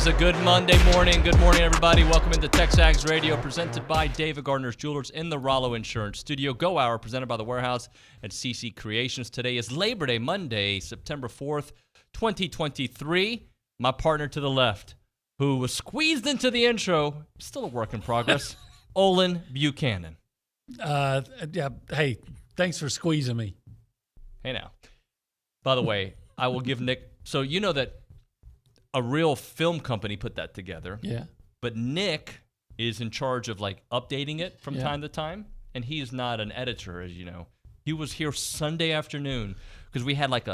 a good Monday morning. Good morning, everybody. Welcome into TexAgs Radio, presented by David Gardner's Jewelers in the Rollo Insurance Studio. Go Hour, presented by The Warehouse and CC Creations. Today is Labor Day, Monday, September 4th, 2023. My partner to the left, who was squeezed into the intro, still a work in progress, Olin Buchanan. Yeah. Hey, thanks for squeezing me. Hey, now. By the way, I will give Nick, so you know that a real film company put that together. Yeah. But Nick is in charge of like updating it from time to time, and he's not an editor, as you know. He was here Sunday afternoon because we had like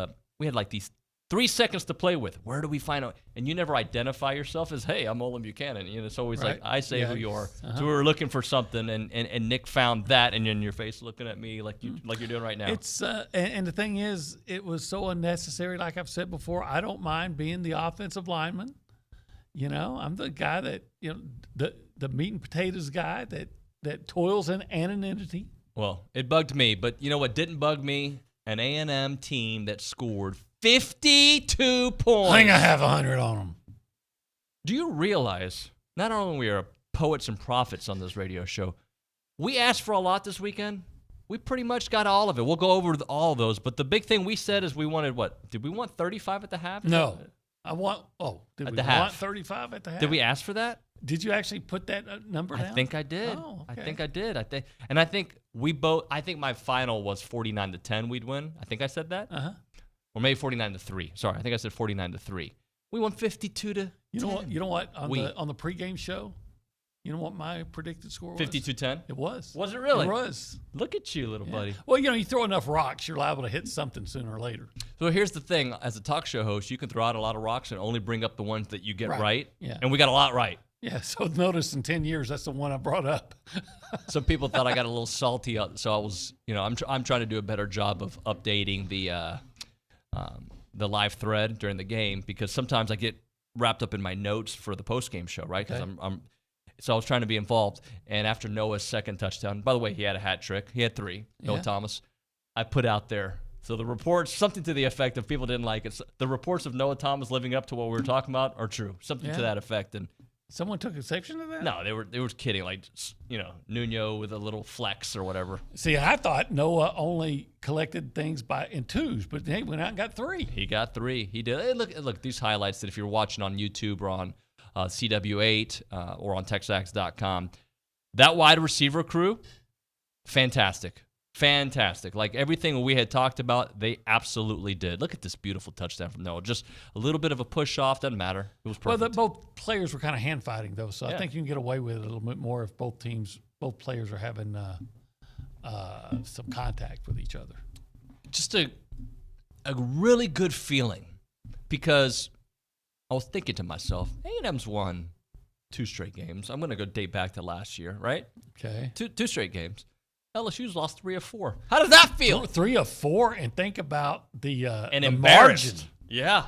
these 3 seconds to play with. Where do we find out? And you never identify yourself as, hey, I'm Olin Buchanan. You know, it's always like, I say who you are. So we were looking for something, and Nick found that, and in your face looking at me like you're doing right now. It's and the thing is, it was so unnecessary. Like I've said before, I don't mind being the offensive lineman. You know, I'm the guy that, you know, the meat and potatoes guy that toils in anonymity. Well, it bugged me, but you know what didn't bug me? An A&M team that scored 52 points. I think I have 100 on them. Do you realize not only we are poets and prophets on this radio show, we asked for a lot this weekend. We pretty much got all of it. We'll go over all of those. But the big thing we said is we wanted what? Did we want 35 at the half? No. Did we want 35 at the half? Did we ask for that? Did you actually put that number down? I think I did. Oh, okay. I think I did. I think we both. I think my final was 49-10. We'd win. I think I said that. Or maybe 49-3. Sorry, I think I said 49-3. We won 52-10. You know what? On the pregame show, you know what my predicted score was? 52-10. It was. Was it really? It was. Look at you, little buddy. Well, you know, you throw enough rocks, you're liable to hit something sooner or later. So here's the thing: as a talk show host, you can throw out a lot of rocks and only bring up the ones that you get right. Yeah. And we got a lot right. Yeah, so notice in 10 years, that's the one I brought up. Some people thought I got a little salty, so I was, you know, I'm trying to do a better job of updating the live thread during the game, because sometimes I get wrapped up in my notes for the post-game show, right? Because so I was trying to be involved. And after Noah's second touchdown, by the way, he had a hat trick. He had 3, Noah Thomas. I put out there. So the reports, something to the effect of people didn't like it. So the reports of Noah Thomas living up to what we were talking about are true. Something to that effect. And someone took exception to that? No, they were kidding. Like, you know, Nuño with a little flex or whatever. See, I thought Noah only collected things in 2s, but he went out and got 3. He got 3. He did. Hey, look, these highlights that if you're watching on YouTube or on CW8 or on TexAgs.com, that wide receiver crew, fantastic. Fantastic. Like everything we had talked about, they absolutely did. Look at this beautiful touchdown from Noah. Just a little bit of a push off. Doesn't matter. It was perfect. Well, both players were kind of hand fighting, though, so I think you can get away with it a little bit more if both players are having some contact with each other. Just a really good feeling, because I was thinking to myself, A&M's won 2 straight games. I'm going to go date back to last year, right? Okay. 2 straight games. LSU's lost 3 of 4. How does that feel? 3 of 4, and think about the embarrassed margin. Yeah.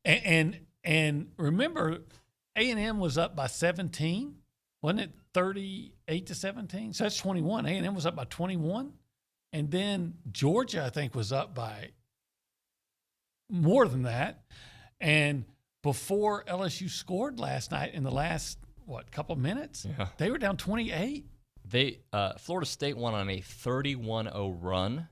And remember, A&M was up by 17, wasn't it? 38-17. So that's 21. A&M was up by 21, and then Georgia, I think, was up by more than that. And before LSU scored last night, in the last couple of minutes, they were down 28. Florida State won on a 31-0 run.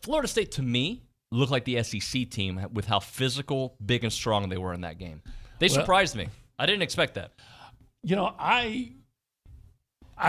Florida State, to me, looked like the SEC team with how physical, big, and strong they were in that game. They surprised me. I didn't expect that. You know, I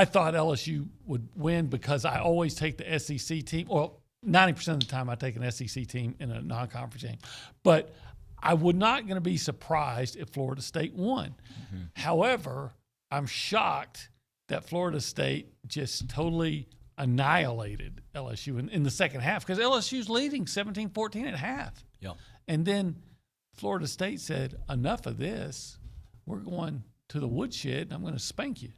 thought LSU would win because I always take the SEC team. Well, 90% of the time I take an SEC team in a non-conference game. But I would not going to be surprised if Florida State won. Mm-hmm. However, I'm shocked that Florida State just totally annihilated LSU in the second half, because LSU's leading 17-14 at half. Yeah. And then Florida State said, enough of this. We're going to the woodshed, and I'm going to spank you.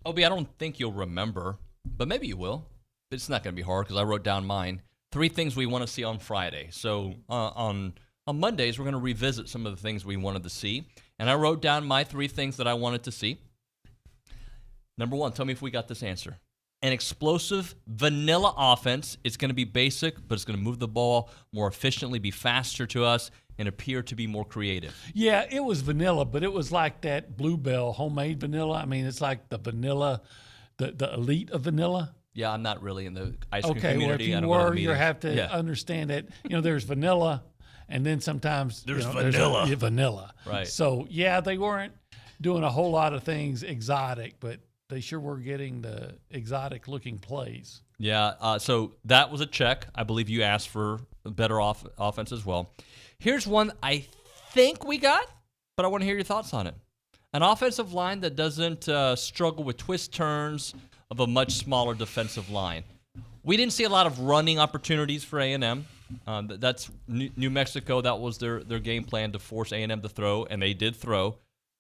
Obi, I don't think you'll remember, but maybe you will. It's not going to be hard because I wrote down mine. 3 things we want to see on Friday. So on Mondays, we're going to revisit some of the things we wanted to see. And I wrote down my 3 things that I wanted to see. Number 1, tell me if we got this answer. An explosive vanilla offense. It's going to be basic, but it's going to move the ball more efficiently, be faster to us, and appear to be more creative. Yeah, it was vanilla, but it was like that Bluebell homemade vanilla. I mean, it's like the vanilla, the elite of vanilla. Yeah, I'm not really in the ice cream Okay, well, if community. I you don't go to the were, you meetings. have to understand that, there's vanilla, and then sometimes There's vanilla. Vanilla. Right. So, yeah, they weren't doing a whole lot of things exotic, but they sure were getting the exotic-looking plays. Yeah, so that was a check. I believe you asked for a better offense as well. Here's one I think we got, but I want to hear your thoughts on it. An offensive line that doesn't struggle with twist turns of a much smaller defensive line. We didn't see a lot of running opportunities for A&M. That's New Mexico. That was their game plan to force A&M to throw, and they did throw.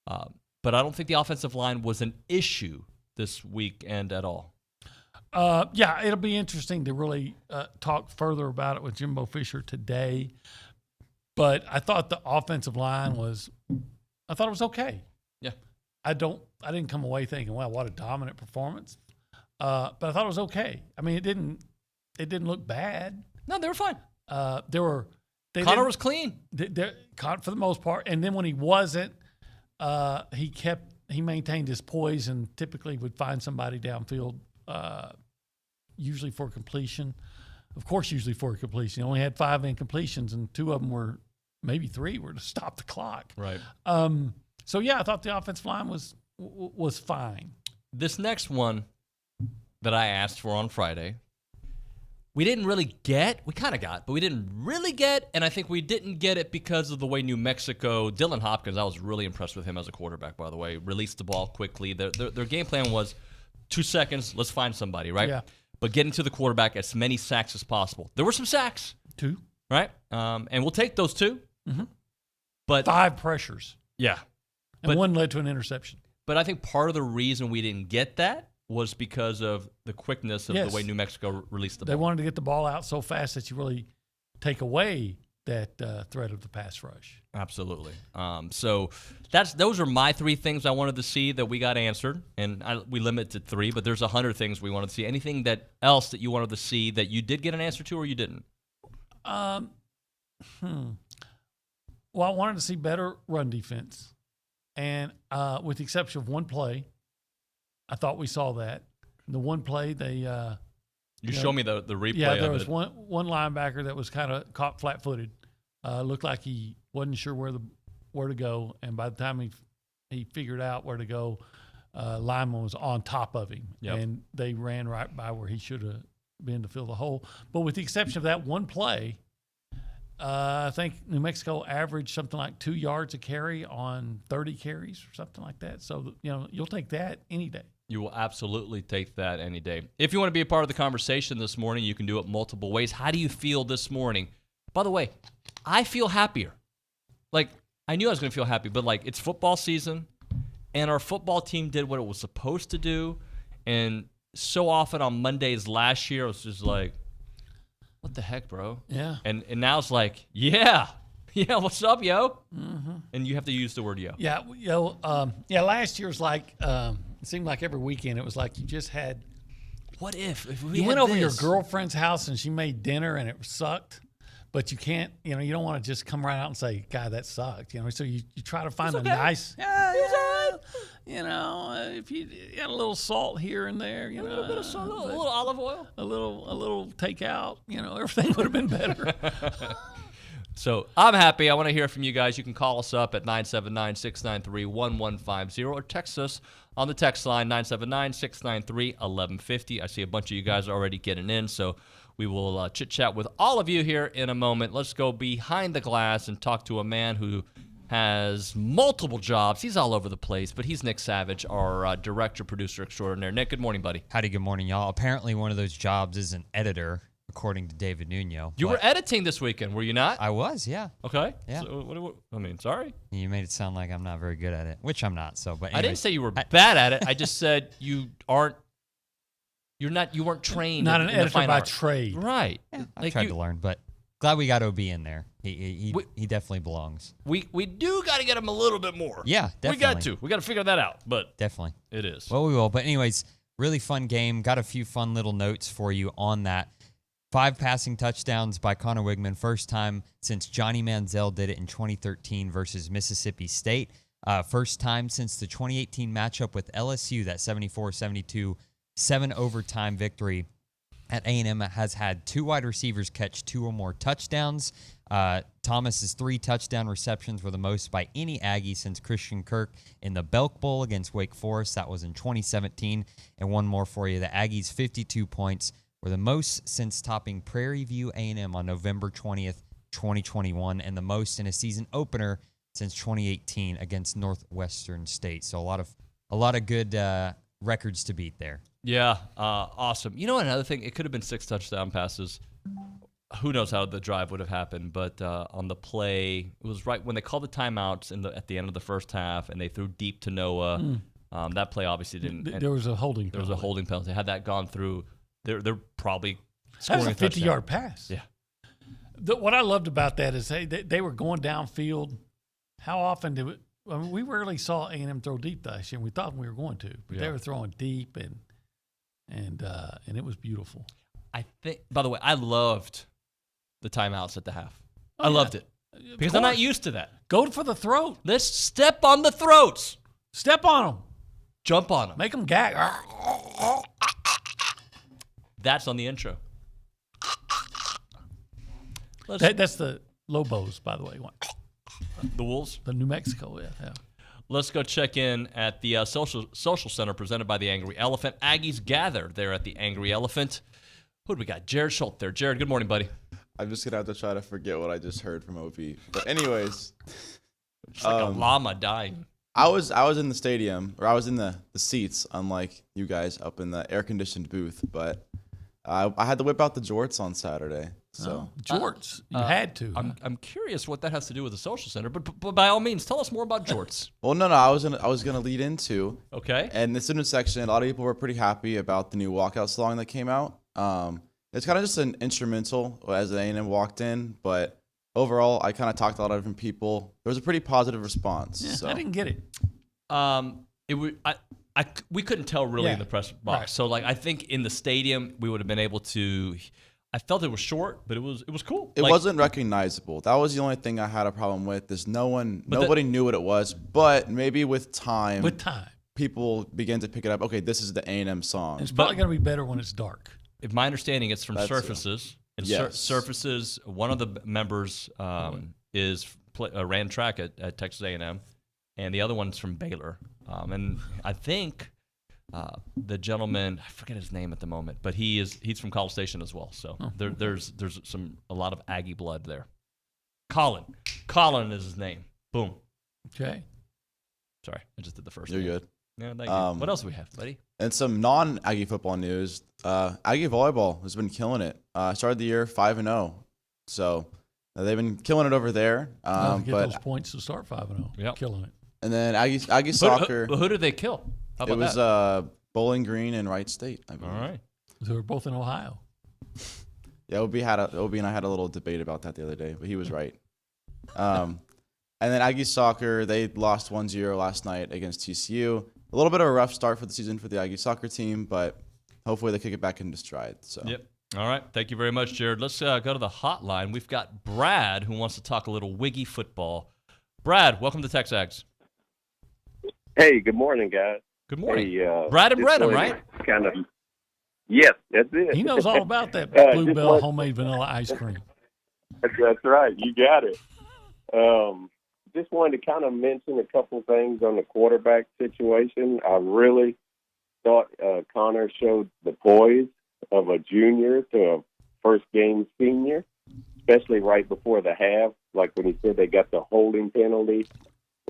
But I don't think the offensive line was an issue this weekend at all. Yeah, it'll be interesting to really talk further about it with Jimbo Fisher today. But I thought the offensive line was okay. Yeah. I didn't come away thinking, wow, what a dominant performance. But I thought it was okay. I mean, it didn't look bad. No, they were fine. Connor was clean. For the most part. And then when he wasn't, he maintained his poise and typically would find somebody downfield, usually for completion. Of course, usually for completion. He only had 5 incompletions, and 2 of them maybe 3 were to stop the clock. Right. So yeah, I thought the offensive line was fine. This next one that I asked for on Friday, we didn't really get. We kind of got, but we didn't really get, and I think we didn't get it because of the way New Mexico, Dylan Hopkins, I was really impressed with him as a quarterback, by the way, released the ball quickly. Their game plan was 2 seconds, let's find somebody, right? Yeah. But getting to the quarterback as many sacks as possible. There were some sacks. 2. Right? And we'll take those 2. Mm-hmm. But 5 pressures. Yeah. And 1 led to an interception. But I think part of the reason we didn't get that was because of the quickness of Yes. the way New Mexico released the ball. They wanted to get the ball out so fast that you really take away that threat of the pass rush. Absolutely. So those are my 3 things I wanted to see that we got answered, and we limited to 3. But there's 100 things we wanted to see. Anything else that you wanted to see that you did get an answer to, or you didn't? Well, I wanted to see better run defense, and with the exception of 1 play, I thought we saw that. The 1 play they. You show me the replay. Yeah, there of was it. one linebacker that was kind of caught flat-footed. Looked like he wasn't sure where to go, and by the time he figured out where to go, lineman was on top of him, and they ran right by where he should have been to fill the hole. But with the exception of that 1 play, I think New Mexico averaged something like 2 yards a carry on 30 carries or something like that. So you'll take that any day. You will absolutely take that any day. If you want to be a part of the conversation this morning, you can do it multiple ways. How do you feel this morning? By the way, I feel happier. Like, I knew I was going to feel happy, but, it's football season, and our football team did what it was supposed to do. And so often on Mondays last year, it was just like, what the heck, bro? Yeah. And now it's like, yeah, what's up, yo? Mm-hmm. And you have to use the word yo. Yeah, last year's like, it seemed like every weekend it was like you just had. What if we You had went over this? your girlfriend's house and she made dinner and it sucked, but you can't, you don't want to just come right out and say, God, that sucked. So you try to find a nice, if you add a little salt here and there, a little bit of salt, a little olive oil, a little takeout, everything would have been better. So I'm happy. I want to hear from you guys. You can call us up at 979-693-1150 or text us on the text line 979-693-1150. I see a bunch of you guys already getting in, so we will chit-chat with all of you here in a moment. Let's go behind the glass and talk to a man who has multiple jobs. He's all over the place, but he's Nick Savage, our director, producer extraordinaire. Nick, good morning, buddy. Howdy, good morning, y'all. Apparently one of those jobs is an editor, according to David Nuño. You were editing this weekend, were you not? I was, yeah. Okay. Yeah. So, sorry. You made it sound like I'm not very good at it, which I'm not. So, but I didn't anyways, say you were bad at it. I just said you weren't trained. Not an in the editor fine by art. trade. Right. yeah, I tried to learn, but glad we got OB in there. He definitely belongs. We do got to get him a little bit more. Yeah, definitely. We got to figure that out, but Definitely. it is. Well, we will. But anyways, really fun game. Got a few fun little notes for you on that. 5 passing touchdowns by Connor Wigman, first time since Johnny Manziel did it in 2013 versus Mississippi State. First time since the 2018 matchup with LSU, that 74-72 7-overtime victory. At A&M has had 2 wide receivers catch 2 or more touchdowns. Thomas's 3 touchdown receptions were the most by any Aggie since Christian Kirk in the Belk Bowl against Wake Forest. That was in 2017. And one more for you. The Aggies' 52 points were the most since topping Prairie View A&M on November 20th, 2021, and the most in a season opener since 2018 against Northwestern State. So a lot of good records to beat there. Yeah, awesome. You know, another thing, it could have been 6 touchdown passes. Who knows how the drive would have happened, but on the play, it was right when they called the timeouts at the end of the first half, and they threw deep to Noah. That play obviously didn't. There was a holding. There was a holding penalty. Had that gone through, they're probably scoring a 50-yard pass. Yeah. What I loved about that is they were going downfield. How often did we rarely saw A&M throw deep last year. We thought we were going to, but they were throwing deep and it was beautiful. I think. By the way, I loved the timeouts at the half. I loved it because I'm not used to that. Go for the throat. Let's step on the throats. Step on them. Jump on them. Make them gag. That's on the intro. That's the Lobos, by the way. The Wolves? The New Mexico, yeah. Let's go check in at the social center presented by the Angry Elephant. Aggies gather there at the Angry Elephant. Who do we got? Jared Schultz there. Jared, good morning, buddy. I'm just going to have to try to forget what I just heard from OP. But anyways. It's like a llama dying. I was in the stadium, or I was in the seats, unlike you guys up in the air-conditioned booth. But I had to whip out the jorts on Saturday. So jorts, you had to. I'm curious what that has to do with the social center, but by all means, tell us more about jorts. Well, no, I was gonna lead into. Okay. And the student section, a lot of people were pretty happy about the new walkout song that came out. It's kind of just an instrumental as A&M walked in, but overall, I kind of talked to a lot of different people. There was a pretty positive response. Yeah, so. I didn't get it. We couldn't tell really in the press box. Right. So I think in the stadium we would have been able to. I felt it was short, but it was cool. It wasn't recognizable. That was the only thing I had a problem with. Is nobody knew what it was, but maybe with time, people began to pick it up. Okay, this is the A&M song. It's probably going to be better when it's dark. If my understanding, it's from Surfaces. And yes. Surfaces, one of the members ran track at Texas A&M, and the other one's from Baylor. And I think the gentleman, I forget his name at the moment, but he's from College Station as well. So there's a lot of Aggie blood there. Colin is his name. Boom. Okay. Sorry, I just did the first. You're name. good. Yeah, thank you. What else do we have, buddy? And some non-Aggie football news. Aggie volleyball has been killing it. Started the year 5-0, so they've been killing it over there. Get those points to start 5-0. Yep. Killing it. And then Aggie soccer. Who did they kill? How about it was that? Bowling Green and Wright State, I believe. All right. They were both in Ohio. Yeah, Obi and I had a little debate about that the other day, but he was right. And then Aggie soccer, they lost 1-0 last night against TCU. A little bit of a rough start for the season for the Aggie soccer team, but hopefully they kick it back into stride. So. Yep. All right. Thank you very much, Jared. Let's go to the hotline. We've got Brad who wants to talk a little Wiggy football. Brad, welcome to TexAgs. Hey, good morning, guys. Good morning. Hey, Brad and Brenham, right? Yes, that's it. He knows all about that Bluebell homemade vanilla ice cream. That's right. You got it. Just wanted to kind of mention a couple things on the quarterback situation. I really thought Connor showed the poise of a junior to a first-game senior, especially right before the half, like when he said they got the holding penalty.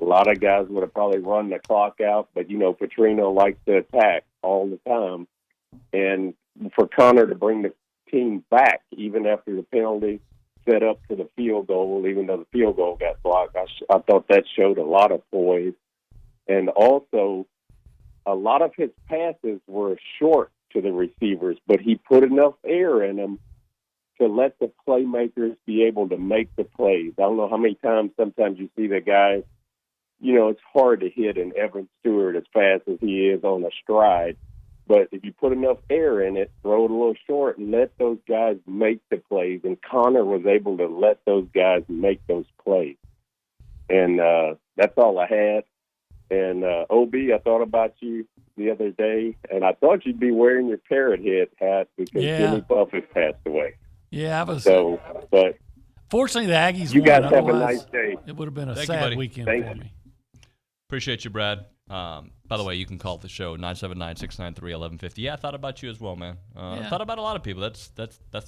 A lot of guys would have probably run the clock out, but, Petrino likes to attack all the time. And for Connor to bring the team back, even after the penalty, set up to the field goal, even though the field goal got blocked, I thought that showed a lot of poise. And also, a lot of his passes were short to the receivers, but he put enough air in them to let the playmakers be able to make the plays. I don't know how many times sometimes you see the guys, it's hard to hit an Evan Stewart as fast as he is on a stride. But if you put enough air in it, throw it a little short, and let those guys make the plays. And Connor was able to let those guys make those plays. And that's all I had. And OB, I thought about you the other day, and I thought you'd be wearing your parrot head hat because Jimmy Buffett passed away. Yeah, I was. So, but fortunately, the Aggies you won. guys have a Otherwise, nice day. It would have been a Thank you, sad buddy. weekend Thank for you. me. Appreciate you, Brad. By the way, you can call the show 979-693-1150. Yeah, I thought about you as well, man. I thought about a lot of people. That's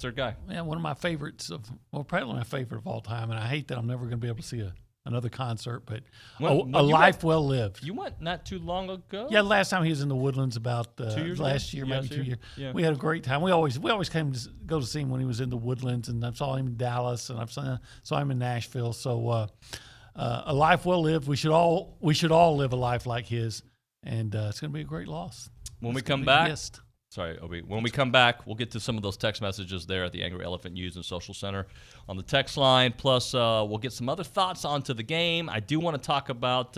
their guy. Yeah, one of my favorites probably my favorite of all time. And I hate that I'm never going to be able to see another concert, but When a you life well lived. You went not too long ago. Yeah, last time he was in the Woodlands about 2 years last ago? year, Yeah, maybe 2 years. yeah. We had a great time. We always came to go to see him when he was in the Woodlands, and I saw him in Dallas, and I saw him in Nashville. So a life well lived. We should all live a life like his, and it's going to be a great loss. When we It's gonna come be back, missed. sorry, Obi. When we come back, we'll get to some of those text messages there at the Angry Elephant News and Social Center on the text line. Plus, we'll get some other thoughts onto the game. I do want to talk about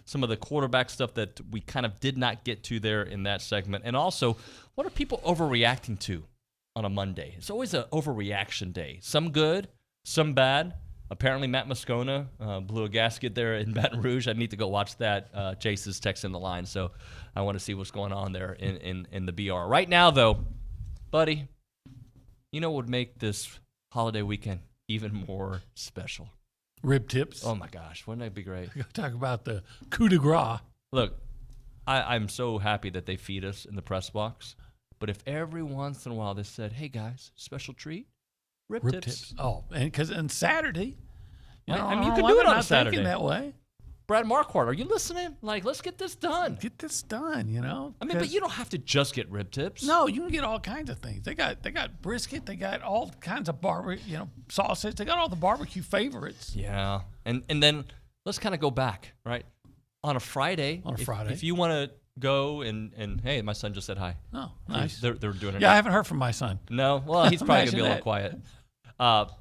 some of the quarterback stuff that we kind of did not get to there in that segment. And also, what are people overreacting to on a Monday? It's always an overreaction day. Some good, some bad. Apparently, Matt Moscona blew a gasket there in Baton Rouge. I need to go watch that. Chase is texting the line, so I want to see what's going on there in the BR. Right now, though, buddy, you know what would make this holiday weekend even more special? Rib tips. Oh, my gosh. Wouldn't that be great? Talk about the coup de grace. Look, I'm so happy that they feed us in the press box, but if every once in a while they said, hey, guys, special treat, rib tips. Oh, and Saturday. I mean, I you don't can know do why it they're on not Saturday. thinking that way. Brad Marquardt, are you listening? Like, let's get this done. Get this done, you know. I mean, but you don't have to just get rib tips. No, you can get all kinds of things. They got brisket. They got all kinds of sausage. They got all the barbecue favorites. Yeah, and then let's kind of go back, right? On a Friday. If you want to go and hey, my son just said hi. Oh, nice. They're doing it. Yeah, I haven't heard from my son. No, well, he's probably gonna be a little Imagine quiet.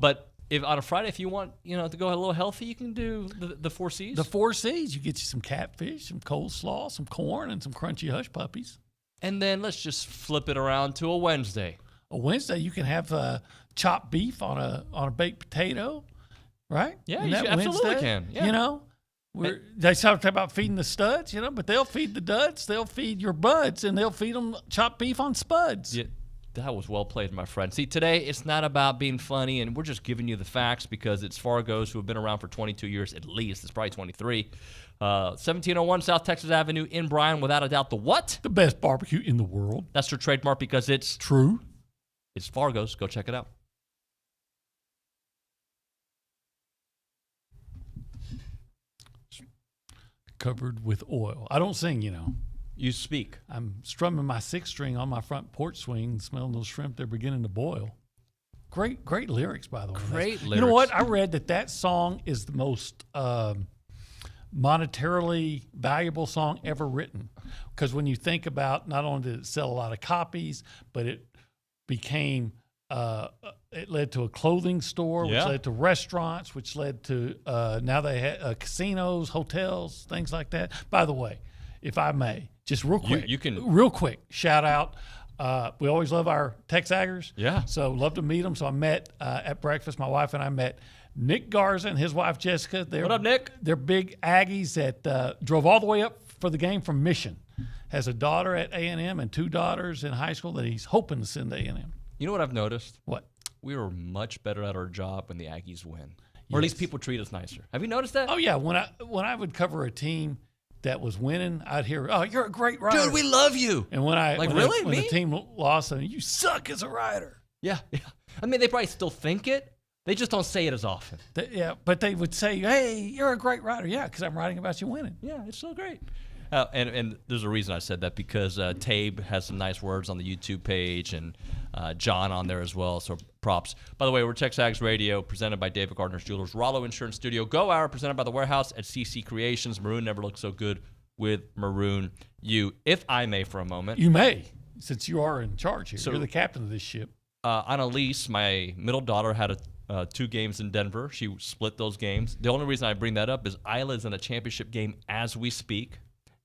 But if on a Friday, if you want, to go a little healthy, you can do the 4 C's. The 4 C's. You get you some catfish, some coleslaw, some corn, and some crunchy hush puppies. And then let's just flip it around to a Wednesday. A Wednesday, you can have chopped beef on a baked potato, right? Yeah, Isn't you that absolutely Wednesday? can. Yeah. They talk about feeding the studs, but they'll feed the duds, they'll feed your buds, and they'll feed them chopped beef on spuds. Yeah, that was well played, my friend. See, today it's not about being funny, and we're just giving you the facts because it's Fargos who have been around for 22 years at least. It's probably 23. 1701 South Texas Avenue in Bryan, without a doubt. The what? The best barbecue in the world. That's their trademark because it's true. It's Fargos. Go check it out. Covered with oil. I don't sing, You speak. I'm strumming my 6-string on my front porch swing, smelling those shrimp. They're beginning to boil. Great lyrics, by the way. Great lyrics. You know what? I read that song is the most monetarily valuable song ever written. Because when you think about, not only did it sell a lot of copies, but it became it led to a clothing store, which led to restaurants, which led to now they have casinos, hotels, things like that. By the way, if I may, just real quick, You can real quick shout out. We always love our TexAgers. Yeah. So love to meet them. So I met at breakfast. My wife and I met Nick Garza and his wife Jessica. What up, Nick? They're big Aggies that drove all the way up for the game from Mission. Has a daughter at A&M and 2 daughters in high school that he's hoping to send to A&M. You know what I've noticed? What? We were much better at our job when the Aggies win. Or at least people treat us nicer. Have you noticed that? Oh, yeah. When I would cover a team that was winning, I'd hear, "Oh, you're a great writer." Dude, we love you. And when really? when the team lost, you suck as a writer. Yeah. I mean, they probably still think it. They just don't say it as often. But they would say, "Hey, you're a great writer." Yeah, because I'm writing about you winning. Yeah, it's so great. And there's a reason I said that because Tabe has some nice words on the YouTube page and John on there as well. So props. By the way, we're TexAgs Radio, presented by David Gardner's Jewelers, Rollo Insurance Studio, Go Hour, presented by The Warehouse at CC Creations. Maroon never looks so good with Maroon You. If I may for a moment. You may, since you are in charge here. So, you're the captain of this ship. Annalise, my middle daughter, had 2 games in Denver. She split those games. The only reason I bring that up is Isla's in a championship game as we speak.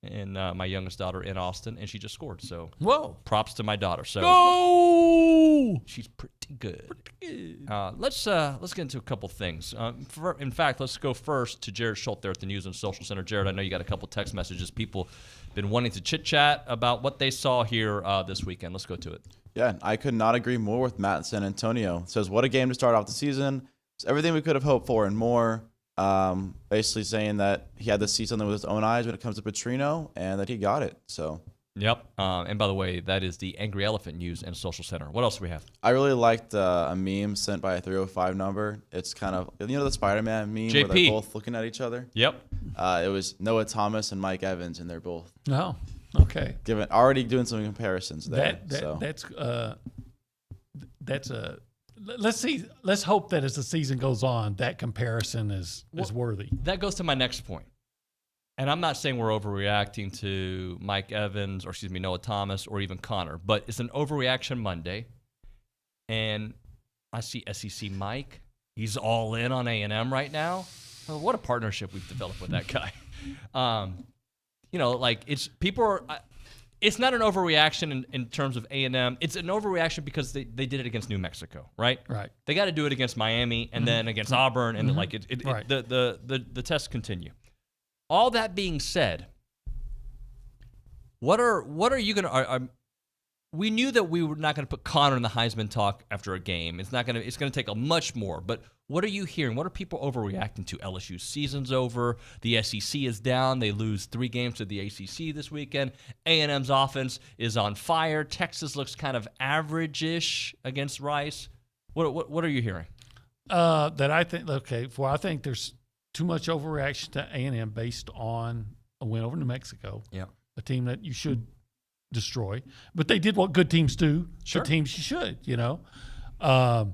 and my youngest daughter in Austin, and she just scored. So Whoa. props to my daughter. So Go! she's pretty good. Let's get into a couple things. In fact, let's go first to Jared Schultz there at the News and Social Center. Jared, I know you got a couple text messages. People been wanting to chit-chat about what they saw here this weekend. Let's go to it. Yeah, I could not agree more with Matt in San Antonio. It says, what a game to start off the season. It's everything we could have hoped for and more. Basically saying that he had to see something with his own eyes when it comes to Petrino and that he got it. So. Yep. And by the way, that is the Angry Elephant News and Social Center. What else do we have? I really liked a meme sent by a 305 number. It's kind of, the Spider-Man meme JP. where they're both looking at each other. Yep. It was Noah Thomas and Mike Evans, and they're both No. Okay. already doing some comparisons there. That's a. Let's see. Let's hope that as the season goes on, that comparison is worthy. That goes to my next point. And I'm not saying we're overreacting to Mike Evans or, Noah Thomas or even Connor, but it's an overreaction Monday. And I see SEC Mike. He's all in on A&M right now. Oh, what a partnership we've developed with that guy. It's not an overreaction in terms of A&M. It's an overreaction because they did it against New Mexico, right? Right. They got to do it against Miami and then against Auburn, and Right. the tests continue. All that being said, what are you gonna? We knew that we were not going to put Connor in the Heisman talk after a game. It's going to take a much more. But what are you hearing? What are people overreacting to? LSU's season's over. The SEC is down. They lose 3 games to the ACC this weekend. A&M's offense is on fire. Texas looks kind of average-ish against Rice. What are you hearing? I think there's too much overreaction to A&M based on a win over New Mexico. Yeah. A team that you should destroy. But they did what good teams do. Sure. The teams you should, I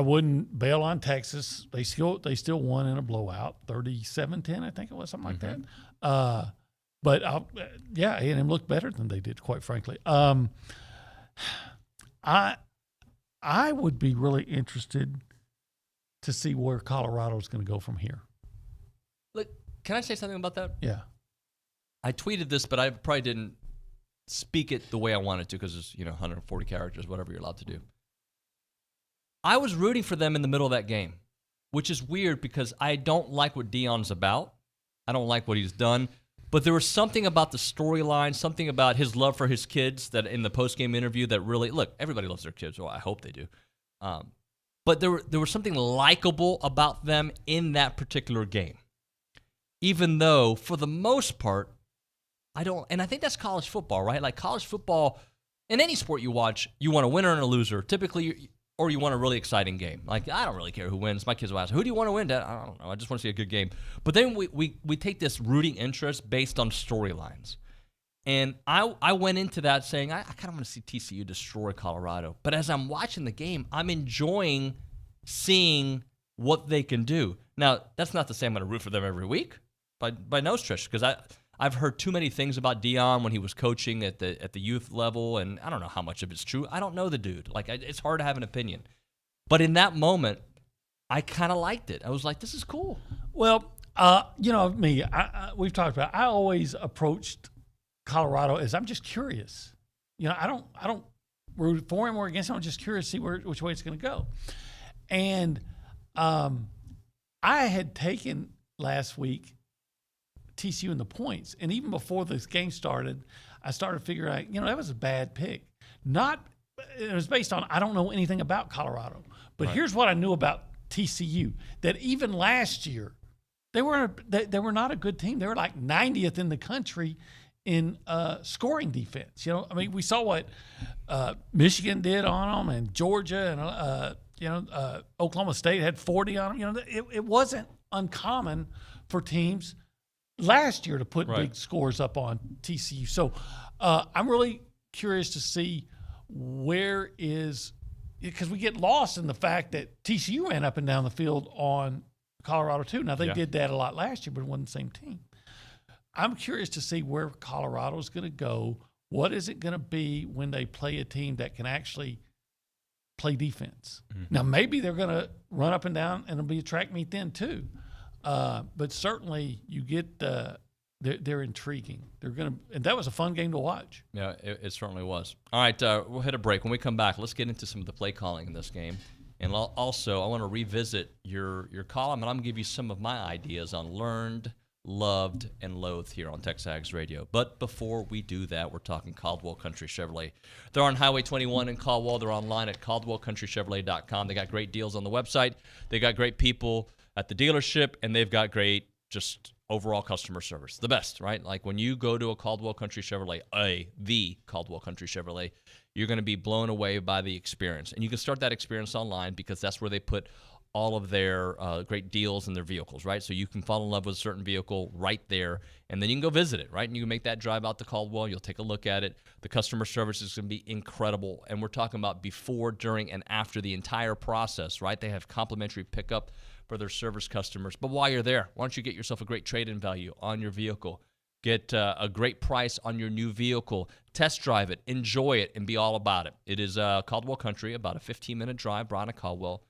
wouldn't bail on Texas. They still won in a blowout, 37-10, I think it was, something like that. But A&M looked better than they did, quite frankly. I would be really interested to see where Colorado's going to go from here. Look, can I say something about that? Yeah. I tweeted this, but I probably didn't speak it the way I wanted to because it's 140 characters, whatever you're allowed to do. I was rooting for them in the middle of that game, which is weird because I don't like what Deion's about. I don't like what he's done. But there was something about the storyline, something about his love for his kids that in the post-game interview that really, look, everybody loves their kids. Well, I hope they do. But there was something likable about them in that particular game. Even though, for the most part, I think that's college football, right? Like college football, in any sport you watch, you want a winner and a loser, typically, or you want a really exciting game. Like, I don't really care who wins. My kids will ask, who do you want to win, Dad? I don't know. I just want to see a good game. But then we take this rooting interest based on storylines. And I went into that saying, I kind of want to see TCU destroy Colorado. But as I'm watching the game, I'm enjoying seeing what they can do. Now, that's not to say I'm going to root for them every week, by no stretch, because I've heard too many things about Deion when he was coaching at the youth level, and I don't know how much of it's true. I don't know the dude. Like, it's hard to have an opinion. But in that moment, I kind of liked it. I was like, this is cool. Well, me, we've talked about it. I always approached Colorado as I'm just curious. I don't root for him or against him. I'm just curious to see which way it's going to go. And I had taken last week TCU in the points. And even before this game started, I started figuring out, that was a bad pick. It was based on, I don't know anything about Colorado. But Here's what I knew about TCU, that even last year, they were not a good team. They were like 90th in the country in scoring defense. We saw what Michigan did on them, and Georgia, and Oklahoma State had 40 on them. It wasn't uncommon for teams last year to put big scores up on TCU. So I'm really curious to see because we get lost in the fact that TCU ran up and down the field on Colorado too. Now, they did that a lot last year, but it wasn't the same team. I'm curious to see where Colorado is going to go. What is it going to be when they play a team that can actually play defense? Mm-hmm. Now, maybe they're going to run up and down, and it'll be a track meet then too. But certainly, you get they're intriguing. And that was a fun game to watch. Yeah, it certainly was. All right, we'll hit a break. When we come back, let's get into some of the play calling in this game. And also, I want to revisit your column, and I'm going to give you some of my ideas on learned, loved, and loathed here on TexAgs Radio. But before we do that, we're talking Caldwell Country Chevrolet. They're on Highway 21 in Caldwell. They're online at caldwellcountrychevrolet.com. They got great deals on the website. They got great people at the dealership, and they've got great just overall customer service. The best, right? Like when you go to a Caldwell Country Chevrolet, the Caldwell Country Chevrolet, you're going to be blown away by the experience. And you can start that experience online because that's where they put all of their great deals in their vehicles, right? So you can fall in love with a certain vehicle right there, and then you can go visit it, right? And you can make that drive out to Caldwell. You'll take a look at it. The customer service is going to be incredible. And we're talking about before, during, and after the entire process, right? They have complimentary pickup for their service customers. But while you're there, why don't you get yourself a great trade-in value on your vehicle? Get a great price on your new vehicle. Test drive it, enjoy it, and be all about it. It is Caldwell Country, about a 15-minute drive, Brian and Caldwell.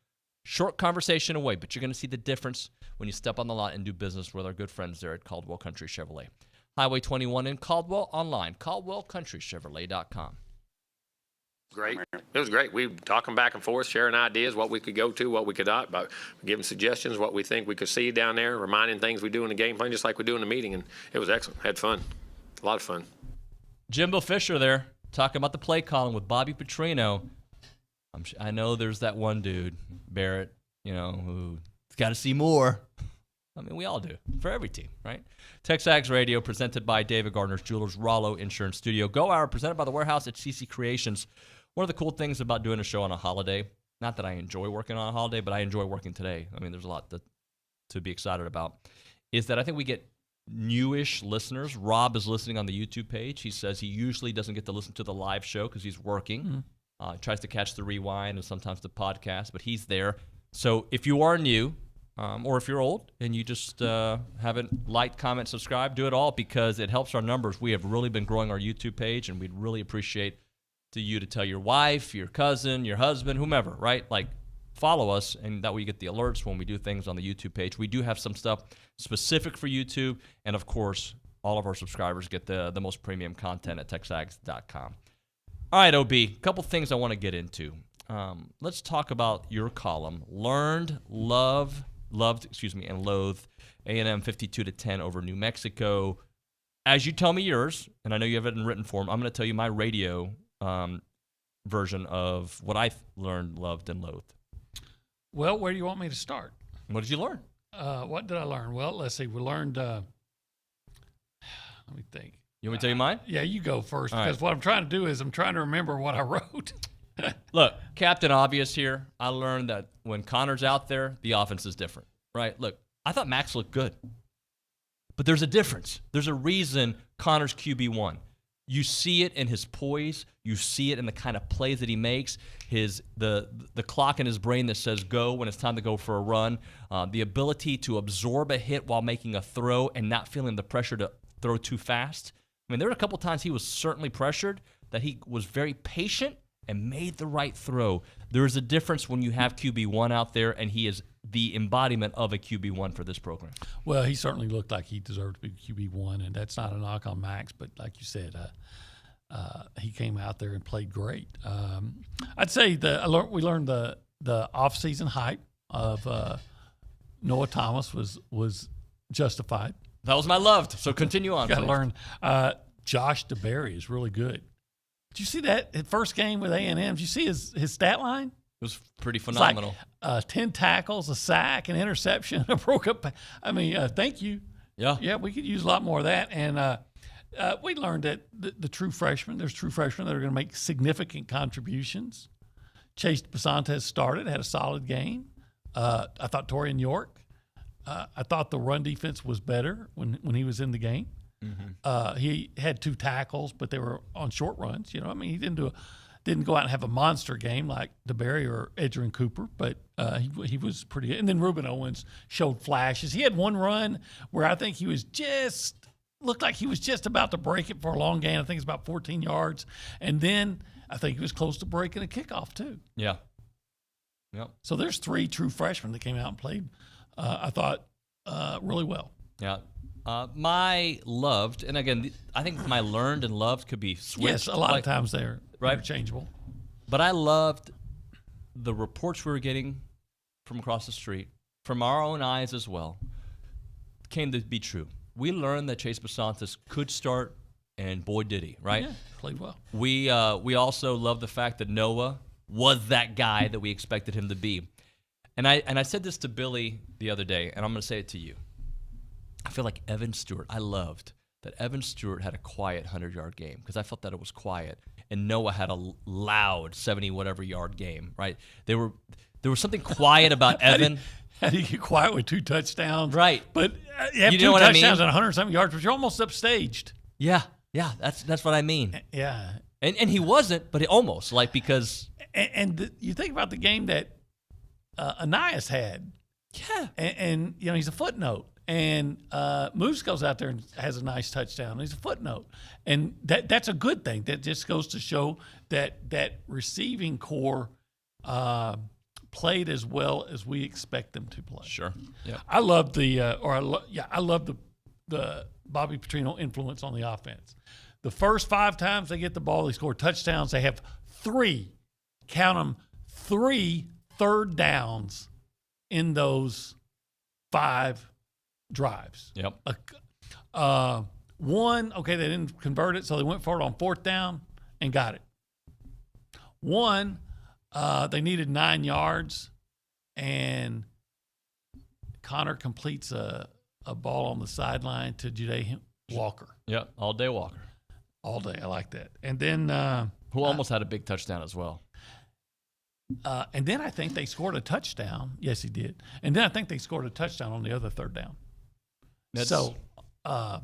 Short conversation away, but you're going to see the difference when you step on the lot and do business with our good friends there at Caldwell Country Chevrolet. Highway 21 in Caldwell, online, caldwellcountrychevrolet.com. Great. It was great. We were talking back and forth, sharing ideas, what we could go to, what we could not, but giving suggestions, what we think we could see down there, reminding things we do in the game plan, just like we do in the meeting, and it was excellent. Had fun. A lot of fun. Jimbo Fisher there, talking about the play calling with Bobby Petrino. I know there's that one dude, Barrett, who's got to see more. I mean, we all do, for every team, right? TexAgs Radio, presented by David Gardner's Jewelers, Rollo Insurance Studio. Go Hour, presented by The Warehouse at CC Creations. One of the cool things about doing a show on a holiday, not that I enjoy working on a holiday, but I enjoy working today. I mean, there's a lot to be excited about, is that I think we get newish listeners. Rob is listening on the YouTube page. He says he usually doesn't get to listen to the live show because he's working. Tries to catch the rewind and sometimes the podcast, but he's there. So if you are new, or if you're old and you just haven't liked, comment, subscribe, do it all because it helps our numbers. We have really been growing our YouTube page, and we'd really appreciate you to tell your wife, your cousin, your husband, whomever, right? Like, follow us, and that way you get the alerts when we do things on the YouTube page. We do have some stuff specific for YouTube, and of course, all of our subscribers get the most premium content at TexAgs.com. All right, OB, a couple things I want to get into. Let's talk about your column, Learned, Loved, and Loathed, A&M 52-10 over New Mexico. As you tell me yours, and I know you have it in written form, I'm going to tell you my radio version of what I learned, loved, and loathed. Well, where do you want me to start? What did you learn? What did I learn? Well, let's see. We learned, let me think. You want me to tell you mine? Yeah, you go first, because right. what I'm trying to do is I'm trying to remember what I wrote. Look, Captain Obvious here. I learned that when Connor's out there, the offense is different, right? Look, I thought Max looked good, but there's a difference. There's a reason Connor's QB1. You see it in his poise. You see it in the kind of plays that he makes. The clock in his brain that says go when it's time to go for a run. The ability to absorb a hit while making a throw and not feeling the pressure to throw too fast. I mean, there were a couple times he was certainly pressured that he was very patient and made the right throw. There is a difference when you have QB1 out there, and he is the embodiment of a QB1 for this program. Well, he certainly looked like he deserved to be QB1, and that's not a knock on Max, but like you said, he came out there and played great. I'd say we learned the off-season hype of Noah Thomas was justified. That was my loved, so continue on. Got to learn. Josh DeBerry is really good. Did you see that his first game with A&M? Did you see his stat line? It was pretty phenomenal. Like, 10 tackles, a sack, an interception, a broke up. I mean, thank you. Yeah, we could use a lot more of that. And we learned that the true freshmen, there's true freshmen that are going to make significant contributions. Chase Basantes started, had a solid game. I thought Torian York, I thought the run defense was better when he was in the game. Mm-hmm. He had 2 tackles, but they were on short runs. I mean, he didn't go out and have a monster game like DeBerry or Edgerrin Cooper, but he was pretty good. And then Reuben Owens showed flashes. He had one run where I think he was looked like he was just about to break it for a long gain. I think it's about 14 yards. And then I think he was close to breaking a kickoff too. Yeah. Yep. So there's 3 true freshmen that came out and played, I thought, really well. Yeah. My loved, and again, I think my learned and loved could be switched. Yes, a lot of times they're right? interchangeable. But I loved the reports we were getting from across the street, from our own eyes as well, came to be true. We learned that Chase Basantis could start, and boy did he, right? Yeah, played well. We also love the fact that Noah was that guy that we expected him to be. And I said this to Billy the other day, and I'm going to say it to you. I feel like Evan Stewart. I loved that Evan Stewart had a quiet 100-yard game because I felt that it was quiet, and Noah had a loud 70-whatever-yard game. Right? There was something quiet about Evan. How do you get quiet with 2 touchdowns? Right. But you have You 2 know what I touchdowns mean? and 100-something yards, but you're almost upstaged. Yeah, that's what I mean. Yeah. And he wasn't, but he almost because. And you think about the game that Anias had. Yeah. And he's a footnote. And Moose goes out there and has a nice touchdown. He's a footnote. And that's a good thing. That just goes to show that receiving core played as well as we expect them to play. Sure. Yeah. I love I love the Bobby Petrino influence on the offense. The first 5 times they get the ball, they score touchdowns. They have 3, count them, 3 third downs in those 5 drives. Yep. One, okay, they didn't convert it, so they went for it on 4th down and got it. One, they needed 9 yards, and Connor completes a ball on the sideline to Ja'Day Walker. Yep. All day Walker. All day. I like that. And then Who almost had a big touchdown as well. and then I think they scored a touchdown. Yes, he did. And then I think they scored a touchdown on the other 3rd down. So, and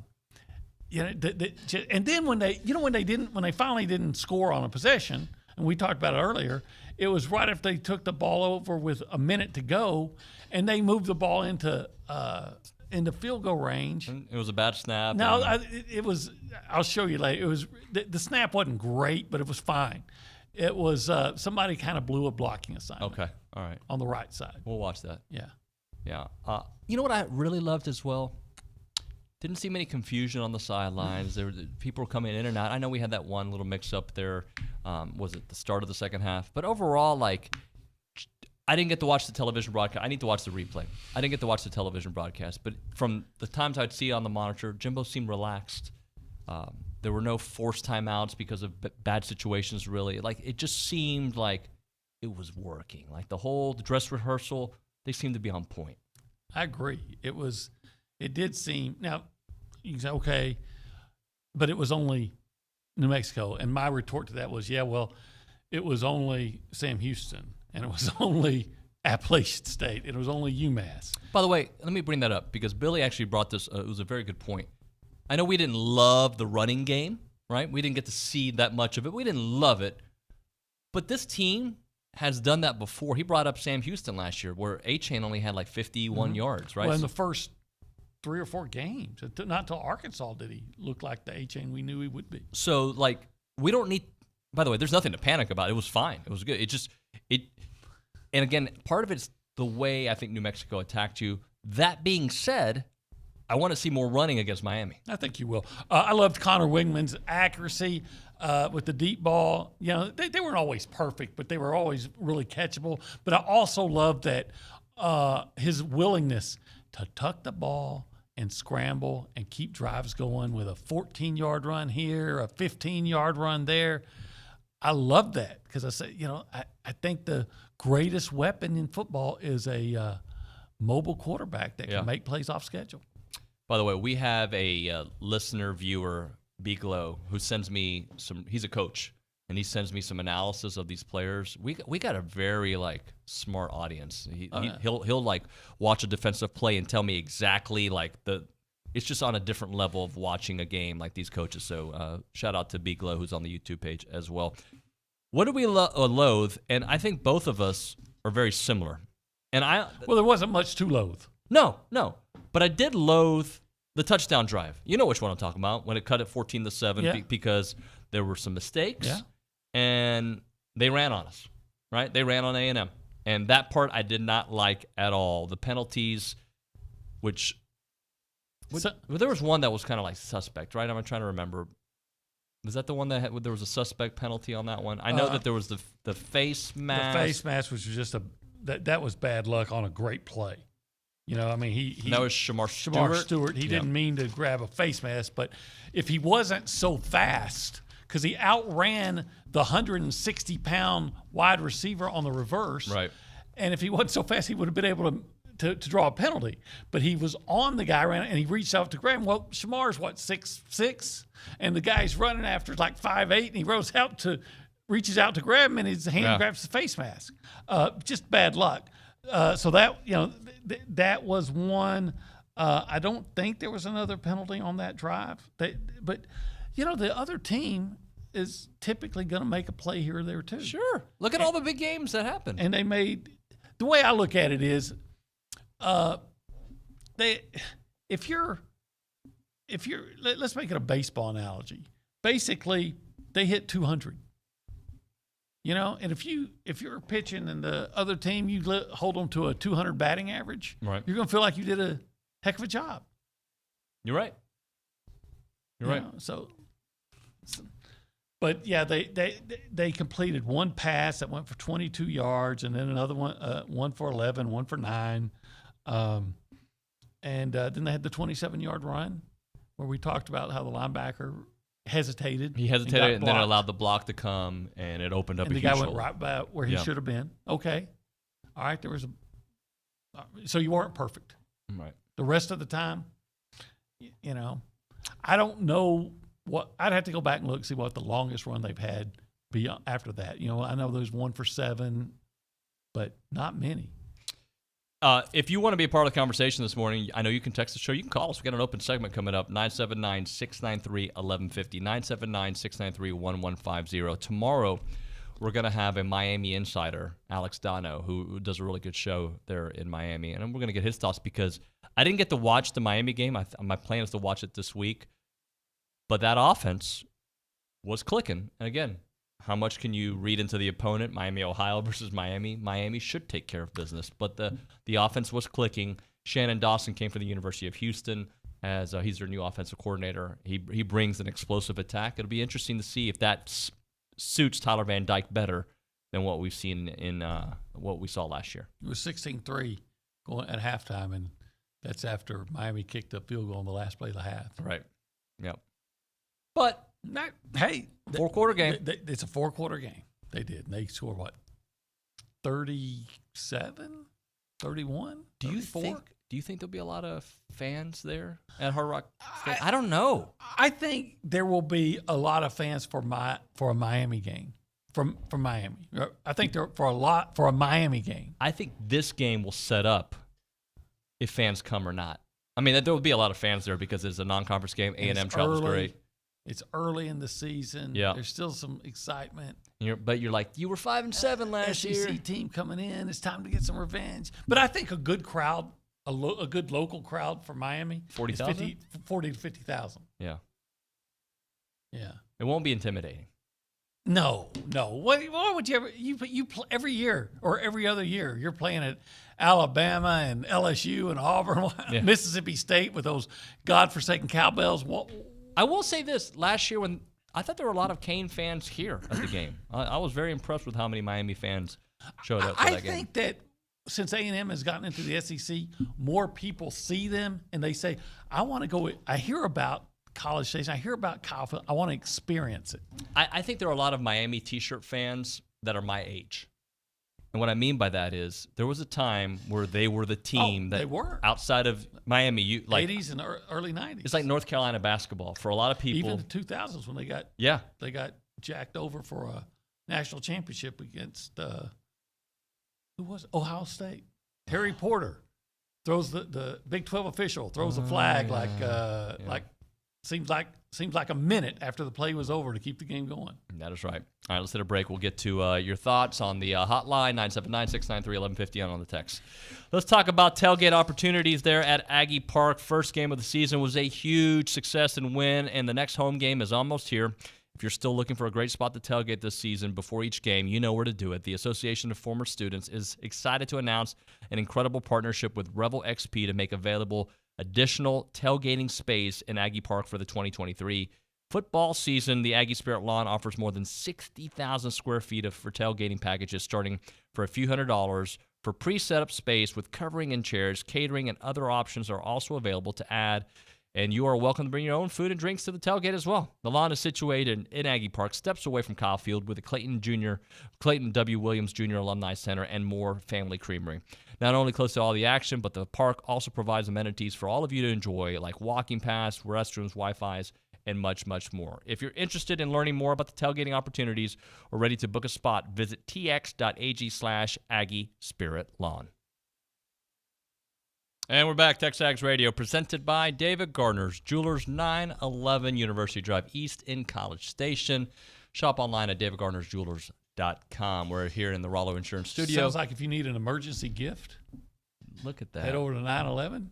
then when they finally didn't score on a possession, and we talked about it earlier, it was right after they took the ball over with a minute to go, and they moved the ball into field goal range. It was a bad snap. No, it was. I'll show you later. It was the snap wasn't great, but it was fine. It was somebody kind of blew a blocking assignment. Okay, all right. On the right side. We'll watch that. Yeah. Yeah. You know what I really loved as well? Didn't see many confusion on the sidelines. People were coming in and out. I know we had that one little mix-up there. Was it the start of the second half? But overall, I didn't get to watch the television broadcast. I need to watch the replay. I didn't get to watch the television broadcast. But from the times I'd see on the monitor, Jimbo seemed relaxed. There were no forced timeouts because of bad situations, really. It just seemed like it was working. The dress rehearsal, they seemed to be on point. I agree. It did seem, now you can say, okay, but it was only New Mexico. And my retort to that was, it was only Sam Houston, and it was only Appalachian State, and it was only UMass. By the way, let me bring that up because Billy actually brought this. It was a very good point. I know we didn't love the running game, right? We didn't get to see that much of it. We didn't love it. But this team has done that before. He brought up Sam Houston last year where A-Chain only had 51 yards, right? Well, in the first 3 or 4 games. Not until Arkansas did he look like the A-Chain we knew he would be. So, we don't need – by the way, there's nothing to panic about. It was fine. It was good. And again, part of it's the way I think New Mexico attacked you. That being said, I want to see more running against Miami. I think you will. I loved Connor Wingman's accuracy with the deep ball. They weren't always perfect, but they were always really catchable. But I also loved that his willingness to tuck the ball and scramble and keep drives going with a 14-yard run here, a 15-yard run there. I love that because I say, I think the greatest weapon in football is a mobile quarterback that can make plays off schedule. By the way, we have a listener, viewer, Biglow, who sends me he's a coach, and he sends me some analysis of these players. We got a very smart audience. He'll watch a defensive play and tell me exactly it's just on a different level of watching a game like these coaches. So shout out to Biglow, who's on the YouTube page as well. What do we loathe? And I think both of us are very similar. And there wasn't much to loathe. No. But I did loathe the touchdown drive. You know which one I'm talking about, when it cut it 14-7 because there were some mistakes and they ran on us, right? They ran on A&M. And that part I did not like at all. The penalties, which Well, there was one that was kind of like suspect, right? I'm trying to remember. Was that the one that there was a suspect penalty on that one? I know that there was the face mask. The face mask was just that was bad luck on a great play. You know, I mean, he that was Shamar Stewart. He didn't mean to grab a face mask, but if he wasn't so fast, because he outran the 160-pound wide receiver on the reverse, right? And if he wasn't so fast, he would have been able to draw a penalty. But he was on the guy around, and he reached out to grab him. Well, Shamar's what, 6'6", and the guy's running after like 5'8", and he reaches out to grab him, and his hand grabs the face mask. Just bad luck. So that that was one. I don't think there was another penalty on that drive. But the other team is typically going to make a play here or there too. Sure. Look at all the big games that happened. And they made. The way I look at it is, if you're let's make it a baseball analogy. Basically, they hit 200. And if you're pitching and the other team, you hold them to a 200 batting average, right, you're going to feel like you did a heck of a job. You're right. You're right. But yeah, they completed one pass that went for 22 yards, and then another one for 11, one for 9, and then they had the 27-yard run where we talked about how the linebacker hesitated. He hesitated, and then it allowed the block to come, and it opened up. And the guy went right by where he should have been. Okay, all right. There was so you weren't perfect. Right. The rest of the time, I don't know what. I'd have to go back and look, see what the longest run they've had beyond after that. I know there's 1 for 7, but not many. If you want to be a part of the conversation this morning, I know you can text the show. You can call us. We've got an open segment coming up, 979-693-1150, 979-693-1150. Tomorrow, we're going to have a Miami insider, Alex Dono, who does a really good show there in Miami. And we're going to get his thoughts because I didn't get to watch the Miami game. My plan is to watch it this week. But that offense was clicking. And again, how much can you read into the opponent? Miami, Ohio versus Miami. Miami should take care of business, but the offense was clicking. Shannon Dawson came from the University of Houston as he's their new offensive coordinator. He brings an explosive attack. It'll be interesting to see if that suits Tyler Van Dyke better than what we've seen in what we saw last year. It was 16-3 going at halftime, and that's after Miami kicked a field goal in the last play of the half. Right. Yep. But hey, 4-quarter game. It's a 4-quarter game. They did. And they scored what? 37, 31. Do you think there'll be a lot of fans there at Hard Rock Stadium? I don't know. I think there will be a lot of fans for a Miami game. From Miami. I think there for a Miami game. I think this game will set up if fans come or not. I mean, there will be a lot of fans there because it's a non-conference game. A&M travels great. It's early in the season. Yeah. There's still some excitement. But you're like, you were 5-7 last year. SEC team coming in. It's time to get some revenge. But I think a good crowd, a good local crowd for Miami, 40,000? 40 to 50,000. Yeah. Yeah. It won't be intimidating. No. Why would you ever? You every year or every other year, you're playing at Alabama and LSU and Auburn, Mississippi State with those godforsaken cowbells. I will say this: last year, when I thought there were a lot of Cane fans here at the game, I was very impressed with how many Miami fans showed up for that game. I think that since A&M has gotten into the SEC, more people see them and they say, "I want to go." I hear about College Station. I hear about Kyle. I want to experience it. I think there are a lot of Miami T-shirt fans that are my age. And what I mean by that is there was a time where they were the team they were outside of Miami. 80s and early 90s. It's like North Carolina basketball for a lot of people. Even the 2000s when they got jacked over for a national championship against who was it? Ohio State. Harry Porter throws the Big 12 official throws the flag like seems like a minute after the play was over to keep the game going. That is right. All right, let's hit a break. We'll get to your thoughts on the hotline, 979-693-1150 on the text. Let's talk about tailgate opportunities there at Aggie Park. First game of the season was a huge success and win, and the next home game is almost here. If you're still looking for a great spot to tailgate this season before each game, you know where to do it. The Association of Former Students is excited to announce an incredible partnership with Revel XP to make available additional tailgating space in Aggie Park for the 2023 football season. The Aggie Spirit Lawn offers more than 60,000 square feet for tailgating packages starting for a few $100s. For pre-set up space with covering and chairs, catering, and other options are also available to add. And you are welcome to bring your own food and drinks to the tailgate as well. The lawn is situated in Aggie Park, steps away from Kyle Field, with the Clayton W. Williams Jr. Alumni Center and more family creamery. Not only close to all the action, but the park also provides amenities for all of you to enjoy, like walking paths, restrooms, Wi-Fi's, and much, much more. If you're interested in learning more about the tailgating opportunities or ready to book a spot, visit tx.ag/Aggie Spirit Lawn. And we're back. TexAgs Radio, presented by David Gardner's Jewelers, 911 University Drive East in College Station. Shop online at davidgardnersjewelers.com. We're here in the Rollo Insurance Studio. Sounds like if you need an emergency gift, look at that. head over to 911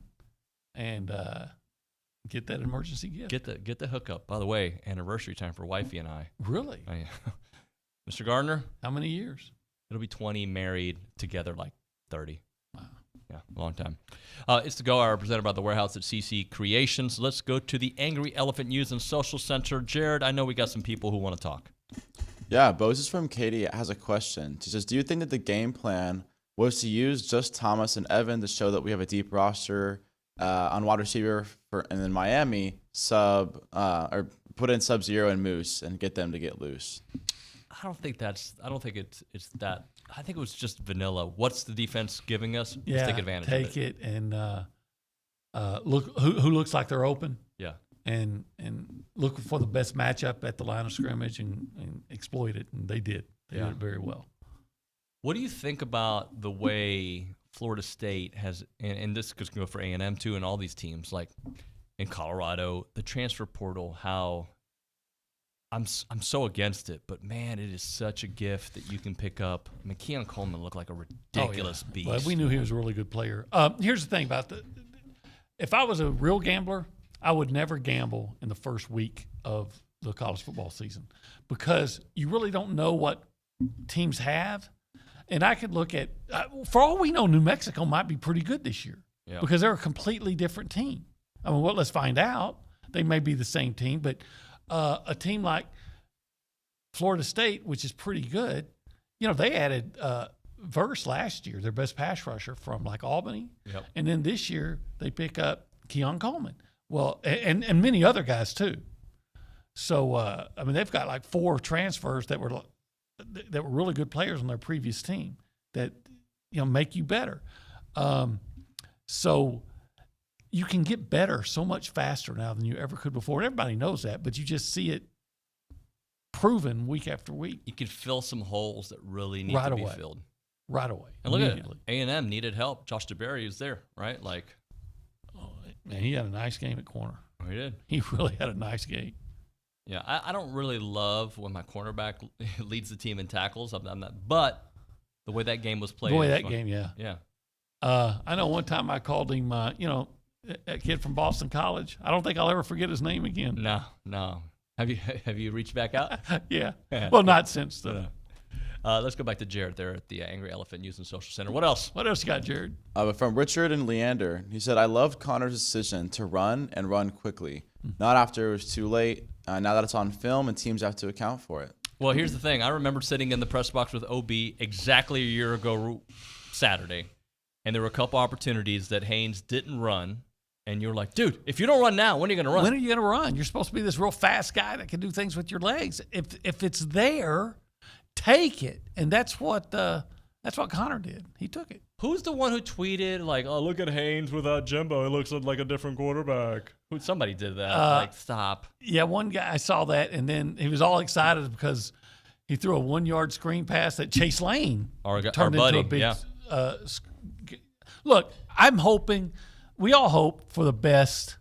and get that emergency gift. Get the hookup. By the way, anniversary time for wifey and I. Really? Mr. Gardner? How many years? It'll be 20, married, together like 30. Wow. Yeah, a long time. It's the Go Hour presented by the Warehouse at CC Creations. Let's go to the Angry Elephant News and Social Center. Jared, I know we got some people who want to talk. Yeah, Bose is from Katie has a question. She says, do you think that the game plan was to use just Thomas and Evan to show that we have a deep roster on wide receiver and then Miami or put in Sub-Zero and Moose and get them to get loose? I don't think it's that. I think it was just vanilla. What's the defense giving us? Yeah, Let's take advantage of it. Take it and look who looks like they're open. Yeah. And look for the best matchup at the line of scrimmage and exploit it. And they did. They did it very well. What do you think about the way Florida State has, and this could go for A&M too, and all these teams, like in Colorado, the transfer portal, how I'm so against it, but man, it is such a gift that you can pick up. I mean, Keon Coleman looked like a ridiculous beast. But we knew he was a really good player. Here's the thing about if I was a real gambler, I would never gamble in the first week of the college football season because you really don't know what teams have. And I could look at, for all we know, New Mexico might be pretty good this year because they're a completely different team. I mean, let's find out. They may be the same team, but a team like Florida State, which is pretty good, they added Verse last year, their best pass rusher from like Albany. Yep. And then this year they pick up Keon Coleman. Well, and many other guys too. So, I mean, they've got like 4 transfers that were really good players on their previous team that, make you better. So you can get better so much faster now than you ever could before. And everybody knows that, but you just see it proven week after week. You could fill some holes that really need to be filled. Right away. And look at it. A&M needed help. Josh DeBerry is there, right? Like, man, he had a nice game at corner. Oh, he did. He really had a nice game. Yeah, I don't really love when my cornerback leads the team in tackles. I'm not, but the way that game was played. The way that game, yeah. Yeah. I know one time I called him, that kid from Boston College. I don't think I'll ever forget his name again. No. Have you reached back out? Yeah. Well, not since then. Let's go back to Jared there at the Angry Elephant Youth and Social Center. What else? What else you got, Jared? But from Richard and Leander, he said, I loved Connor's decision to run and run quickly. Not after it was too late. Now that it's on film and teams have to account for it. Well, here's the thing. I remember sitting in the press box with OB exactly a year ago Saturday, and there were a couple opportunities that Haynes didn't run. And you're like, dude, if you don't run now, when are you going to run? When are you going to run? You're supposed to be this real fast guy that can do things with your legs. If it's there, take it. And that's what Connor did. He took it. Who's the one who tweeted, like, oh, look at Haynes without Jimbo. He looks like a different quarterback. Somebody did that. Stop. Yeah, one guy, I saw that, and then he was all excited because he threw a 1-yard screen pass that Chase Lane turned into a big look, I'm hoping – we all hope for the best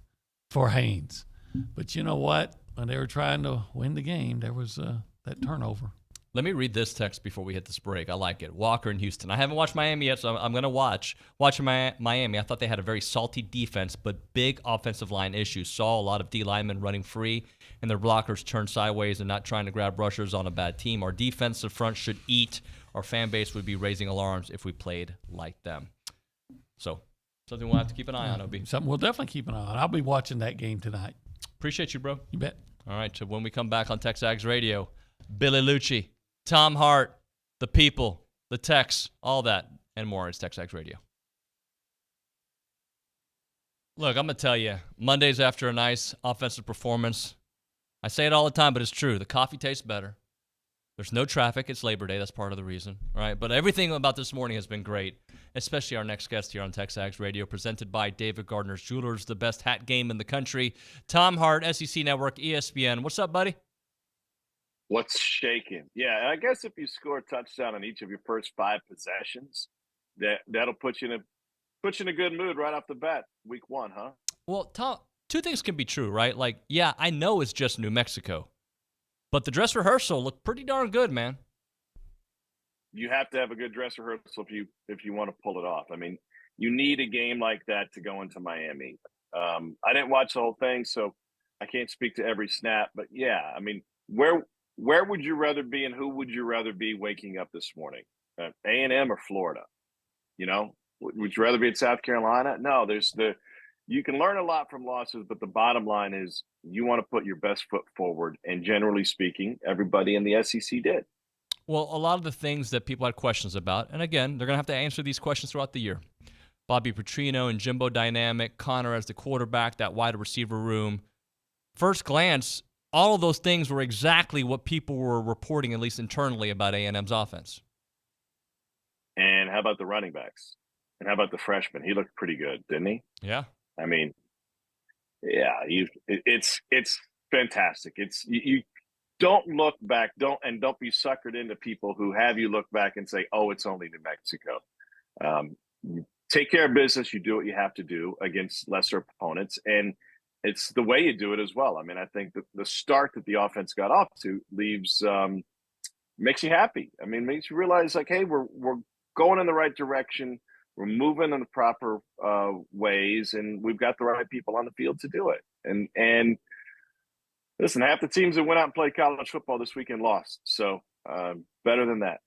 for Haynes. But you know what? When they were trying to win the game, there was that turnover. Let me read this text before we hit this break. I like it. Walker in Houston. I haven't watched Miami yet, so I'm going to watch. Watching Miami, I thought they had a very salty defense, but big offensive line issues. Saw a lot of D linemen running free, and their blockers turned sideways and not trying to grab rushers on a bad team. Our defensive front should eat. Our fan base would be raising alarms if we played like them. So Something we'll have to keep an eye on, OB. Something we'll definitely keep an eye on. I'll be watching that game tonight. Appreciate you, bro. You bet. All right, so when we come back on TexAgs Radio, Billy Liucci, Tom Hart, the people, the Tex, all that, and more. It's TexAgs Radio. Look, I'm going to tell you, Mondays after a nice offensive performance, I say it all the time, but it's true. The coffee tastes better. There's no traffic. It's Labor Day. That's part of the reason, right? But everything about this morning has been great, especially our next guest here on TexAgs Radio, presented by David Gardner's Jewelers, the best hat game in the country. Tom Hart, SEC Network, ESPN. What's up, buddy? What's shaking? Yeah, and I guess if you score a touchdown on each of your first 5 possessions, that'll put you in a good mood right off the bat, week 1, huh? Well, Tom, 2 things can be true, right? Like, yeah, I know it's just New Mexico, but the dress rehearsal looked pretty darn good, man. You have to have a good dress rehearsal if you want to pull it off. I mean, you need a game like that to go into Miami. I didn't watch the whole thing, so I can't speak to every snap. But yeah, I mean, where would you rather be, and who would you rather be waking up this morning? A&M or Florida? You know, would you rather be at South Carolina? No, you can learn a lot from losses, but the bottom line is you want to put your best foot forward. And generally speaking, everybody in the SEC did. Well, a lot of the things that people had questions about, and again, they're going to have to answer these questions throughout the year. Bobby Petrino and Jimbo dynamic, Connor as the quarterback, that wide receiver room. First glance, all of those things were exactly what people were reporting, at least internally, about A&M's offense. And how about the running backs? And how about the freshman? He looked pretty good, didn't he? Yeah. I mean, yeah, it's fantastic. You don't look back, don't be suckered into people who have you look back and say, oh, it's only New Mexico. You take care of business. You do what you have to do against lesser opponents, and it's the way you do it as well. I mean, I think the start that the offense got off to makes you happy. I mean, makes you realize like, hey, we're going in the right direction. We're moving in the proper ways, and we've got the right people on the field to do it. And listen, half the teams that went out and played college football this weekend lost. So better than that.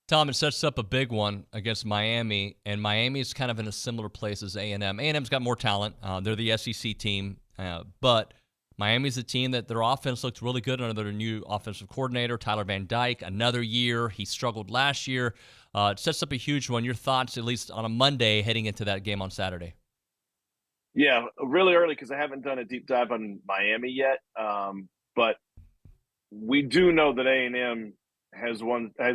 Tom, it sets up a big one against Miami, and Miami is kind of in a similar place as A&M. A&M's got more talent. They're the SEC team, but Miami's a team that their offense looked really good under their new offensive coordinator, Tyler Van Dyke. Another year. He struggled last year. It sets up a huge one. Your thoughts, at least on a Monday, heading into that game on Saturday? Yeah, really early because I haven't done a deep dive on Miami yet. But we do know that A&M has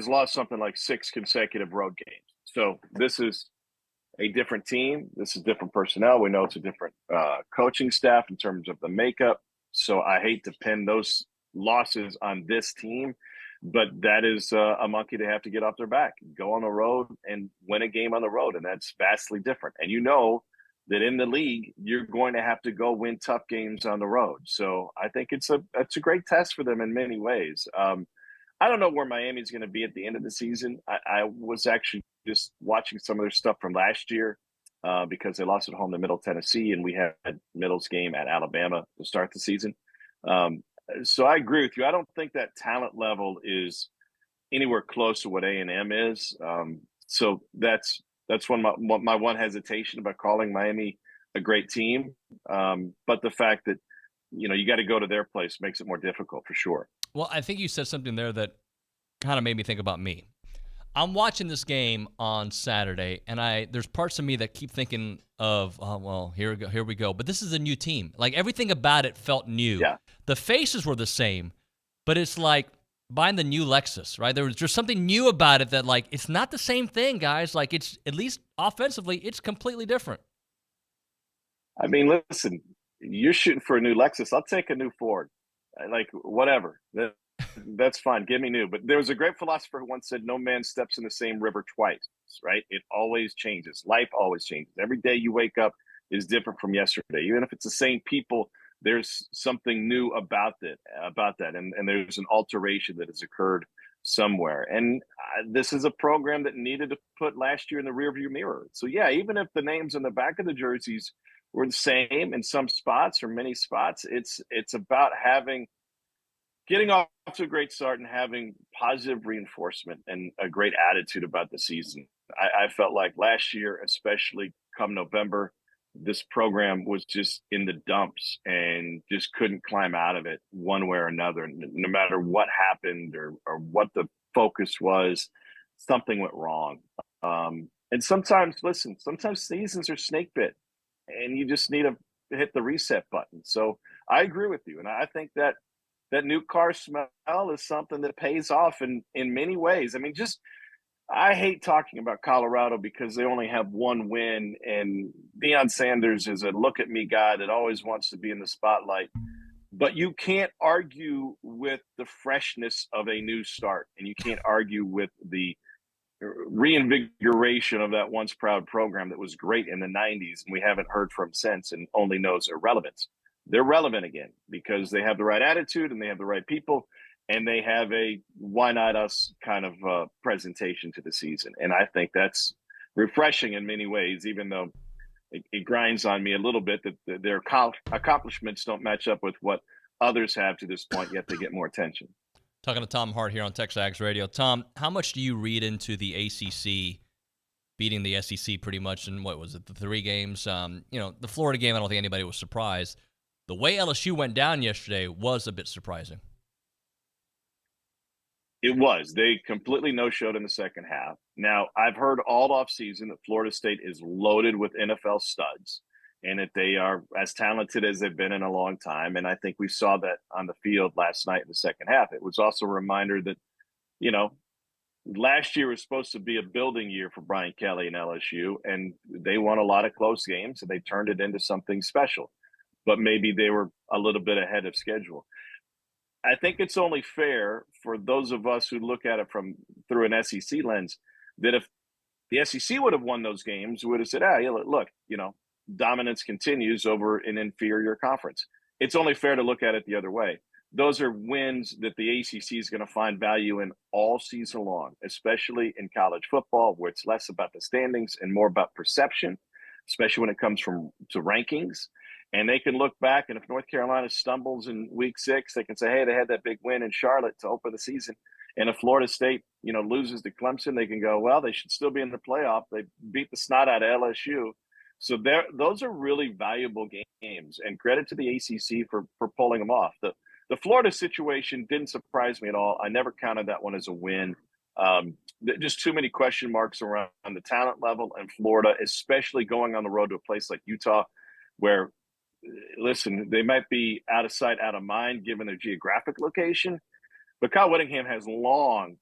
lost something like 6 consecutive road games. So this is a different team. This is different personnel. We know it's a different coaching staff in terms of the makeup. So I hate to pin those losses on this team, but that is a monkey they have to get off their back, go on the road and win a game on the road. And that's vastly different. And you know that in the league, you're going to have to go win tough games on the road. So I think it's a great test for them in many ways. I don't know where Miami's going to be at the end of the season. I was actually just watching some of their stuff from last year because they lost at home to Middle Tennessee, and we had Middle's game at Alabama to start the season. So I agree with you. I don't think that talent level is anywhere close to what A&M is. So that's my one hesitation about calling Miami a great team. But the fact that, you got to go to their place makes it more difficult for sure. Well, I think you said something there that kind of made me think about me. I'm watching this game on Saturday, and there's parts of me that keep thinking of, oh, well, here we go. But this is a new team. Like, everything about it felt new. Yeah. The faces were the same, but it's like buying the new Lexus, right? There's just something new about it that, like, it's not the same thing, guys. Like, it's, at least offensively, it's completely different. I mean, listen, you're shooting for a new Lexus. I'll take a new Ford. Like, whatever. That's fine. Give me new. But there was a great philosopher who once said, no man steps in the same river twice, right? It always changes. Life always changes. Every day you wake up is different from yesterday. Even if it's the same people, there's something new about that. And there's an alteration that has occurred somewhere. And this is a program that needed to put last year in the rearview mirror. So, yeah, even if the names on the back of the jerseys were the same in some spots or many spots, it's about getting off to a great start and having positive reinforcement and a great attitude about the season. I felt like last year, especially come November, this program was just in the dumps and just couldn't climb out of it one way or another. No matter what happened or what the focus was, something went wrong. And sometimes, listen, sometimes seasons are snake bit and you just need to hit the reset button. So I agree with you. And I think that new car smell is something that pays off in many ways. I mean, I hate talking about Colorado because they only have one win, and Deion Sanders is a look at me guy that always wants to be in the spotlight. But you can't argue with the freshness of a new start, and you can't argue with the reinvigoration of that once proud program that was great in the 90s, and we haven't heard from since and only knows irrelevance. They're relevant again because they have the right attitude and they have the right people. And they have a why not us kind of presentation to the season. And I think that's refreshing in many ways, even though it grinds on me a little bit that their accomplishments don't match up with what others have to this point, yet they get more attention. Talking to Tom Hart here on TexAgs Radio. Tom, how much do you read into the ACC beating the SEC pretty much in, what was it, the 3 games? The Florida game, I don't think anybody was surprised. The way LSU went down yesterday was a bit surprising. It was. They completely no-showed in the second half. Now, I've heard all offseason that Florida State is loaded with NFL studs and that they are as talented as they've been in a long time. And I think we saw that on the field last night in the second half. It was also a reminder that, last year was supposed to be a building year for Brian Kelly and LSU, and they won a lot of close games and they turned it into something special. But maybe they were a little bit ahead of schedule. I think it's only fair for those of us who look at it through an SEC lens that if the SEC would have won those games, we would have said, look, dominance continues over an inferior conference. It's only fair to look at it the other way. Those are wins that the ACC is going to find value in all season long, especially in college football, where it's less about the standings and more about perception, especially when it comes to rankings. And they can look back, and if North Carolina stumbles in week 6, they can say, hey, they had that big win in Charlotte to open the season. And if Florida State, loses to Clemson, they can go, well, they should still be in the playoff. They beat the snot out of LSU. So those are really valuable games, and credit to the ACC for pulling them off. The Florida situation didn't surprise me at all. I never counted that one as a win. Just too many question marks around the talent level in Florida, especially going on the road to a place like Utah, where – listen, they might be out of sight, out of mind, given their geographic location. But Kyle Whittingham has long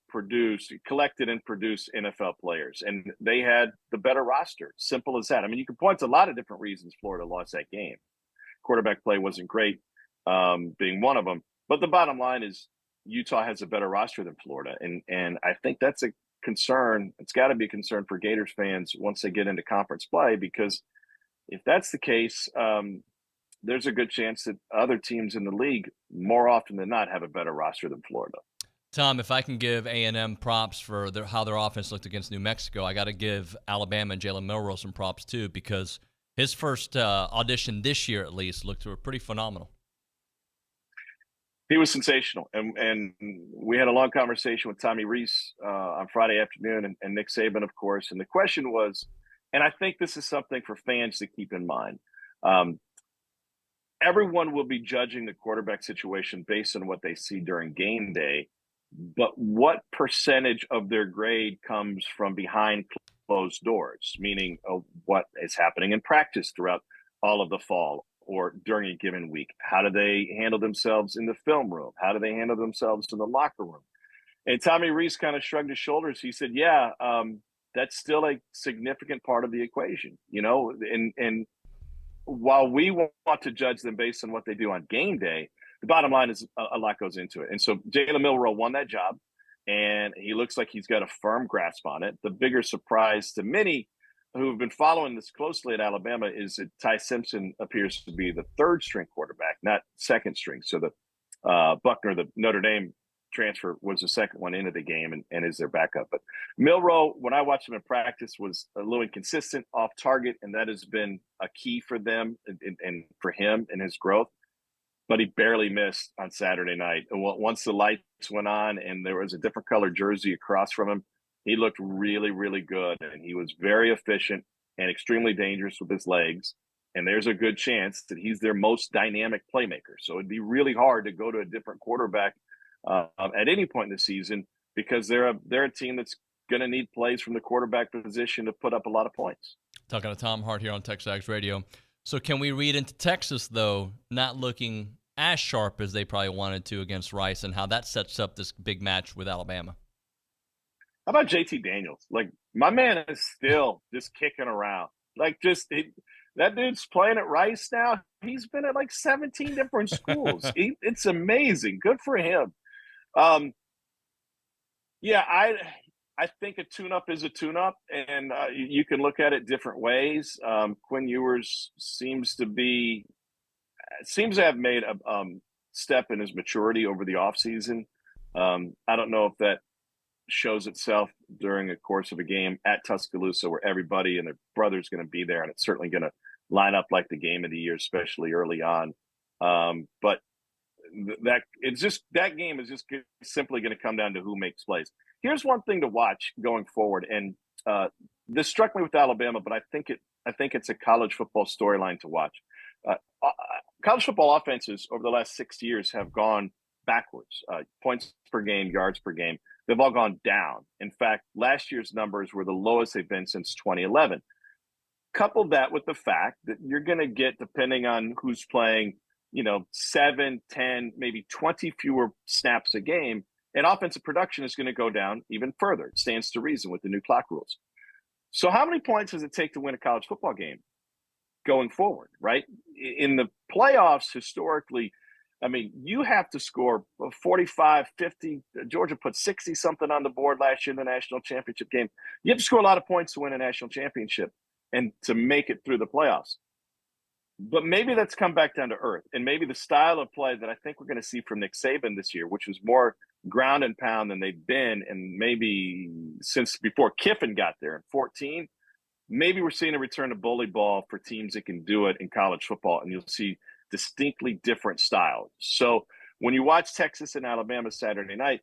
collected and produced NFL players, and they had the better roster. Simple as that. I mean, you can point to a lot of different reasons Florida lost that game. Quarterback play wasn't great, being one of them. But the bottom line is Utah has a better roster than Florida, and I think that's a concern. It's got to be a concern for Gators fans once they get into conference play, because if that's the case, there's a good chance that other teams in the league, more often than not, have a better roster than Florida. Tom, if I can give A&M props for how their offense looked against New Mexico, I got to give Alabama and Jalen Milroe some props too, because his first audition this year, at least, looked pretty phenomenal. He was sensational, and we had a long conversation with Tommy Rees on Friday afternoon, and Nick Saban, of course. And the question was, and I think this is something for fans to keep in mind. Everyone will be judging the quarterback situation based on what they see during game day, but what percentage of their grade comes from behind closed doors, meaning what is happening in practice throughout all of the fall or during a given week? How do they handle themselves in the film room? How do they handle themselves in the locker room? And Tommy Rees kind of shrugged his shoulders. He said, that's still a significant part of the equation, and while we want to judge them based on what they do on game day, the bottom line is a lot goes into it. And so Jalen Milroe won that job, and he looks like he's got a firm grasp on it. The bigger surprise to many who have been following this closely at Alabama is that Ty Simpson appears to be the third-string quarterback, not second-string. So the Buckner, the Notre Dame transfer, was the second one into the game and is their backup. But Milroe, when I watched him in practice, was a little inconsistent, off target, and that has been a key for them and for him and his growth. But he barely missed on Saturday night. And once the lights went on and there was a different color jersey across from him, he looked really, really good, and he was very efficient. and extremely dangerous with his legs. And there's a good chance that he's their most dynamic playmaker. So it'd be really hard to go to a different quarterback at any point in the season, because they're a team that's going to need plays from the quarterback position to put up a lot of points. Talking to Tom Hart here on TexAgs Radio. So can we read into Texas, though, not looking as sharp as they probably wanted to against Rice, and how that sets up this big match with Alabama? How about JT Daniels? Like, my man is still just kicking around. Like, that dude's playing at Rice now. He's been at like 17 different schools. It's amazing. Good for him. Yeah, I think a tune-up is a tune-up, and you can look at it different ways. Quinn Ewers seems to have made a step in his maturity over the offseason. I don't know if that shows itself during the course of a game at Tuscaloosa, where everybody and their brother's going to be there, and it's certainly going to line up like the game of the year, especially early on. But that game is just simply going to come down to who makes plays. Here's one thing to watch going forward, and this struck me with Alabama, but I think it's a college football storyline to watch. College football offenses over the last 6 years have gone backwards. Points per game, yards per game, they've all gone down. In fact, last year's numbers were the lowest they've been since 2011. Couple that with the fact that you're going to get, depending on who's playing, 7, 10, maybe 20 fewer snaps a game, and offensive production is going to go down even further. It stands to reason with the new clock rules. So how many points does it take to win a college football game going forward, right? In the playoffs, historically, I mean, you have to score 45, 50. Georgia put 60-something on the board last year in the national championship game. You have to score a lot of points to win a national championship and to make it through the playoffs. But maybe that's come back down to earth. And maybe the style of play that I think we're going to see from Nick Saban this year, which was more ground and pound than they've been, and maybe since before Kiffin got there in 2014, maybe we're seeing a return to bully ball for teams that can do it in college football, and you'll see distinctly different styles. So when you watch Texas and Alabama Saturday night,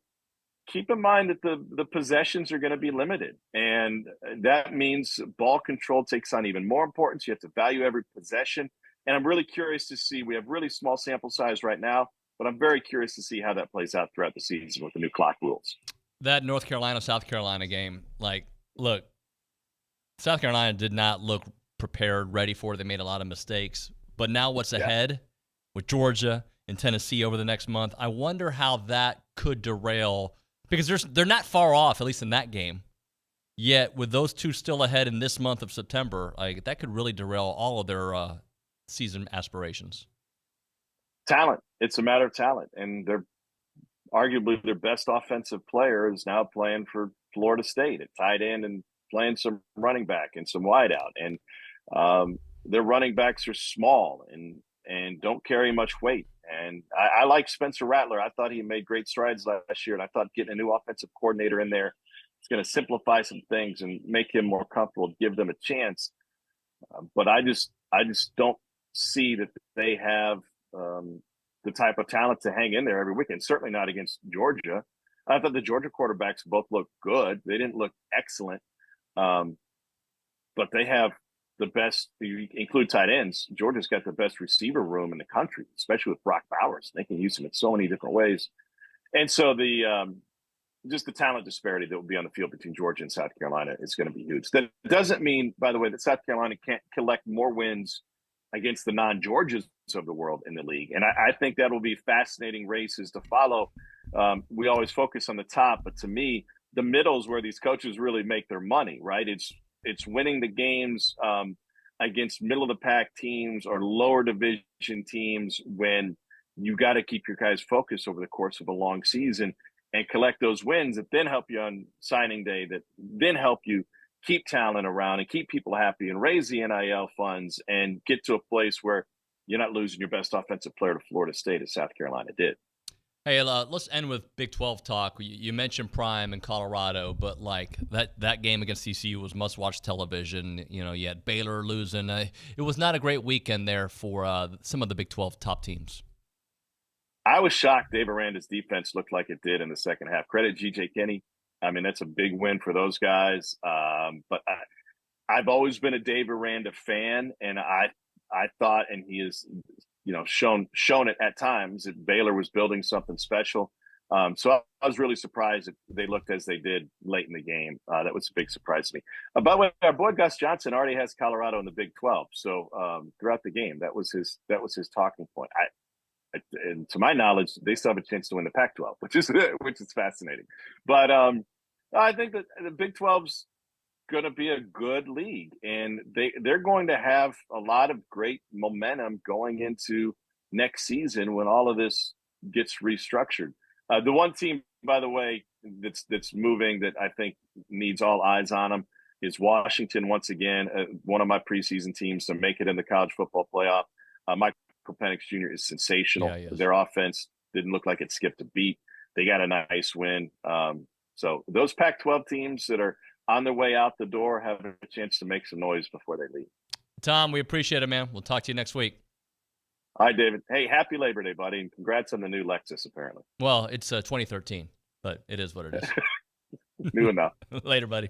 keep in mind that the possessions are going to be limited, and that means ball control takes on even more importance. You have to value every possession, and I'm really curious to see. We have really small sample size right now, but I'm very curious to see how that plays out throughout the season with the new clock rules. That North Carolina-South Carolina game, look, South Carolina did not look prepared, ready for it. They made a lot of mistakes. But now what's ahead with Georgia and Tennessee over the next month, I wonder how that could derail, because they're not far off, at least in that game. Yet with those two still ahead in this month of September, that could really derail all of their season aspirations. Talent. It's a matter of talent. And they're arguably their best offensive player is now playing for Florida State at tight end and playing some running back and some wideout. And their running backs are small and don't carry much weight. And I like Spencer Rattler. I thought he made great strides last year, and I thought getting a new offensive coordinator in there is going to simplify some things and make him more comfortable, give them a chance. But I just don't see that they have the type of talent to hang in there every weekend. Certainly not against Georgia. I thought the Georgia quarterbacks both looked good. They didn't look excellent, but they have the best. You include tight ends. Georgia's got the best receiver room in the country, especially with Brock Bowers. They can use him in so many different ways. And so just the talent disparity that will be on the field between Georgia and South Carolina is going to be huge. That doesn't mean, by the way, that South Carolina can't collect more wins against the non-Georgias of the world in the league. And I think that will be fascinating races to follow. We always focus on the top, but to me, the middle is where these coaches really make their money, right? It's winning the games against middle-of-the-pack teams or lower division teams when you got to keep your guys focused over the course of a long season and collect those wins that then help you on signing day, that then help you keep talent around and keep people happy and raise the NIL funds and get to a place where you're not losing your best offensive player to Florida State as South Carolina did. Hey, let's end with Big 12 talk. You mentioned Prime in Colorado, but that game against TCU was must-watch television. You had Baylor losing. It was not a great weekend there for some of the Big 12 top teams. I was shocked Dave Aranda's defense looked like it did in the second half. Credit G.J. Kinney. I mean, that's a big win for those guys. But I've always been a Dave Aranda fan, and I thought, and he is, shown it at times that Baylor was building something special. So I was really surprised that they looked as they did late in the game. That was a big surprise to me. By the way, our boy Gus Johnson already has Colorado in the Big 12. So throughout the game, that was his talking point. And to my knowledge, they still have a chance to win the Pac-12, which is fascinating. But I think that the Big 12's going to be a good league, and they're going to have a lot of great momentum going into next season when all of this gets restructured. The one team, by the way, that's moving that I think needs all eyes on them is Washington. Once again, one of my preseason teams to make it in the college football playoff. Michael Penix Jr. is sensational. Yeah, he is. Their offense didn't look like it skipped a beat. They got a nice win. So those Pac-12 teams that are on their way out the door have a chance to make some noise before they leave. Tom, we appreciate it, man. We'll talk to you next week. All right, David. Hey, happy Labor Day, buddy, and congrats on the new Lexus, apparently. Well, it's 2013, but it is what it is. New enough. Later, buddy.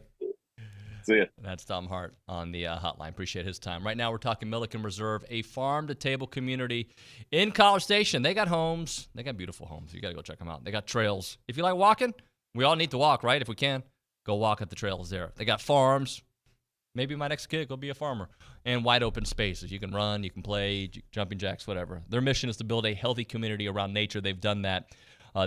See ya. That's Tom Hart on the hotline. Appreciate his time. Right now, we're talking Milliken Reserve, a farm-to-table community in College Station. They got homes. They got beautiful homes. You got to go check them out. They got trails. If you like walking, we all need to walk, right? If we can, go walk at the trails there. They got farms. Maybe my next kid will be a farmer. And wide open spaces. You can run, you can play, jumping jacks, whatever. Their mission is to build a healthy community around nature. They've done that.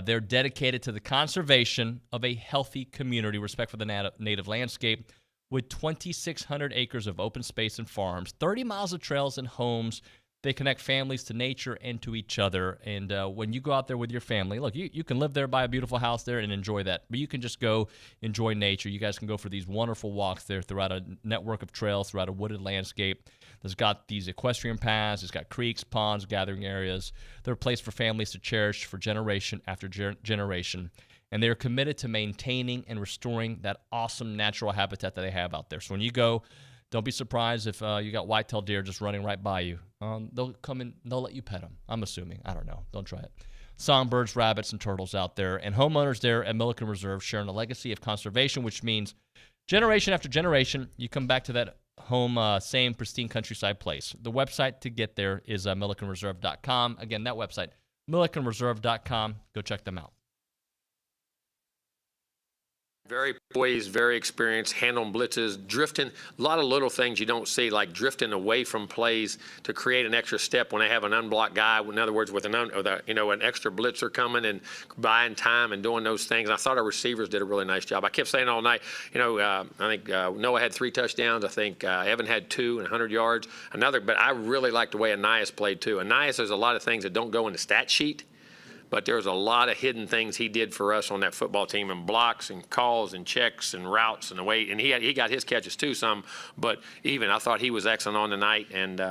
They're dedicated to the conservation of a healthy community, respect for the native landscape, with 2,600 acres of open space and farms, 30 miles of trails and homes. They connect families to nature and to each other. And when you go out there with your family, look, you can live there, buy a beautiful house there, and enjoy that. But you can just go enjoy nature. You guys can go for these wonderful walks there throughout a network of trails, throughout a wooded landscape. There's got these equestrian paths. It's got creeks, ponds, gathering areas. They're a place for families to cherish for generation after generation. And they're committed to maintaining and restoring that awesome natural habitat that they have out there. So when you go, don't be surprised if you got white-tailed deer just running right by you. They'll come in, they'll let you pet them. I'm assuming. I don't know. Don't try it. Songbirds, rabbits, and turtles out there. And homeowners there at Milliken Reserve sharing a legacy of conservation, which means generation after generation, you come back to that home, same pristine countryside place. The website to get there is millikenreserve.com. Again, that website, millikenreserve.com. Go check them out. Very poised, very experienced, handling blitzes, drifting, a lot of little things you don't see, like drifting away from plays to create an extra step when they have an unblocked guy. In other words, with an extra blitzer coming and buying time and doing those things. I thought our receivers did a really nice job. I kept saying all night, I think Noah had 3 touchdowns. I think Evan had 2 and 100 yards. But I really liked the way Anias played too. Anias, there's a lot of things that don't go in the stat sheet. But there's a lot of hidden things he did for us on that football team, and blocks and calls and checks and routes and the way. And he got his catches too, some. But even I thought he was excellent on the night, and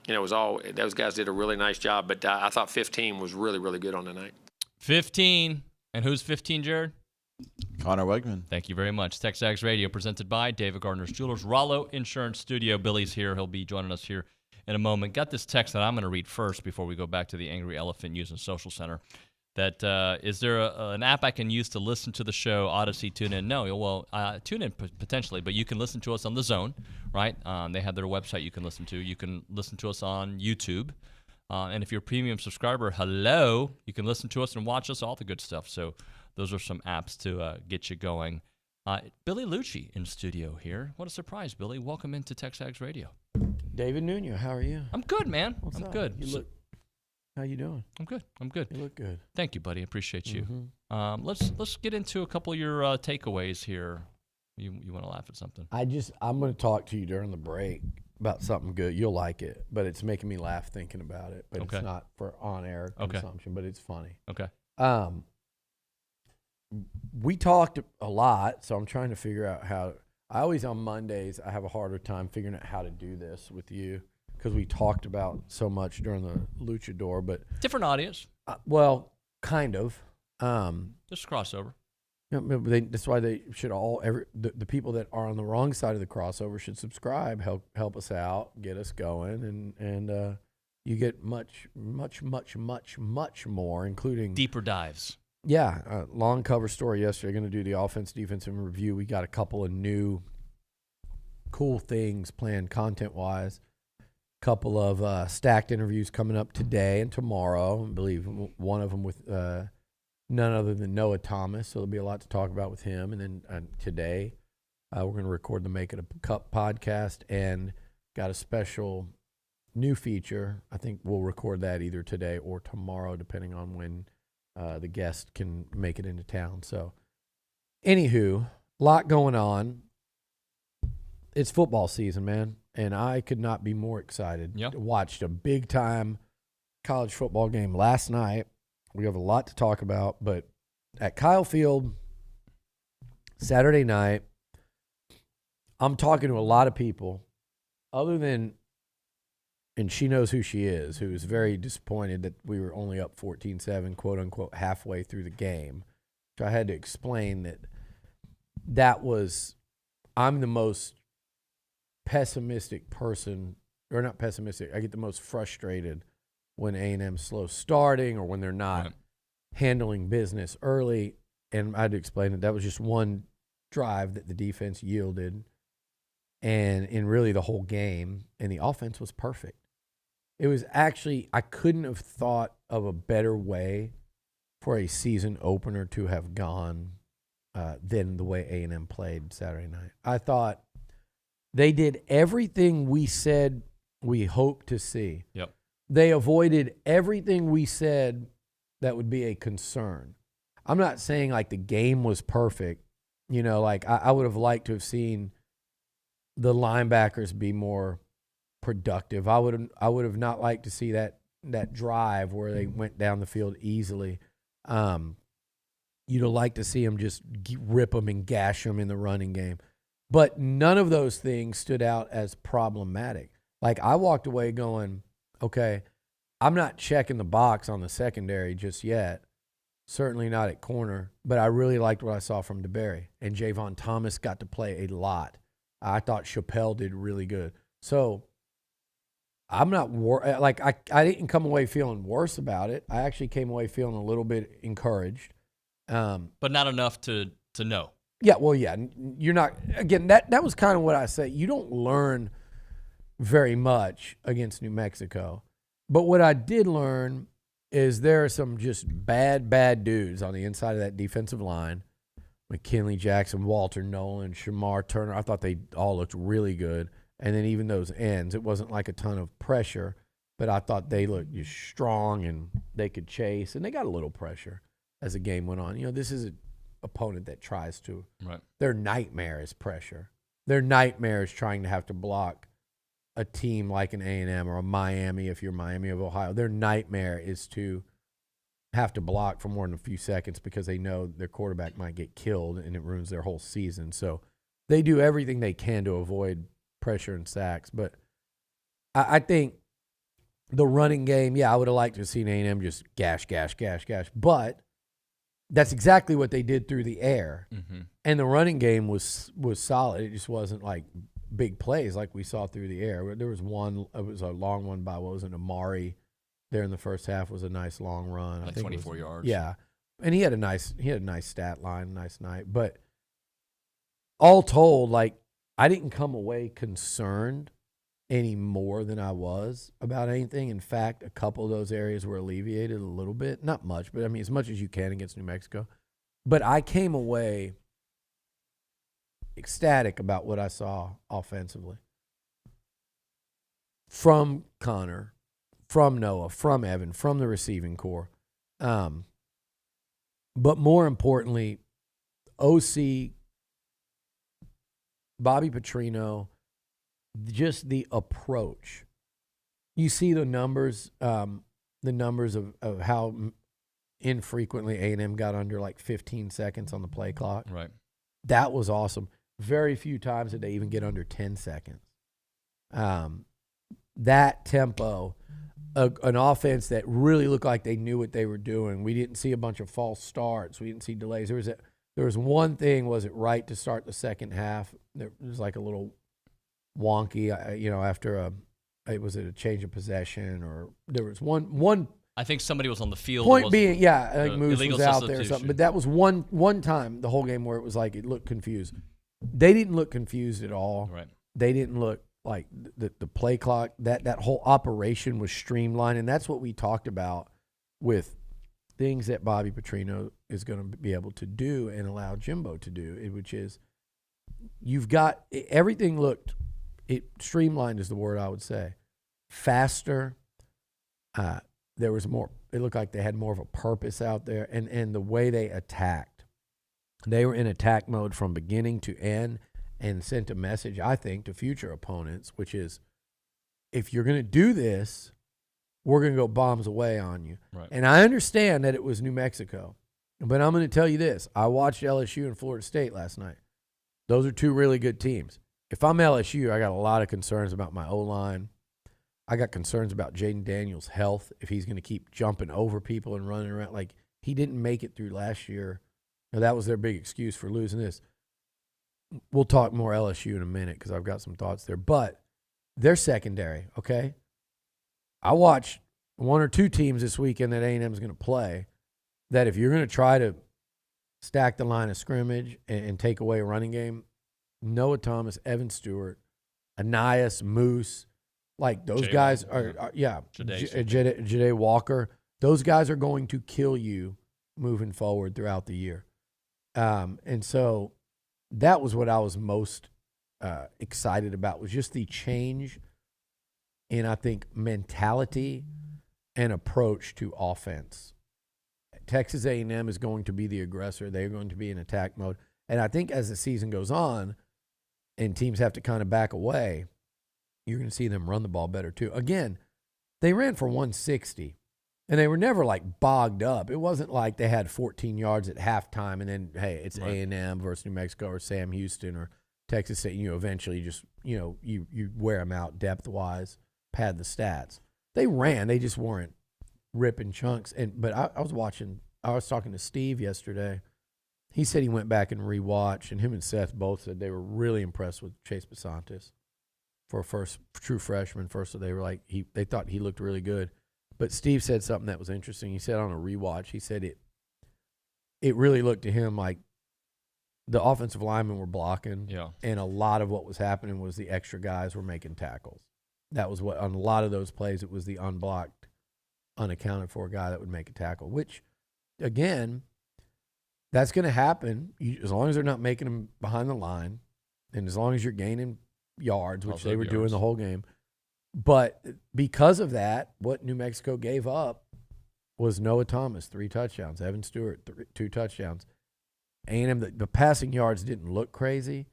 it was all those guys did a really nice job. But I thought 15 was really, really good on the night. 15, and who's 15, Jared? Connor Wegman. Thank you very much. TexAgs Radio presented by David Gardner's Jewelers, Rollo Insurance Studio. Billy's here. He'll be joining us here in a moment. Got this text that I'm going to read first before we go back to the Angry Elephant Using Social Center. That is there an app I can use to listen to the show, Odyssey, TuneIn? No, well, TuneIn potentially, but you can listen to us on The Zone, right? They have their website you can listen to. You can listen to us on YouTube. And if you're a premium subscriber, hello, you can listen to us and watch us, all the good stuff. So those are some apps to get you going. Billy Liucci in studio here. What a surprise, Billy. Welcome into TexAgs Radio. David Nuño, how are you? I'm good, man. What's I'm up? good. How you doing? I'm good. You look good. Thank you, buddy. Appreciate you. Mm-hmm. Let's get into a couple of your takeaways here. You want to laugh at something? I'm going to talk to you during the break about something good. You'll like it, but it's making me laugh thinking about it. But Okay. It's not for on-air consumption, but it's funny. Okay. We talked a lot, so I'm trying to figure out how. I always on Mondays I have a harder time figuring out how to do this with you. Because we talked about so much during the Luchador, but Different audience. Well, kind of. Just crossover. That's why they should the people that are on the wrong side of the crossover should subscribe, help us out, get us going, and you get much more, including Deeper dives. Yeah, long cover story yesterday. Going to do the offense defense and review. We got a couple of new cool things planned content-wise. Couple of stacked interviews coming up today and tomorrow. I believe one of them with none other than Noah Thomas. So there'll be a lot to talk about with him. And then today we're going to record the Make It a Cup podcast and got a special new feature. I think we'll record that either today or tomorrow, depending on when the guest can make it into town. So, anywho, a lot going on. It's football season, man, and I could not be more excited. Yep. Watched a big-time college football game last night. We have a lot to talk about, but at Kyle Field, Saturday night, I'm talking to a lot of people other than, and she knows who she is, who is very disappointed that we were only up 14-7, quote-unquote, halfway through the game. So I had to explain that was, I'm the most pessimistic person, or not pessimistic, I get the most frustrated when A&M's slow starting or when they're not handling business early. And I had to explain that was just one drive that the defense yielded, and in really the whole game, and the offense was perfect. It was actually, I couldn't have thought of a better way for a season opener to have gone than the way A&M played Saturday night. I thought they did everything we said we hoped to see. Yep. They avoided everything we said that would be a concern. I'm not saying like the game was perfect. You know, like I would have liked to have seen the linebackers be more productive. I would have not liked to see that drive where they went down the field easily. You'd have liked to see them just rip them and gash them in the running game. But none of those things stood out as problematic. Like, I walked away going, okay, I'm not checking the box on the secondary just yet. Certainly not at corner. But I really liked what I saw from DeBerry. And Javon Thomas got to play a lot. I thought Chappelle did really good. So I'm not I didn't come away feeling worse about it. I actually came away feeling a little bit encouraged. But not enough to know. Yeah, well, yeah. You're not, again, that was kind of what I say. You don't learn very much against New Mexico. But what I did learn is there are some just bad dudes on the inside of that defensive line. McKinley Jackson, Walter Nolan, Shamar Turner. I thought they all looked really good. And then even those ends, it wasn't like a ton of pressure, but I thought they looked just strong and they could chase. And they got a little pressure as the game went on. You know, this is an opponent that tries to. Right. Their nightmare is pressure. Their nightmare is trying to have to block a team like an A&M or a Miami if you're Miami of Ohio. Their nightmare is to have to block for more than a few seconds because they know their quarterback might get killed and it ruins their whole season. So they do everything they can to avoid pressure and sacks. But I think the running game, I would have liked to have seen A&M just gash. But that's exactly what they did through the air. Mm-hmm. And the running game was solid. It just wasn't like big plays like we saw through the air. There was one, it was a long one by, Amari there in the first half, was a nice long run. Like I think 24 yards. Yeah. And he had a nice stat line, nice night. But all told, like, I didn't come away concerned any more than I was about anything. In fact, a couple of those areas were alleviated a little bit. Not much, but I mean, as much as you can against New Mexico. But I came away ecstatic about what I saw offensively. From Connor, from Noah, from Evan, from the receiving corps. But more importantly, OC, Bobby Petrino, just the approach. You see the numbers of how infrequently A&M got under like 15 seconds on the play clock. Right. That was awesome. Very few times did they even get under 10 seconds. That tempo, an offense that really looked like they knew what they were doing. We didn't see a bunch of false starts. We didn't see delays. There was one thing, was it right to start the second half? There was like a little wonky, after was it a change of possession, or there was one. I think somebody was on the field. Point being, I think Moose was out there or something. substitution. But that was one time the whole game where it was like it looked confused. They didn't look confused at all. Right. they didn't look like the play clock, that whole operation was streamlined. And that's what we talked about with things that Bobby Petrino is going to be able to do and allow Jimbo to do, which is you've got everything streamlined is the word I would say. Faster. There was more, it looked like they had more of a purpose out there, and the way they attacked. They were in attack mode from beginning to end and sent a message, I think, to future opponents, which is, if you're going to do this, we're going to go bombs away on you. Right. And I understand that it was New Mexico, but I'm going to tell you this. I watched LSU and Florida State last night. Those are two really good teams. If I'm LSU, I got a lot of concerns about my O-line. I got concerns about Jaden Daniels' health, if he's going to keep jumping over people and running around. Like, he didn't make it through last year. Now, that was their big excuse for losing this. We'll talk more LSU in a minute because I've got some thoughts there. But they're secondary, okay? I watched one or two teams this weekend that A&M is going to play that if you're going to try to stack the line of scrimmage and take away a running game, Noah Thomas, Evan Stewart, Anias, Moose, like those guys are Jade Walker, those guys are going to kill you moving forward throughout the year. And so that was what I was most excited about, was just the change in, I think, mentality and approach to offense. Texas A&M is going to be the aggressor. They're going to be in attack mode. And I think as the season goes on and teams have to kind of back away, you're going to see them run the ball better too. Again, they ran for 160, and they were never like bogged up. It wasn't like they had 14 yards at halftime and then, hey, it's right. A&M versus New Mexico or Sam Houston or Texas State. You eventually just, you wear them out depth-wise, pad the stats. They ran. They just weren't ripping chunks. But I was talking to Steve yesterday. He said he went back and rewatched, and him and Seth both said they were really impressed with Chase Basantis for a first true freshman. First, they were like, they thought he looked really good. But Steve said something that was interesting. He said on a rewatch, he said it really looked to him like the offensive linemen were blocking, and a lot of what was happening was the extra guys were making tackles. That was what, on a lot of those plays, it was the unblocked, unaccounted for guy that would make a tackle, which, again, that's going to happen as long as they're not making them behind the line and as long as you're gaining yards, which they were doing the whole game. But because of that, what New Mexico gave up was Noah Thomas, 3 touchdowns, Evan Stewart, 2 touchdowns. A&M, the passing yards didn't look crazy,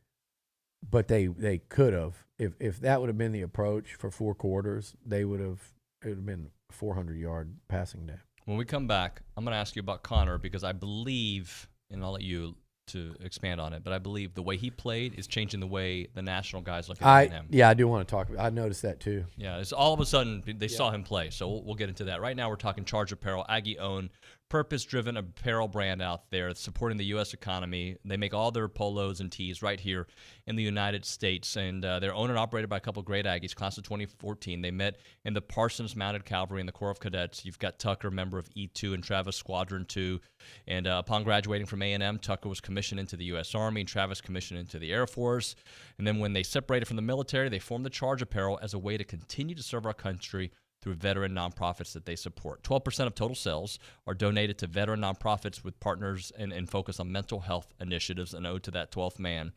but they could have. If that would have been the approach for 4 quarters, it would have been a 400-yard passing day. When we come back, I'm going to ask you about Connor because I believe, and I'll let you to expand on it, but I believe the way he played is changing the way the national guys look at him. Yeah, I do want to talk about it. I noticed that too. Yeah, it's all of a sudden they saw him play, so we'll get into that. Right now we're talking Charge Apparel, Aggie-owned, purpose-driven apparel brand out there supporting the U.S. economy. They make all their polos and tees right here in the United States, and they're owned and operated by a couple of great Aggies, class of 2014. They met in the Parsons Mounted Cavalry and the Corps of Cadets. You've got Tucker, member of E2, and Travis Squadron 2. And upon graduating from A&M, Tucker was commissioned into the U.S. Army, and Travis commissioned into the Air Force. And then when they separated from the military, they formed the Charge Apparel as a way to continue to serve our country through veteran nonprofits that they support. 12% of total sales are donated to veteran nonprofits with partners and focus on mental health initiatives, an ode to that 12th man.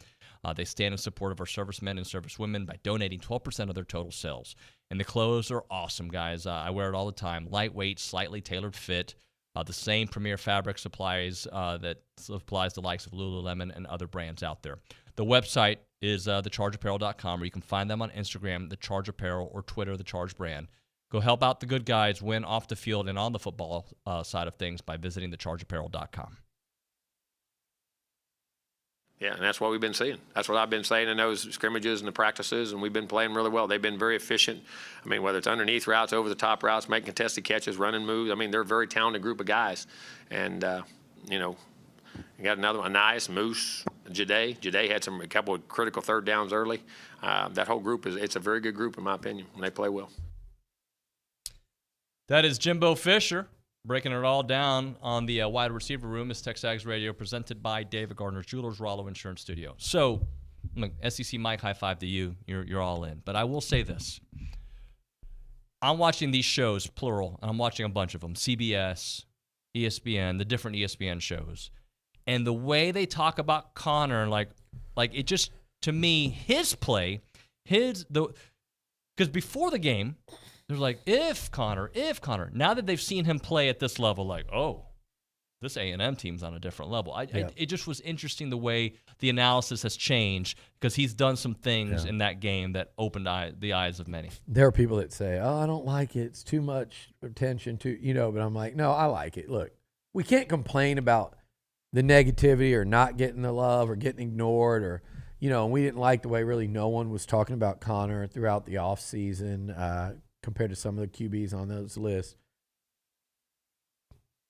They stand in support of our servicemen and servicewomen by donating 12% of their total sales. And the clothes are awesome, guys. I wear it all the time. Lightweight, slightly tailored fit. The same premier fabric supplies that supplies the likes of Lululemon and other brands out there. The website is thechargeapparel.com, or you can find them on Instagram, The Charge Apparel, or Twitter, The Charge Brand. Go help out the good guys win off the field and on the football side of things by visiting thechargeapparel.com. Yeah, and that's what we've been seeing. That's what I've been saying in those scrimmages and the practices, and we've been playing really well. They've been very efficient. I mean, whether it's underneath routes, over the top routes, making contested catches, running moves. I mean, they're a very talented group of guys. And, you got another one, Anias, Moose, Jade. Jade had a couple of critical third downs early. That whole group, it's a very good group, in my opinion, and they play well. That is Jimbo Fisher breaking it all down on the wide receiver room. Is TexAgs Radio presented by David Gardner's Jewelers, Rollo Insurance Studio. So Look, SEC Mike, high five to you. You're all in. But I will say this. I'm watching these shows, plural, and I'm watching a bunch of them. CBS, ESPN, the different ESPN shows. And the way they talk about Connor, like it just, to me, his play, because before the game, they're like, if Connor. Now that they've seen him play at this level, like, oh, this A&M team's on a different level. It just was interesting the way the analysis has changed because he's done some things in that game that opened the eyes of many. There are people that say, oh, I don't like it. It's too much attention to, but I'm like, no, I like it. Look, we can't complain about the negativity or not getting the love or getting ignored or, and we didn't like the way really no one was talking about Connor throughout the offseason compared to some of the QBs on those lists.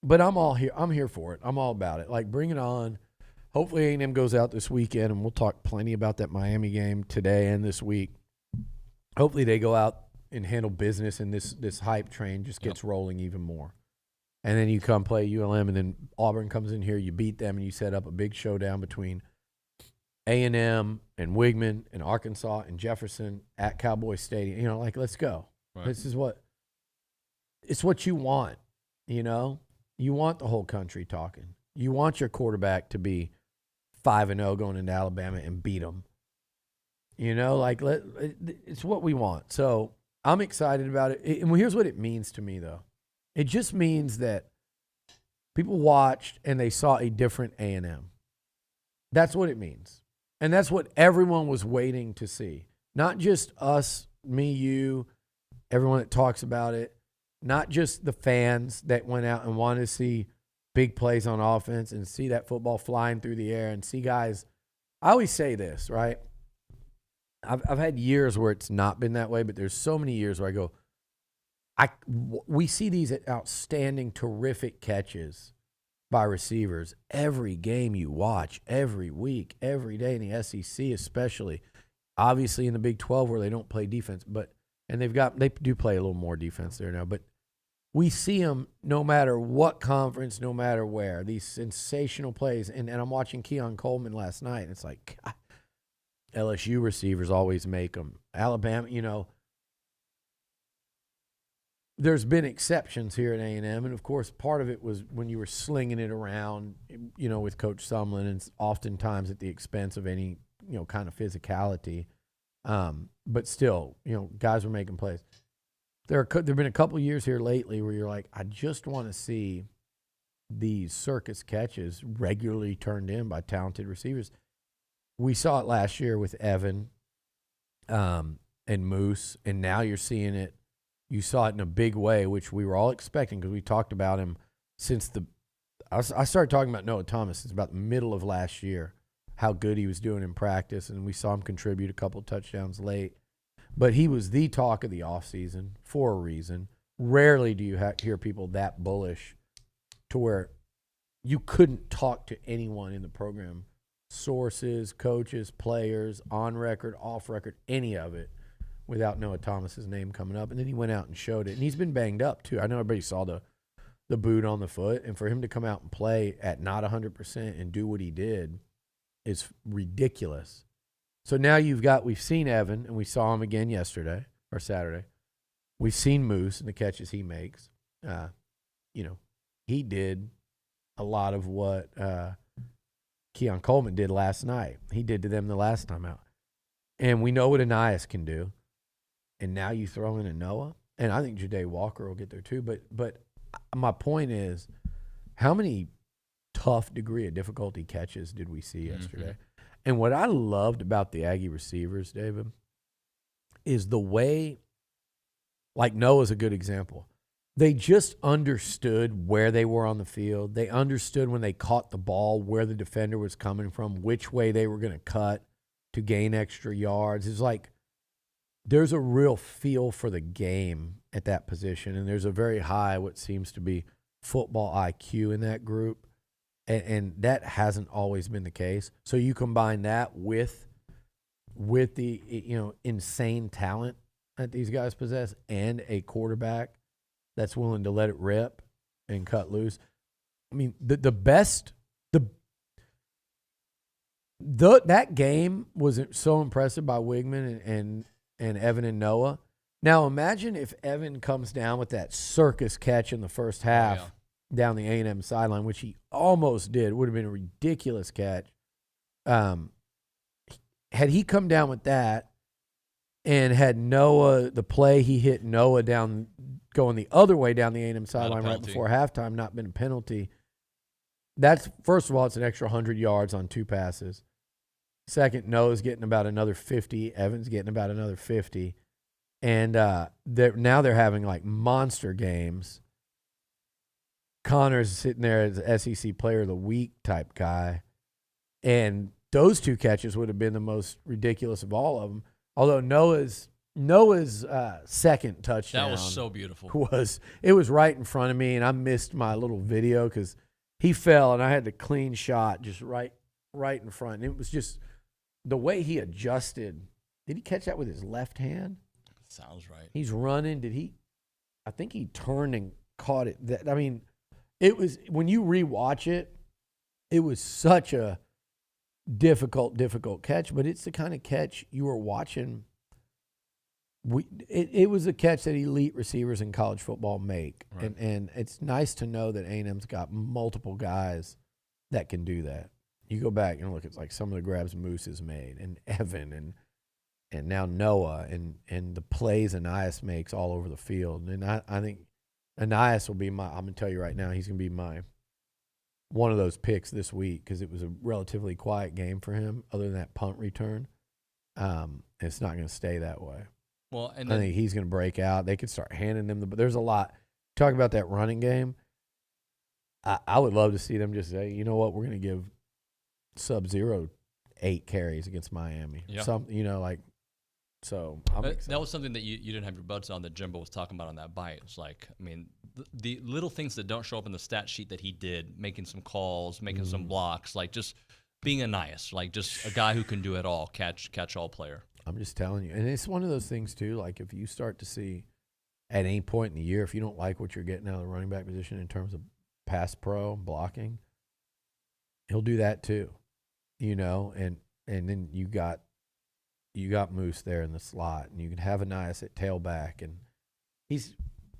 But I'm all here. I'm here for it. I'm all about it. Like, bring it on. Hopefully A&M goes out this weekend, and we'll talk plenty about that Miami game today and this week. Hopefully they go out and handle business, and this hype train just gets rolling even more. And then you come play ULM, and then Auburn comes in here, you beat them, and you set up a big showdown between A&M and Wigman and Arkansas and Jefferson at Cowboy Stadium. Let's go. Right. This is it's what you want, You want the whole country talking. You want your quarterback to be 5-0 going into Alabama and beat them. It's what we want. So I'm excited about it. And here's what it means to me, though. It just means that people watched and they saw a different A&M. That's what it means. And that's what everyone was waiting to see. Not just us, me, you, everyone that talks about it. Not just the fans that went out and wanted to see big plays on offense and see that football flying through the air and see guys. I always say this, right? I've had years where it's not been that way, but there's so many years where I go, we see these outstanding, terrific catches by receivers every game you watch, every week, every day in the SEC especially. Obviously in the Big 12 where they don't play defense, and they do play a little more defense there now, but we see them no matter what conference, no matter where, these sensational plays. And I'm watching Keon Coleman last night, and it's like, God, LSU receivers always make them. Alabama, there's been exceptions here at A&M, and, of course, part of it was when you were slinging it around, with Coach Sumlin, and oftentimes at the expense of any, kind of physicality. But still, guys were making plays. There have been a couple years here lately where you're like, I just want to see these circus catches regularly turned in by talented receivers. We saw it last year with Evan and Moose, and now you're seeing it. You saw it in a big way, which we were all expecting because we talked about him since I started talking about Noah Thomas since about the middle of last year, how good he was doing in practice, and we saw him contribute a couple touchdowns late. But he was the talk of the offseason for a reason. Rarely do you hear people that bullish to where you couldn't talk to anyone in the program, sources, coaches, players, on record, off record, any of it, without Noah Thomas's name coming up. And then he went out and showed it. And he's been banged up, too. I know everybody saw the boot on the foot. And for him to come out and play at not 100% and do what he did is ridiculous. So now we've seen Evan, and we saw him again yesterday or Saturday. We've seen Moose and the catches he makes. He did a lot of what Keon Coleman did last night. He did to them the last time out. And we know what Anias can do. And now you throw in a Noah. And I think Ja'Day Walker will get there too. But my point is, how many tough degree of difficulty catches did we see yesterday? Mm-hmm. And what I loved about the Aggie receivers, David, is the way, like Noah's a good example. They just understood where they were on the field. They understood when they caught the ball where the defender was coming from, which way they were going to cut to gain extra yards. It's like there's a real feel for the game at that position, and there's a very high, what seems to be football IQ in that group. And that hasn't always been the case. So you combine that with the insane talent that these guys possess and a quarterback that's willing to let it rip and cut loose. I mean, the that game was so impressive by Wigman and Evan and Noah. Now imagine if Evan comes down with that circus catch in the first half down the A&M sideline, which he almost did. It would have been a ridiculous catch. Had he come down with that and had Noah, the play he hit Noah down, going the other way down the A&M sideline right before halftime, not been a penalty. That's, first of all, it's an extra 100 yards on 2 passes. Second, Noah's getting about another 50. Evan's getting about another 50. And now they're having like monster games. Connor's sitting there as SEC Player of the Week type guy. And those 2 catches would have been the most ridiculous of all of them. Although Noah's second touchdown. That was so beautiful. It was right in front of me, and I missed my little video because he fell, and I had the clean shot just right in front. And it was just the way he adjusted. Did he catch that with his left hand? Sounds right. He's running. Did he? I think he turned and caught it. I mean, it was, when you rewatch it, it was such a difficult catch, but it's the kind of catch you were watching. It was a catch that elite receivers in college football make. Right. And it's nice to know that A&M's got multiple guys that can do that. You go back and look at like some of the grabs Moose has made, and Evan and now Noah, and the plays Anias makes all over the field. And I think Anias will be I'm going to tell you right now, he's going to be one of those picks this week because it was a relatively quiet game for him other than that punt return. It's not going to stay that way. Well, and I think he's going to break out. They could start handing them but there's a lot. Talk about that running game. I would love to see them just say, you know what, we're going to give Sub-Zero 8 carries against Miami. Yep. So that was something that you didn't have your buds on that Jimbo was talking about on that bite. It's like, I mean, the little things that don't show up in the stat sheet that he did, making some calls, making some blocks, like just being a nice, like just a guy who can do it all, catch all player. I'm just telling you. And it's one of those things too, like if you start to see at any point in the year, if you don't like what you're getting out of the running back position in terms of pass pro blocking, he'll do that too. And then you got Moose there in the slot, and you can have Anias at tailback, and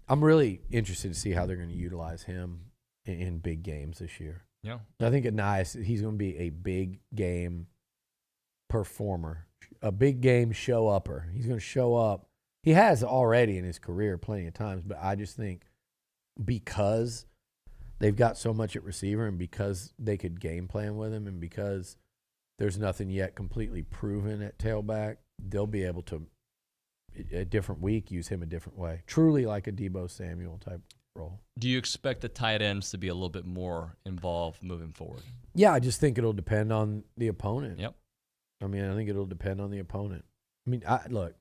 I'm really interested to see how they're going to utilize him in big games this year. Yeah. I think Anias, he's going to be a big game performer, a big game show-upper. He's going to show up. He has already in his career plenty of times, but I just think because they've got so much at receiver and because they could game plan with him and because there's nothing yet completely proven at tailback, they'll be able to, a different week, use him a different way. Truly like a Deebo Samuel type role. Do you expect the tight ends to be a little bit more involved moving forward? Yeah, I just think it'll depend on the opponent. Yep. I mean, I think it'll depend on the opponent. I mean, look,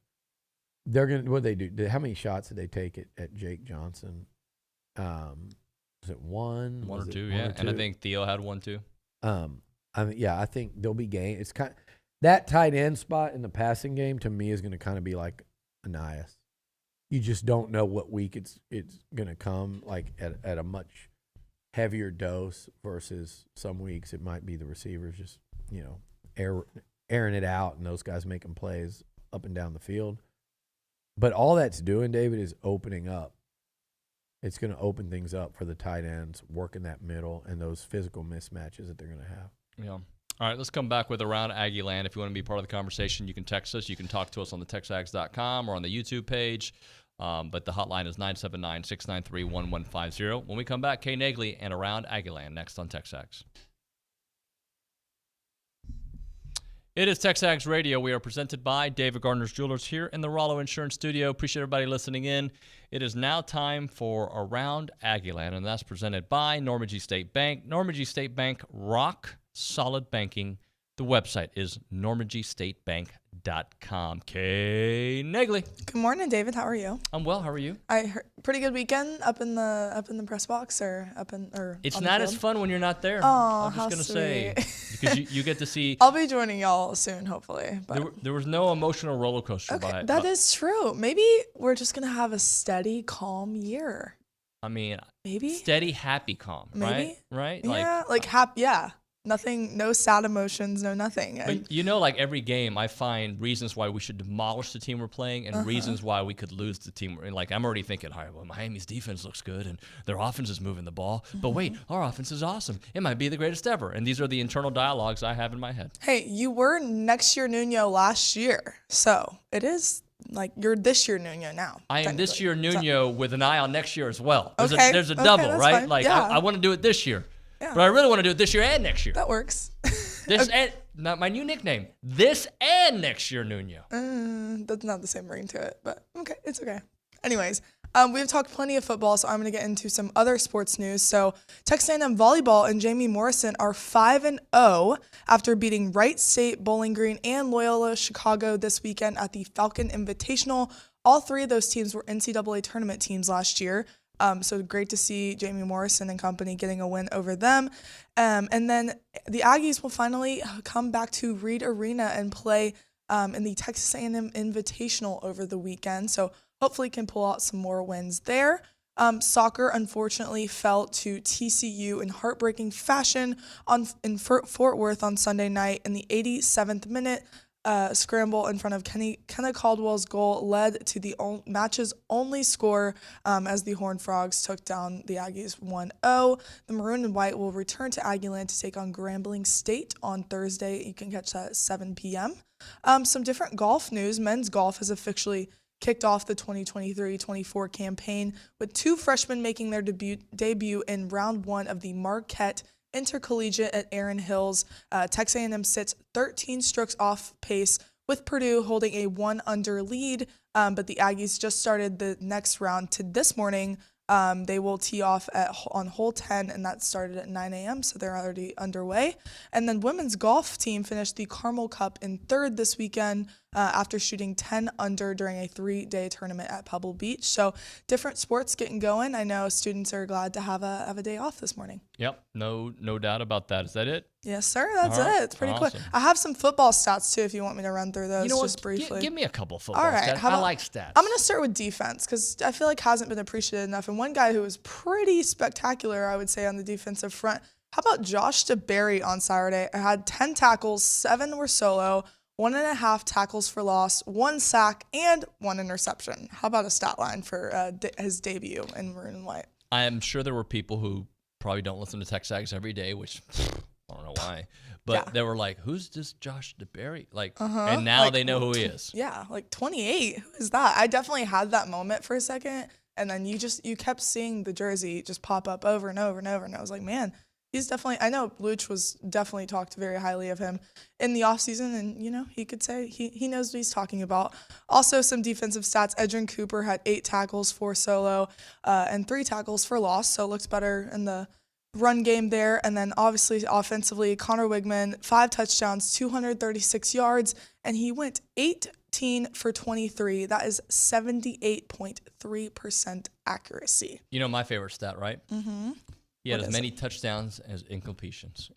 they're going to, what they do, how many shots did they take at Jake Johnson? Was it one? One or two, yeah. And I think Theo had one too. I think there'll be game. It's kind of, that tight end spot in the passing game to me is going to kind of be like Anias. You just don't know what week it's going to come, like at a much heavier dose versus some weeks it might be the receivers just, airing it out and those guys making plays up and down the field. But all that's doing, David, is opening up. It's going to open things up for the tight ends, working that middle and those physical mismatches that they're going to have. Yeah. All right, let's come back with Around Aggie Land. If you want to be part of the conversation, you can text us. You can talk to us on the TexAgs.com or on the YouTube page. But the hotline is 979-693-1150. When we come back, Kay Nagley and Around Aggie Land next on TexAgs. It is TexAgs Radio. We are presented by David Gardner's Jewelers here in the Rollo Insurance Studio. Appreciate everybody listening in. It is now time for Around Aggieland, and that's presented by Normandy State Bank. Normandy State Bank, rock solid banking. The website is normandystatebank.com. Kay Nagley. Good morning, David. How are you? I'm well. How are you? I heard pretty good weekend up in the press box It's not as fun when you're not there. Oh, I'm just gonna say because you get to see. I'll be joining y'all soon, hopefully. But there was no emotional roller coaster. Okay, that is true. Maybe we're just gonna have a steady, calm year. I mean, maybe steady, happy, calm. Maybe. Right. Yeah, like happy. Yeah. Nothing, no sad emotions, no nothing. And But like every game, I find reasons why we should demolish the team we're playing and reasons why we could lose the team. Like I'm already thinking, all right, well, Miami's defense looks good and their offense is moving the ball. But wait, our offense is awesome. It might be the greatest ever. And these are the internal dialogues I have in my head. hey, you were next year Nuño last year. So it is like you're this year Nuño now. I am this year technically. Nuño with an eye on next year as well. There's Okay, a okay, double, that's right? fine. Like Yeah. I want to do it this year. Yeah. But I really want to do it this year and next year. That works. This and not my new nickname. This and next year, Nuño. That's not the same ring to it, but okay, it's okay. Anyways, we've talked plenty of football, so I'm going to get into some other sports news. So Texas A&M volleyball and Jamie Morrison are 5-0 after beating Wright State, Bowling Green, and Loyola Chicago this weekend at the Falcon Invitational. All three of those teams were NCAA tournament teams last year. So great to see Jamie Morrison and company getting a win over them. And then the Aggies will finally come back to Reed Arena and play in the Texas A&M Invitational over the weekend. So hopefully can pull out some more wins there. Soccer, unfortunately, fell to TCU in heartbreaking fashion in Fort Worth on Sunday night in the 87th minute. Scramble in front of Kenna Caldwell's goal led to the match's only score as the Horned Frogs took down the Aggies 1-0. The Maroon and White will return to Aggieland to take on Grambling State on Thursday. You can catch that at 7 p.m. Some different golf news. Men's golf has officially kicked off the 2023-24 campaign with two freshmen making their debut in round one of the Marquette Intercollegiate at Erin Hills. Texas A&M sits 13 strokes off pace with Purdue holding a 1-under lead, but the Aggies just started the next round to this morning. They will tee off on hole 10, and that started at 9 a.m., so they're already underway. And then women's golf team finished the Carmel Cup in third this weekend after shooting 10 under during a 3-day tournament at Pebble Beach. So different sports getting going. I know students are glad to have a day off this morning. Yep, no doubt about that. Is that it? Yes, sir. That's All right. it. It's pretty Awesome. quick. I have some football stats, too, if you want me to run through those just briefly. Give me a couple of football All right, stats. how I about- like stats. I'm going to start with defense because I feel like hasn't been appreciated enough. And one guy who was pretty spectacular, I would say, on the defensive front. How about Josh DeBerry on Saturday? I had 10 tackles, 7 were solo, 1.5 tackles for loss, 1 sack, and 1 interception. How about a stat line for his debut in Maroon and White? I am sure there were people who probably don't listen to TexAgs every day, which I don't know why. But Yeah. they were like, who's this Josh DeBerry? Like, and now Like, they know who he is. Yeah, like 28. Who is that? I definitely had that moment for a second, and then you kept seeing the jersey just pop up over and over and over, and I was like, man, he's definitely. I know Liucci was definitely talked very highly of him in the offseason, and he could say he knows what he's talking about. Also, some defensive stats: Edrin Cooper had 8 tackles, 4 solo, and 3 tackles for loss, so looks better in the run game there. And then obviously offensively, Connor Wigman, 5 touchdowns, 236 yards, and he went 18 for 23. That is 78.3% accuracy. You know my favorite stat, right? Mm-hmm. He had What as is many touchdowns as incompletions.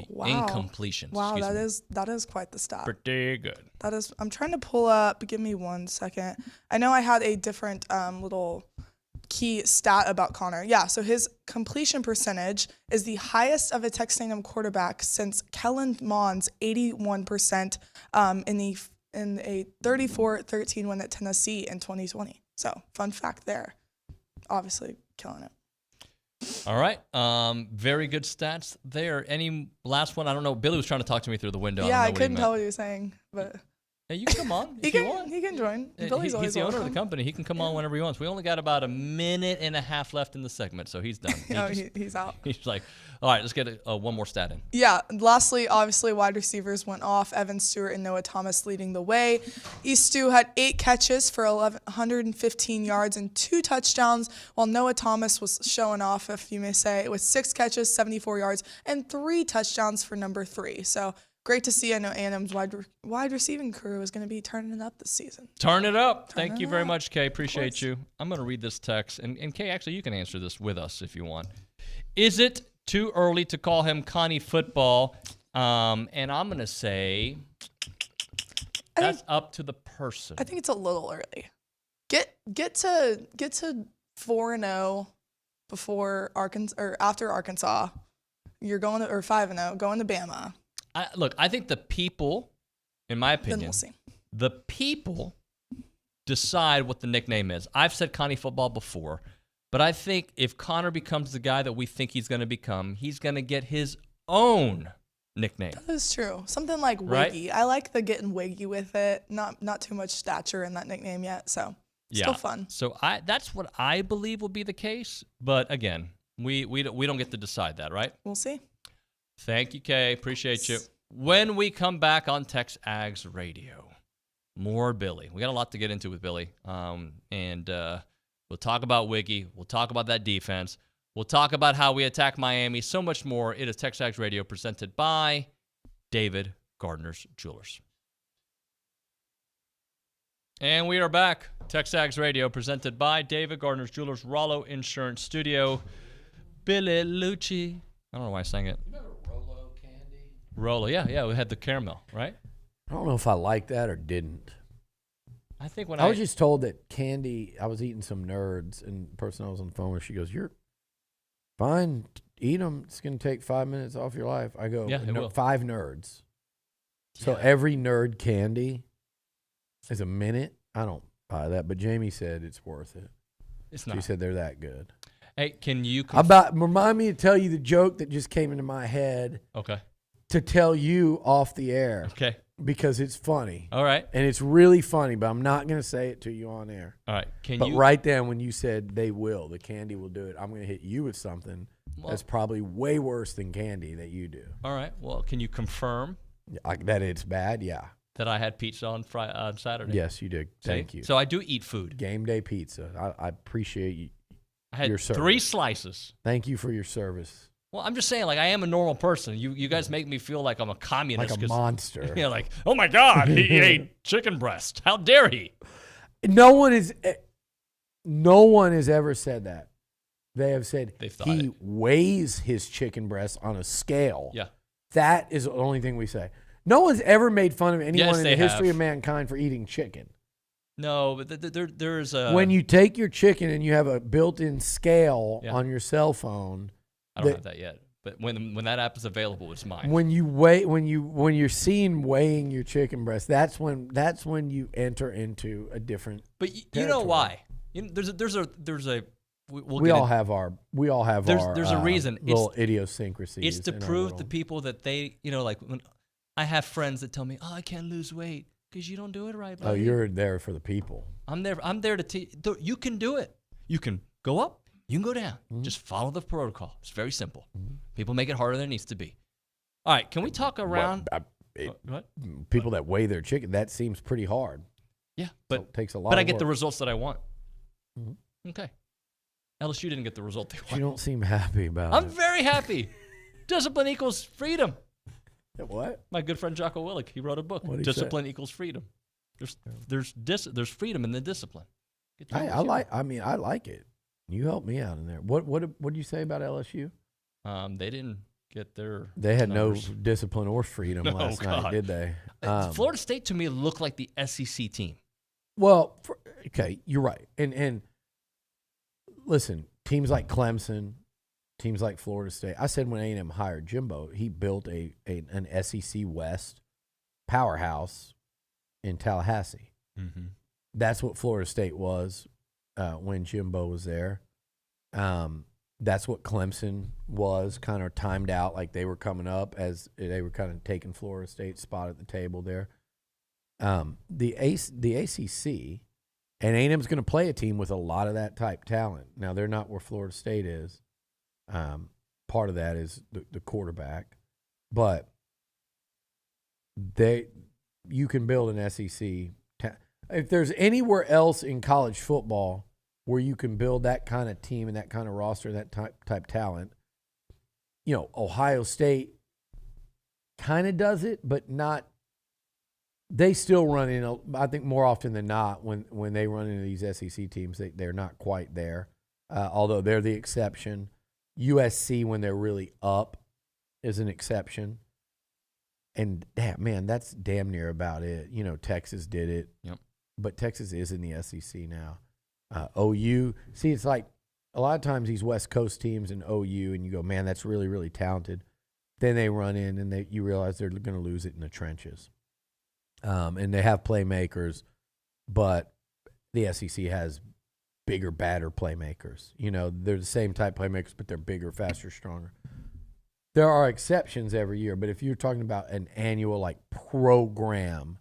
Wow. Incompletions. Wow, excuse me. that is quite the stat. Pretty good. That is. I'm trying to pull up. Give me 1 second. I know I had a different little key stat about Connor. Yeah, so his completion percentage is the highest of a Texas A&M quarterback since Kellen Mond's 81% in a 34-13 win at Tennessee in 2020. So fun fact there. Obviously killing it. All right. Very good stats there. Any last one? I don't know. Billy was trying to talk to me through the window. Yeah, I don't know couldn't what he tell meant. what he was saying, but Hey, you can come on he if you can want. he can join. Billy's He's always the owner of the welcome. company. He can come on whenever he wants. We only got about a minute and a half left in the segment, so he's done. He's out. He's like, all right, let's get one more stat in. Yeah, lastly, obviously, wide receivers went off. Evan Stewart and Noah Thomas leading the way. Stu had 8 catches for 115 yards and 2 touchdowns, while Noah Thomas was showing off, if you may say, with 6 catches, 74 yards, and 3 touchdowns for number 3. So great to see. I know A&M's wide receiving crew is going to be turning it up this season. Turn it up. Thank it you very up. much, Kay. Appreciate you. I'm going to read this text. And Kay, actually, you can answer this with us if you want. Is it too early to call him Connie Football? And I'm going to say that's up to the person. I think it's a little early. Get to 4-0 before Arkansas or after Arkansas. You're going to, or 5-0, going to Bama. Look, I think the people, in my Then opinion, we'll see. the people decide what the nickname is. I've said Connie Football before, but I think if Connor becomes the guy that we think he's going to become, he's going to get his own nickname. That is true. Something like Right? Wiggy. I like the getting wiggy with it. Not too much stature in that nickname yet, so still fun. So that's what I believe will be the case. But again, we don't get to decide that, right? We'll see. Thank you, Kay. Appreciate you. When we come back on TexAgs Radio, more Billy. We got a lot to get into with Billy. And we'll talk about Wiggy. We'll talk about that defense. We'll talk about how we attack Miami. So much more. It is TexAgs Radio presented by David Gardner's Jewelers. And we are back. TexAgs Radio presented by David Gardner's Jewelers, Rollo Insurance Studio. Billy Liucci. I don't know why I sang it. You remember Rolo candy? Rollo, yeah. We had the caramel, right? I don't know if I liked that or didn't. I think when I was just told that candy, I was eating some Nerds, and the person I was on the phone with, she goes, "You're fine, eat them. It's going to take 5 minutes off your life." I go, Yeah, it will. 5 Nerds. So Yeah. every Nerd candy is a minute. I don't buy that, but Jamie said it's worth it. It's She not. said they're that good. Hey, can you? Remind me to tell you the joke that just came into my head Okay. to tell you off the air Okay. because it's funny. All right. And it's really funny, but I'm not going to say it to you on air. All right. But right then when you said the candy will do it, I'm going to hit you with something that's probably way worse than candy that you do. All right. Well, can you confirm That it's bad? Yeah. that I had pizza on Saturday? Yes, you did. Thank you. So I do eat food. Game day pizza. I appreciate you. I had your service. 3 slices. Thank you for your service. Well, I'm just saying, like, I am a normal person. You guys make me feel like I'm a communist. Like a monster. Yeah, like, oh my God, he ate chicken breast. How dare he? No one has ever said that. They have said he weighs his chicken breast on a scale. Yeah. That is the only thing we say. No one's ever made fun of anyone in the history have. of mankind for eating chicken. No, but there's a... When you take your chicken and you have a built-in scale on your cell phone... I don't have that yet. But when that app is available, it's mine. When you're seen weighing your chicken breast, that's when you enter into a different. But you know why? There's a. We all have our. There's a reason. Little idiosyncrasies. It's to prove to people that they, like when I have friends that tell me, "Oh, I can't lose weight because you don't do it right." Buddy. Oh, you're there for the people. I'm there to teach. You can do it. You can go up. You can go down. Mm-hmm. Just follow the protocol. It's very simple. Mm-hmm. People make it harder than it needs to be. All right, can we talk around? What? People that weigh their chicken, that seems pretty hard. Yeah, but so it takes a lot. But I of get work. the results that I want. Mm-hmm. Okay. LSU didn't get the result they want. You don't seem happy about it. I'm very happy. Discipline equals freedom. What? My good friend Jocko Willick, he wrote a book. Discipline equals freedom. There's freedom in the discipline. I like it. You helped me out in there. What did you say about LSU? They didn't get their. They had numbers. no discipline or freedom last night, did they? Florida State to me looked like the SEC team. Well, okay, you're right. And listen, teams like Clemson, teams like Florida State. I said when A&M hired Jimbo, he built an SEC West powerhouse in Tallahassee. Mm-hmm. That's what Florida State was. When Jimbo was there. That's what Clemson was, kind of timed out like they were coming up as they were kind of taking Florida State's spot at the table there. The ACC, and A&M's going to play a team with a lot of that type talent. Now, they're not where Florida State is. Part of that is the quarterback. But you can build an SEC. If there's anywhere else in college football where you can build that kind of team and that kind of roster, that type talent, Ohio State kind of does it, but not. They still run in. I think more often than not, when they run into these SEC teams, they're not quite there. Although they're the exception. USC, when they're really up, is an exception. And that's damn near about it. Texas did it. Yep. But Texas is in the SEC now. OU, see, it's like a lot of times these West Coast teams and OU, and you go, man, that's really, really talented. then they run in and you realize they're going to lose it in the trenches. And they have playmakers, but the SEC has bigger, badder playmakers. You know, they're the same type playmakers, but they're bigger, faster, stronger. There are exceptions every year, but if you're talking about an annual like program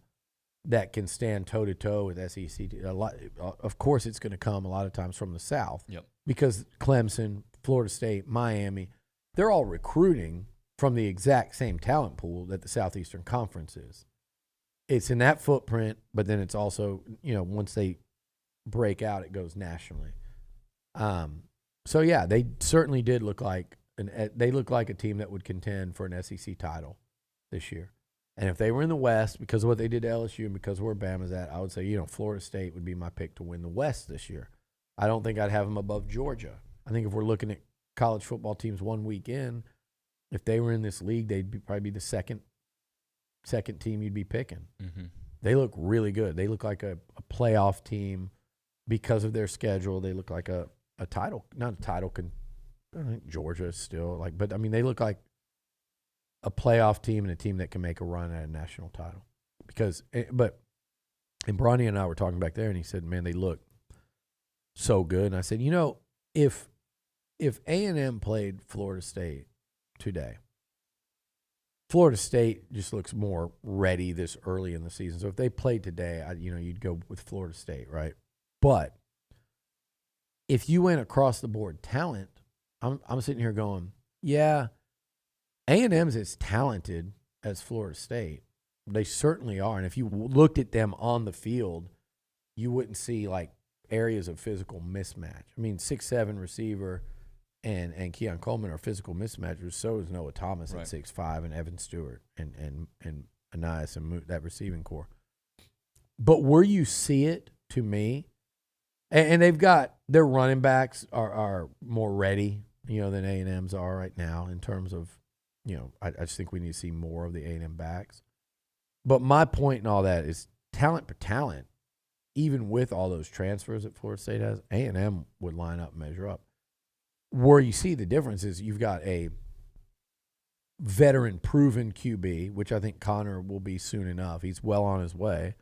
that can stand toe-to-toe with SEC, of course it's going to come a lot of times from the South. Yep. Because Clemson, Florida State, Miami, they're all recruiting from the exact same talent pool that the Southeastern Conference is. It's in that footprint, but then it's also, you know, once they break out, it goes nationally. So, yeah, they certainly did look like they look like a team that would contend for an SEC title this year. And if they were in the West, because of what they did to LSU and because of where Bama's at, I would say, you know, Florida State would be my pick to win the West this year. I don't think I'd have them above Georgia. I think if we're looking at college football teams 1 week in, if they were in this league, they'd probably be the second team you'd be picking. Mm-hmm. They look really good. They look like a playoff team because of their schedule. They look like a title, not a title. I think Georgia is still like, but I mean, they look like a playoff team and a team that can make a run at a national title. And Bronny and I were talking back there, and he said, man, they look so good. And I said, you know, if A&M played Florida State today, Florida State just looks more ready this early in the season. So if they played today, you'd go with Florida State, right? But if you went across the board talent, I'm sitting here going, yeah, A&M's as talented as Florida State. They certainly are. And if you looked at them on the field, you wouldn't see like areas of physical mismatch. I mean, 6'7" receiver and Keon Coleman are physical mismatches. So is Noah Thomas at 6'5", and Evan Stewart and Anais and that receiving core. But where you see it, to me, and they've got their running backs are more ready, you know, than A&M's are right now in terms of, you know, I just think we need to see more of the A&M backs. But my point in all that is talent per talent, even with all those transfers that Florida State has, A&M would line up and measure up. Where you see the difference is you've got a veteran proven QB, which I think Connor will be soon enough. He's well on his way.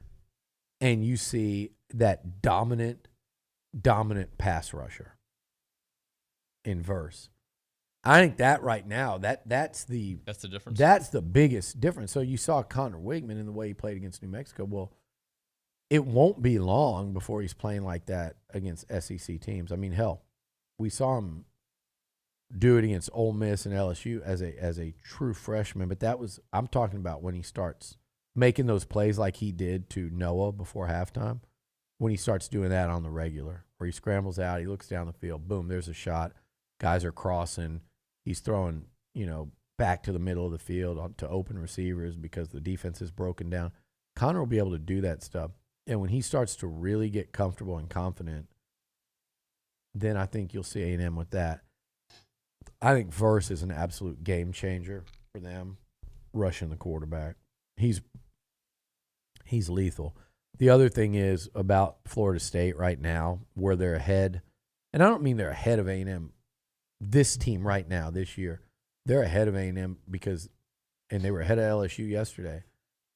And you see that dominant pass rusher in Verse. I think that right now, that's the difference. That's the biggest difference. So you saw Connor Wigman in the way he played against New Mexico. Well, it won't be long before he's playing like that against SEC teams. I mean, hell, we saw him do it against Ole Miss and LSU as a true freshman. But I'm talking about when he starts making those plays like he did to Noah before halftime, when he starts doing that on the regular, where he scrambles out, he looks down the field, boom, there's a shot. Guys are crossing. He's throwing, you know, back to the middle of the field to open receivers because the defense is broken down. Connor will be able to do that stuff. And when he starts to really get comfortable and confident, then I think you'll see A&M with that. I think Verse is an absolute game changer for them, rushing the quarterback. He's lethal. The other thing is about Florida State right now, where they're ahead, and I don't mean they're ahead of A&M. This team right now, this year, they're ahead of A&M and they were ahead of LSU yesterday,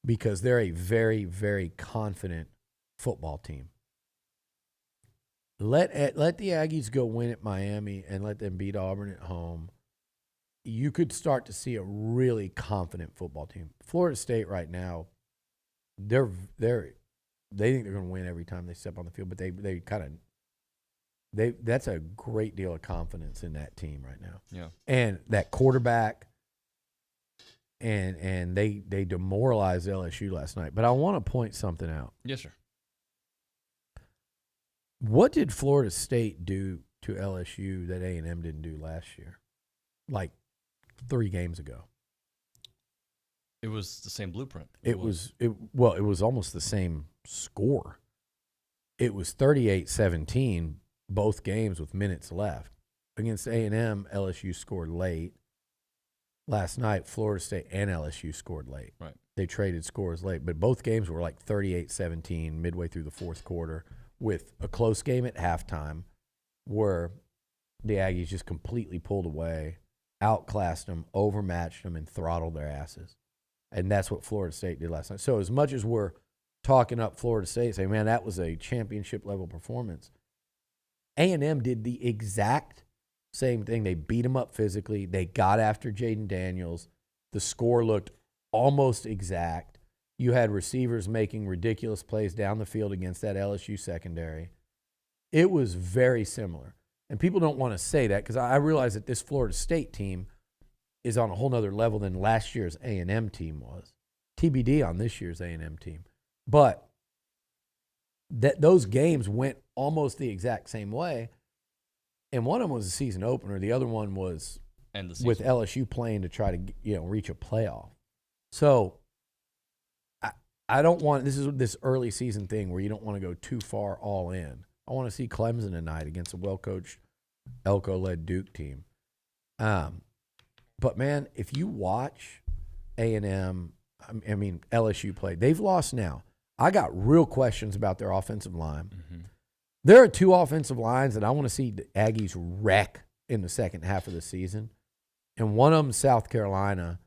because they're a very, very confident football team. Let the Aggies go win at Miami and let them beat Auburn at home. You could start to see a really confident football team. Florida State right now, they think they're going to win every time they step on the field, but that's a great deal of confidence in that team right now. Yeah. And that quarterback, and they demoralized LSU last night. But I want to point something out. Yes, sir. What did Florida State do to LSU that A&M didn't do last year? Like 3 games ago. It was the same blueprint. It was almost the same score. It was 38-17, both games with minutes left. Against A&M, LSU scored late. Last night, Florida State and LSU scored late. Right. They traded scores late, but both games were like 38-17 midway through the fourth quarter, with a close game at halftime where the Aggies just completely pulled away, outclassed them, overmatched them, and throttled their asses. And that's what Florida State did last night. So as much as we're talking up Florida State, saying, man, that was a championship-level performance, A&M did the exact same thing. They beat them up physically. They got after Jaden Daniels. The score looked almost exact. You had receivers making ridiculous plays down the field against that LSU secondary. It was very similar. And people don't want to say that because I realize that this Florida State team is on a whole nother level than last year's A&M team was. TBD on this year's A&M team. But those games went almost the exact same way. And one of them was a season opener. The other one was with LSU playing to try to reach a playoff. So I don't want – this is this early season thing where you don't want to go too far all in. I want to see Clemson tonight against a well-coached Elko-led Duke team. But, man, if you watch A&M, I mean LSU play, they've lost now. I got real questions about their offensive line. Mm-hmm. There are two offensive lines that I want to see the Aggies wreck in the second half of the season. And one of them, South Carolina,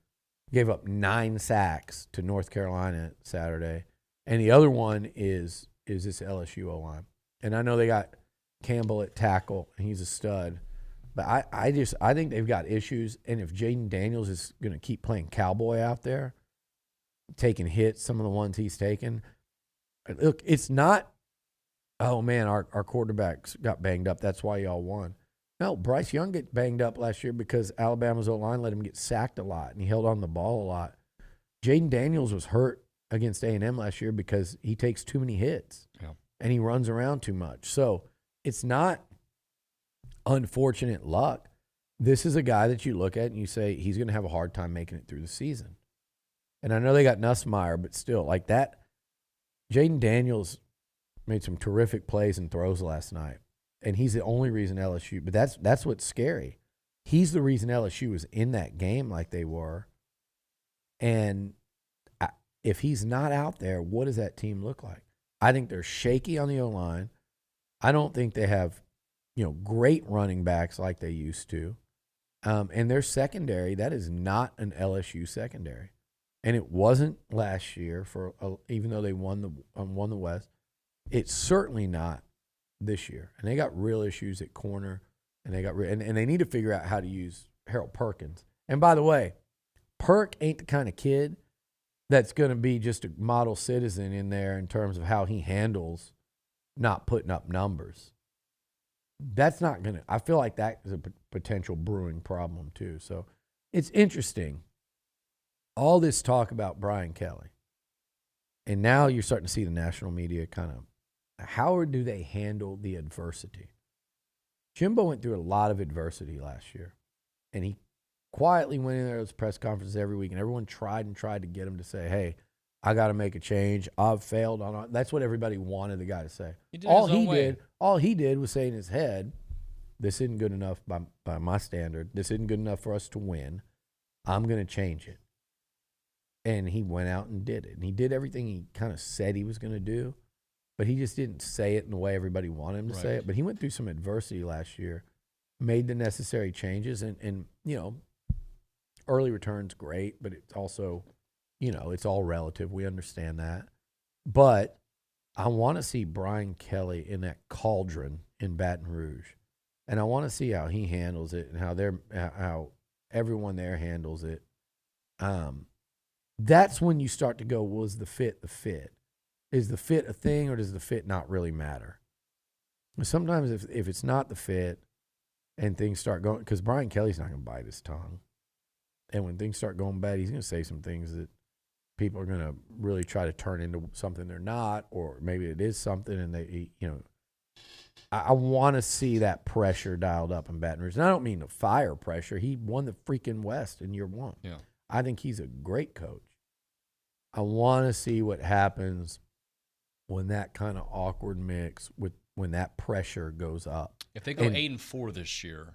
gave up 9 sacks to North Carolina Saturday. And the other one is this LSU O-line. And I know they got Campbell at tackle, and he's a stud. But I think they've got issues. And if Jaden Daniels is going to keep playing cowboy out there, taking hits, some of the ones he's taken, look, it's not, oh, man, our quarterbacks got banged up. That's why y'all won. No, Bryce Young got banged up last year because Alabama's O-line let him get sacked a lot, and he held on the ball a lot. Jaden Daniels was hurt against A&M last year because he takes too many hits, and he runs around too much. So it's not unfortunate luck. This is a guy that you look at and you say he's going to have a hard time making it through the season. And I know they got Nussmeier, but still, like that, Jaden Daniels made some terrific plays and throws last night. And he's the only reason LSU, but that's what's scary. He's the reason LSU was in that game like they were. And if he's not out there, what does that team look like? I think they're shaky on the O-line. I don't think they have, great running backs like they used to. And their secondary, that is not an LSU secondary. And it wasn't last year even though they won the West. It's certainly not this year. And they got real issues at corner, and and they need to figure out how to use Harold Perkins. And by the way, Perk ain't the kind of kid that's going to be just a model citizen in there in terms of how he handles not putting up numbers. That's not going to – I feel like that is a potential brewing problem too. So it's interesting. All this talk about Brian Kelly, and now you're starting to see the national media kind of – how do they handle the adversity? Jimbo went through a lot of adversity last year, and he quietly went in there to those press conferences every week, and everyone tried to get him to say, hey, I got to make a change. I've failed on – that's what everybody wanted the guy to say. All he did was say in his head, this isn't good enough by my standard. This isn't good enough for us to win. I'm going to change it. And he went out and did it. And he did everything he kind of said he was going to do, but he just didn't say it in the way everybody wanted him to say it. But he went through some adversity last year, made the necessary changes, and early returns great, but it's also, it's all relative. We understand that. But I want to see Brian Kelly in that cauldron in Baton Rouge. And I want to see how he handles it and how everyone there handles it. That's when you start to go, was the fit the fit? Is the fit a thing, or does the fit not really matter? Sometimes if it's not the fit and things start going, because Brian Kelly's not going to bite his tongue. And when things start going bad, he's going to say some things that people are going to really try to turn into something they're not, or maybe it is something, and I want to see that pressure dialed up in Baton Rouge. And I don't mean the fire pressure. He won the freaking West in year one. Yeah. I think he's a great coach. I want to see what happens when that kind of awkward mix when that pressure goes up. If they go 8-4 this year,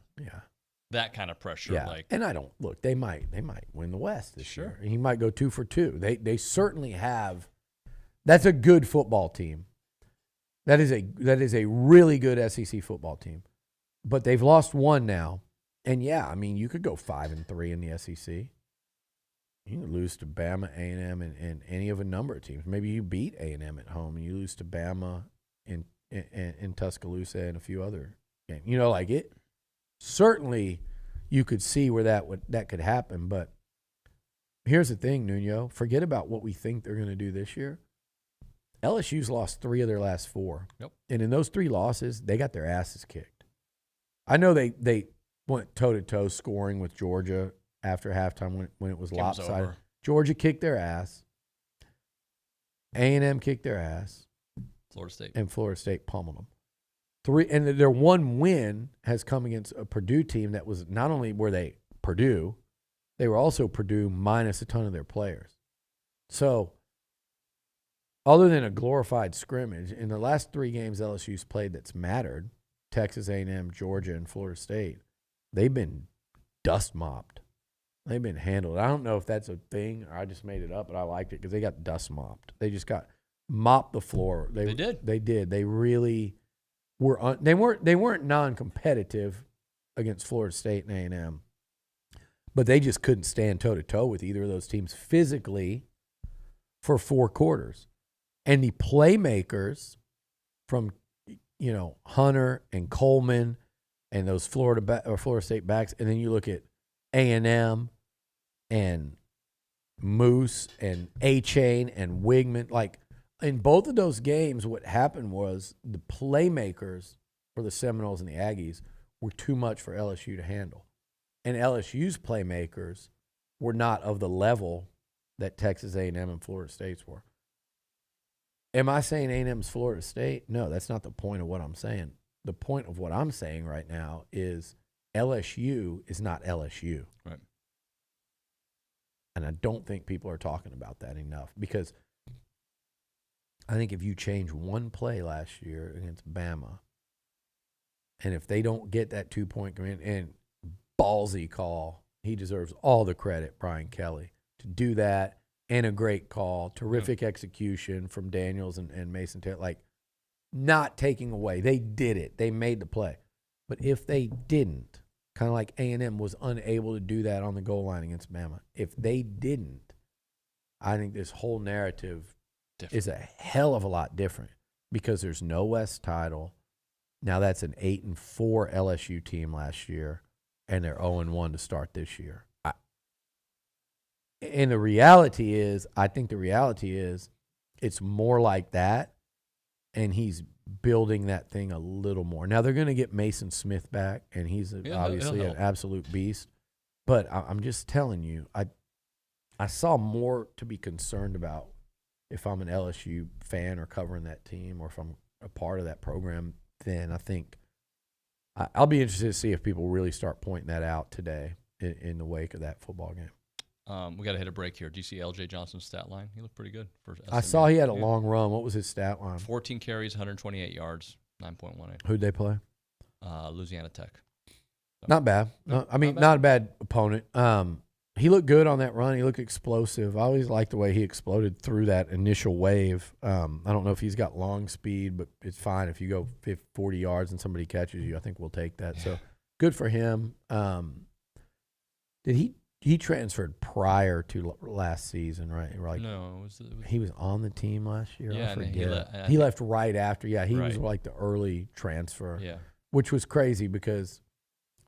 that kind of pressure, and I don't look. They might win the West this year. He might go 2 for 2. They certainly have. That's a good football team. That is a really good SEC football team, but they've lost one now, And yeah, I mean, you could go 5-3 in the SEC. You can lose to Bama, A&M, and any of a number of teams. Maybe you beat A&M at home and you lose to Bama in Tuscaloosa and a few other games. You know, like it. Certainly, you could see where that could happen. But here's the thing, Nuño. Forget about what we think they're going to do this year. LSU's lost 3 of their last 4. Yep. And in those 3 losses, they got their asses kicked. I know they went toe-to-toe scoring with Georgia after halftime when it was lopsided. Georgia kicked their ass. A&M kicked their ass. Florida State. And Florida State pummeled them. 3, and their one win has come against a Purdue team that was not only were they Purdue, they were also Purdue minus a ton of their players. So, other than a glorified scrimmage, in the last 3 games LSU's played that's mattered, Texas A&M, Georgia, and Florida State, they've been dust mopped. They've been handled. I don't know if that's a thing or I just made it up, but I liked it because they got dust mopped. They just got mopped the floor. They did. They did. They really were. They weren't non-competitive against Florida State and A&M, but they just couldn't stand toe-to-toe with either of those teams physically for 4 quarters. And the playmakers from, Hunter and Coleman and those Florida State backs, and then you look at A&M and Moose and A-Chain and Wigman. Like, in both of those games, what happened was the playmakers for the Seminoles and the Aggies were too much for LSU to handle. And LSU's playmakers were not of the level that Texas A&M and Florida State's were. Am I saying A&M's Florida State? No, that's not the point of what I'm saying. The point of what I'm saying right now is LSU is not LSU. Right. And I don't think people are talking about that enough because I think if you change one play last year against Bama, and if they don't get that 2-point and ballsy call, he deserves all the credit, Brian Kelly, to do that. And a great call, terrific execution from Daniels and Mason Taylor. Like, not taking away. They did it. They made the play. But if they didn't, kind of like A&M was unable to do that on the goal line against Bama, if they didn't, I think this whole narrative is a hell of a lot different because there's no West title. Now that's an 8-4 LSU team last year, and they're 0-1 to start this year. And the reality is, I think the reality is it's more like that, and he's building that thing a little more. Now, they're going to get Mason Smith back, and he's obviously an absolute beast. But I'm just telling you, I saw more to be concerned about if I'm an LSU fan or covering that team or if I'm a part of that program than I think. I'll be interested to see if people really start pointing that out today in the wake of that football game. We got to hit a break here. Do you see L.J. Johnson's stat line? He looked pretty good. I saw he had a long run. What was his stat line? 14 carries, 128 yards, 9.18. Who'd they play? Louisiana Tech. So, not bad. Not a bad opponent. He looked good on that run. He looked explosive. I always liked the way he exploded through that initial wave. I don't know if he's got long speed, but it's fine. If you go 40 yards and somebody catches you, I think we'll take that. So good for him. Did he transferred prior to last season, right? Like, no, he was on the team last year. Yeah, I forget. He left right after. Yeah, he was like the early transfer. Yeah, which was crazy because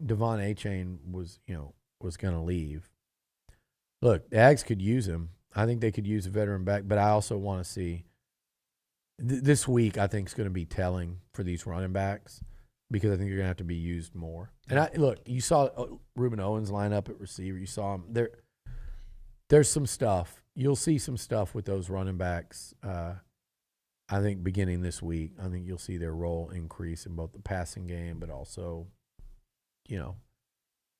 Devon A-Chain was going to leave. Look, the Ags could use him. I think they could use a veteran back, but I also want to see this week. I think is going to be telling for these running backs. Because I think you're going to have to be used more. And look, you saw Reuben Owens line up at receiver. You saw him there. There's some stuff. You'll see some stuff with those running backs. I think beginning this week, I think you'll see their role increase in both the passing game, but also,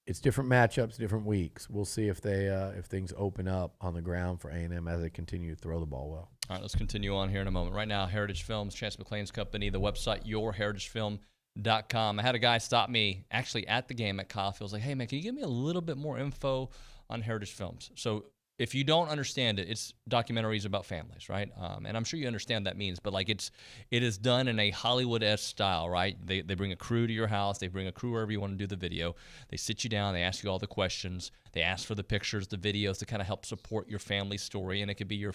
it's different matchups, different weeks. We'll see if things open up on the ground for A&M as they continue to throw the ball well. All right, let's continue on here in a moment. Right now, Heritage Films, Chance McClain's company, the website yourheritagefilm.com. I had a guy stop me actually at the game at Kyle Field. Like, hey, man, can you give me a little bit more info on Heritage Films? So if you don't understand it, it's documentaries about families, right? And I'm sure you understand that means, but like it is done in a Hollywood-esque style, right? They bring a crew to your house, they bring a crew wherever you want to do the video. They sit you down, they ask you all the questions, they ask for the pictures, the videos to kind of help support your family story, and it could be your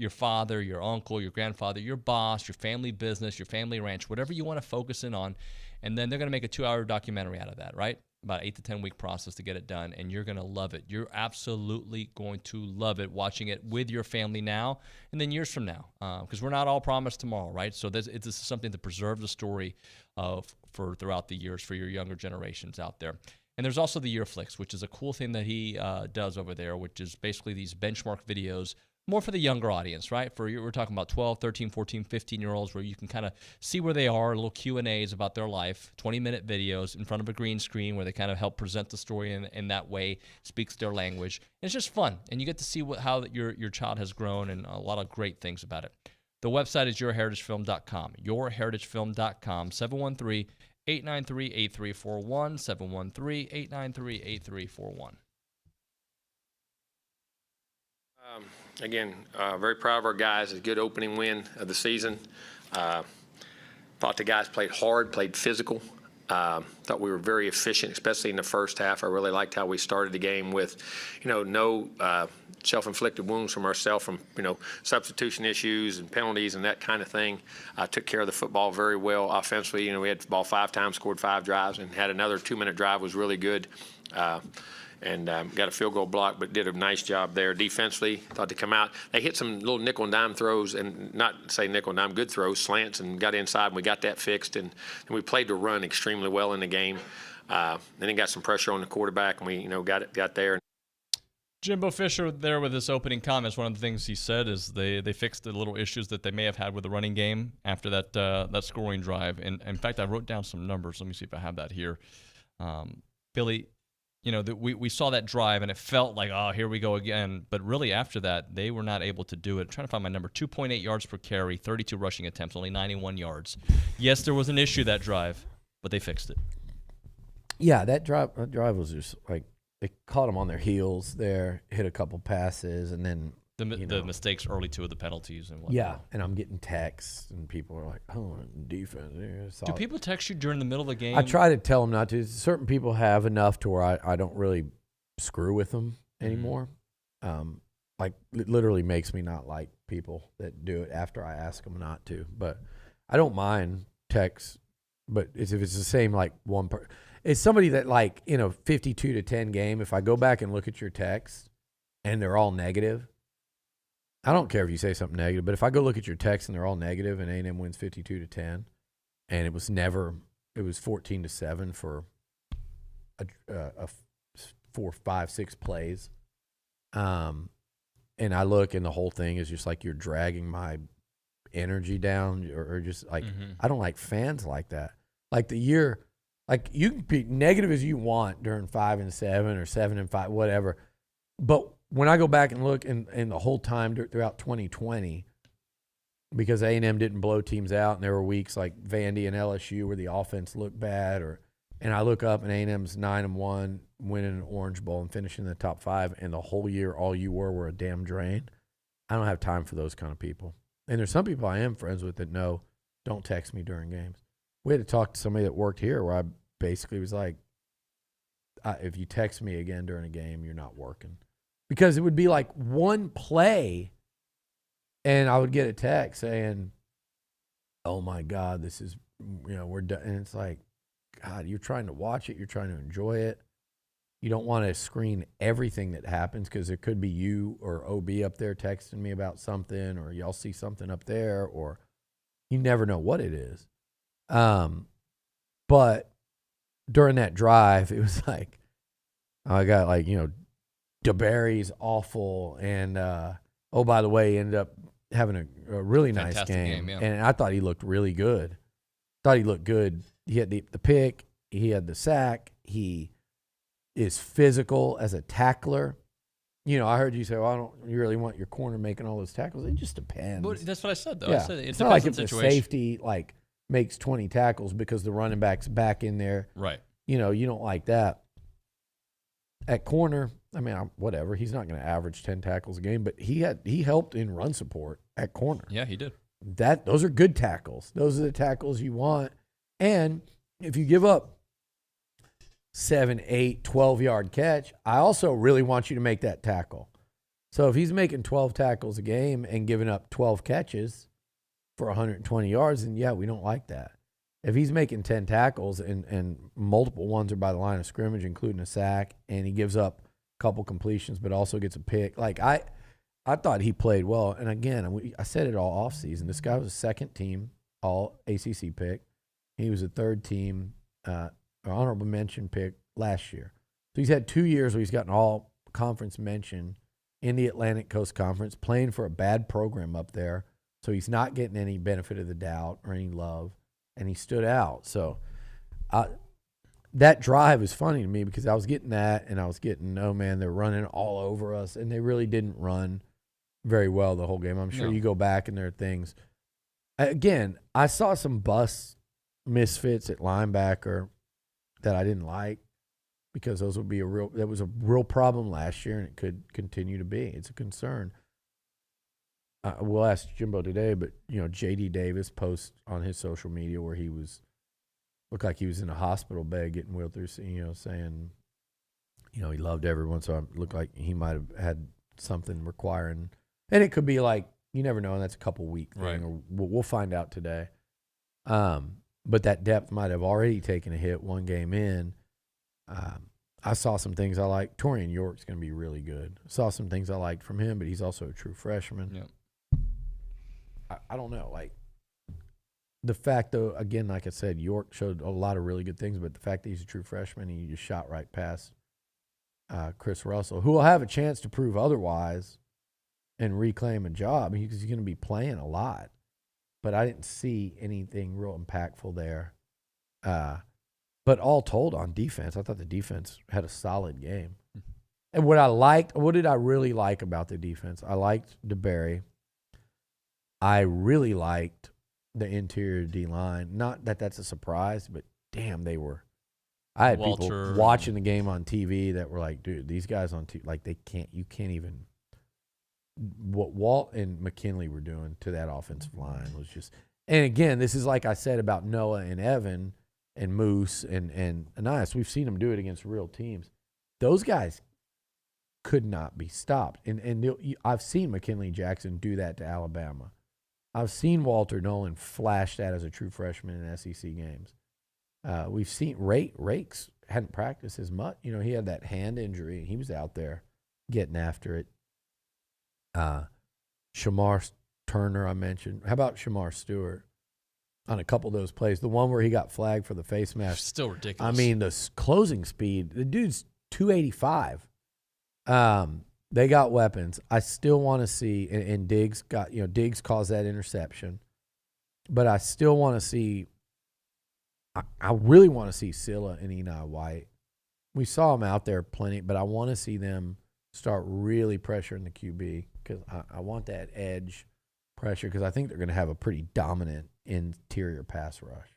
father, your uncle, your grandfather, your boss, your family business, your family ranch, whatever you want to focus in on, and then they're going to make a 2-hour documentary out of that, right? About 8 to 10 week process to get it done, and you're going to love it. You're absolutely going to love it watching it with your family now and then years from now, because we're not all promised tomorrow, right? So this is something to preserve the story for throughout the years for your younger generations out there. And there's also the Year Flicks, which is a cool thing that he does over there, which is basically these benchmark videos more for the younger audience, right? We're talking about 12, 13, 14, 15-year-olds where you can kind of see where they are, little Q&As about their life, 20-minute videos in front of a green screen where they kind of help present the story in that way, speaks their language. And it's just fun, and you get to see how your child has grown and a lot of great things about it. The website is yourheritagefilm.com, yourheritagefilm.com, 713-893-8341, 713-893-8341. Again, very proud of our guys. A good opening win of the season. Thought the guys played hard, played physical. Thought we were very efficient, especially in the first half. I really liked how we started the game with, no self-inflicted wounds from ourselves, from, substitution issues and penalties and that kind of thing. Took care of the football very well offensively. We had the ball 5 times, scored 5 drives, and had another 2-minute drive was really good. And got a field goal block, but did a nice job there. Defensively, thought to come out. They hit some little nickel and dime throws, and not say nickel and dime, good throws, slants, and got inside, and we got that fixed. And we played the run extremely well in the game. Then it got some pressure on the quarterback, and we, got there. Jimbo Fisher there with his opening comments. One of the things he said is they fixed the little issues that they may have had with the running game after that scoring drive. And in fact, I wrote down some numbers. Let me see if I have that here. Billy, we saw that drive, and it felt like, oh, here we go again. But really, after that, they were not able to do it. I'm trying to find my number. 2.8 yards per carry, 32 rushing attempts, only 91 yards. Yes, there was an issue that drive, but they fixed it. Yeah, that drive was just like they caught them on their heels there, hit a couple passes, and then the mistakes early, 2 of the penalties and whatnot. Yeah, and I'm getting texts, and people are like, "Oh, defense." Do people text you during the middle of the game? I try to tell them not to. Certain people have enough to where I don't really screw with them anymore. Like it literally makes me not like people that do it after I ask them not to. But I don't mind texts. But if it's the same like one per, it's somebody that like in a 52-10 game. If I go back and look at your texts and they're all negative. I don't care if you say something negative, but if I go look at your text and they're all negative and A&M wins 52-10, and it was 14-7 for a 4, 5, 6 plays, and I look and the whole thing is just like you're dragging my energy down, or just like I don't like fans like that. Like the year, like you can be negative as you want during 5-7 or 7-5, whatever, but when I go back and look in the whole time throughout 2020, because A&M didn't blow teams out, and there were weeks like Vandy and LSU where the offense looked bad, and I look up and A&M's 9-1, winning an Orange Bowl and finishing in the top 5, and the whole year all you were a damn drain. I don't have time for those kind of people. And there's some people I am friends with that know, don't text me during games. We had to talk to somebody that worked here where I basically was like, if you text me again during a game, you're not working. Because it would be like one play, and I would get a text saying, "Oh my God, this is, we're done." And it's like, God, you're trying to watch it, you're trying to enjoy it. You don't want to screen everything that happens because there could be you or OB up there texting me about something, or y'all see something up there, or you never know what it is. But during that drive, it was like, I got like, DeBerry's awful, and by the way, he ended up having a really nice game. Yeah. And I thought he looked really good. He had the pick, he had the sack, he is physical as a tackler. I heard you say, "Well, I don't you really want your corner making all those tackles." It just depends. But that's what I said, though. Yeah. I said it's not like if the safety makes 20 tackles because the running back's back in there. Right. You don't like that. at corner, I mean, whatever. He's not going to average 10 tackles a game, but he helped in run support at corner. Yeah, he did. Those are good tackles. Those are the tackles you want. And if you give up 7, 8, 12-yard catch, I also really want you to make that tackle. So if he's making 12 tackles a game and giving up 12 catches for 120 yards, then yeah, we don't like that. If he's making 10 tackles and multiple ones are by the line of scrimmage, including a sack, and he gives up a couple completions but also gets a pick, like I thought he played well. And again, I said it all offseason. This guy was a second-team all-ACC pick. He was a third-team honorable mention pick last year. So he's had 2 years where he's got an all-conference mention in the Atlantic Coast Conference, playing for a bad program up there. So he's not getting any benefit of the doubt or any love, and he stood out. So that drive is funny to me because I was getting that, and I was getting, oh, man, they're running all over us, and they really didn't run very well the whole game. I'm sure you go back and there are things. Again, I saw some misfits at linebacker that I didn't like because that was a real problem last year, and it could continue to be. It's a concern. We'll ask Jimbo today, but J.D. Davis posts on his social media where looked like he was in a hospital bed getting wheeled through, saying, he loved everyone, so it looked like he might have had something requiring, and it could be like, you never know, and that's a couple-week thing, right. Or we'll find out today. But that depth might have already taken a hit one game in. I saw some things I like. Torian York's going to be really good. I saw some things I liked from him, but he's also a true freshman. Yep. I don't know. Like, the fact, though, again, like I said, York showed a lot of really good things, but the fact that he's a true freshman and he just shot right past Chris Russell, who will have a chance to prove otherwise and reclaim a job because he's going to be playing a lot. But I didn't see anything real impactful there. But all told, on defense, I thought the defense had a solid game. And what did I really like about the defense? I liked DeBerry. I really liked the interior D-line. Not that that's a surprise, but damn, they were. I had people watching the game on TV that were like, dude, these guys on TV, like, you can't even. What Walt and McKinley were doing to that offensive line was just. And again, this is like I said about Noah and Evan and Moose and Anais. We've seen them do it against real teams. Those guys could not be stopped. And I've seen McKinley Jackson do that to Alabama. I've seen Walter Nolan flash that as a true freshman in SEC games. We've seen Rakes hadn't practiced as much. He had that hand injury. He was out there getting after it. Shamar Turner, I mentioned. How about Shamar Stewart on a couple of those plays? The one where he got flagged for the face mask. Still ridiculous. I mean, the closing speed, the dude's 285. They got weapons. I still want to see, and Diggs Diggs caused that interception, but I still want to see, I really want to see Silla and Eni White. We saw them out there plenty, but I want to see them start really pressuring the QB because I want that edge pressure because I think they're going to have a pretty dominant interior pass rush.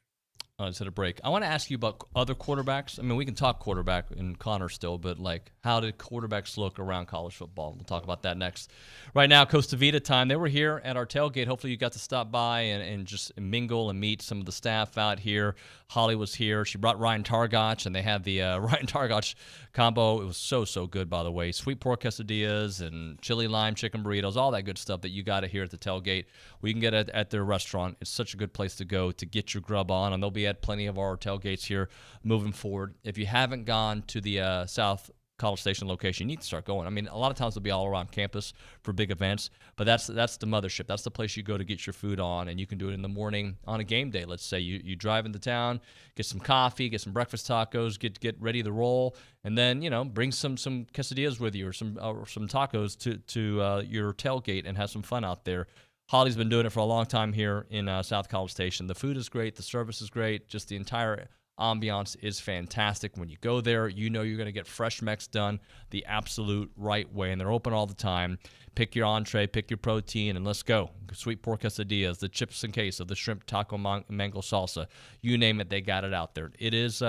Let's hit a break. I want to ask you about other quarterbacks. I mean, we can talk quarterback and Connor still, but how did quarterbacks look around college football? We'll talk about that next. Right now, Costa Vida time. They were here at our tailgate. Hopefully you got to stop by and just mingle and meet some of the staff out here. Holly was here. She brought Ryan Targach, and they had the Ryan Targach combo. It was so good, by the way. Sweet pork quesadillas and chili lime chicken burritos, all that good stuff that you got to hear at the tailgate. We can get it at their restaurant. It's such a good place to go to get your grub on, and they'll be at plenty of our tailgates here moving forward. If you haven't gone to the South College Station location, you need to start going. I mean, a lot of times they'll be all around campus for big events, but that's the mothership. That's the place you go to get your food on, and you can do it in the morning on a game day. Let's say you drive into town, get some coffee, get some breakfast tacos, get ready to roll, and then bring some quesadillas with you or some tacos to your tailgate and have some fun out there. Holly's been doing it for a long time here in South College Station. The food is great. The service is great. Just the entire ambiance is fantastic. When you go there, you're going to get fresh Mex done the absolute right way, and they're open all the time. Pick your entree, pick your protein, and let's go. Sweet pork quesadillas, the chips and queso, the shrimp taco mango salsa. You name it, they got it out there. It is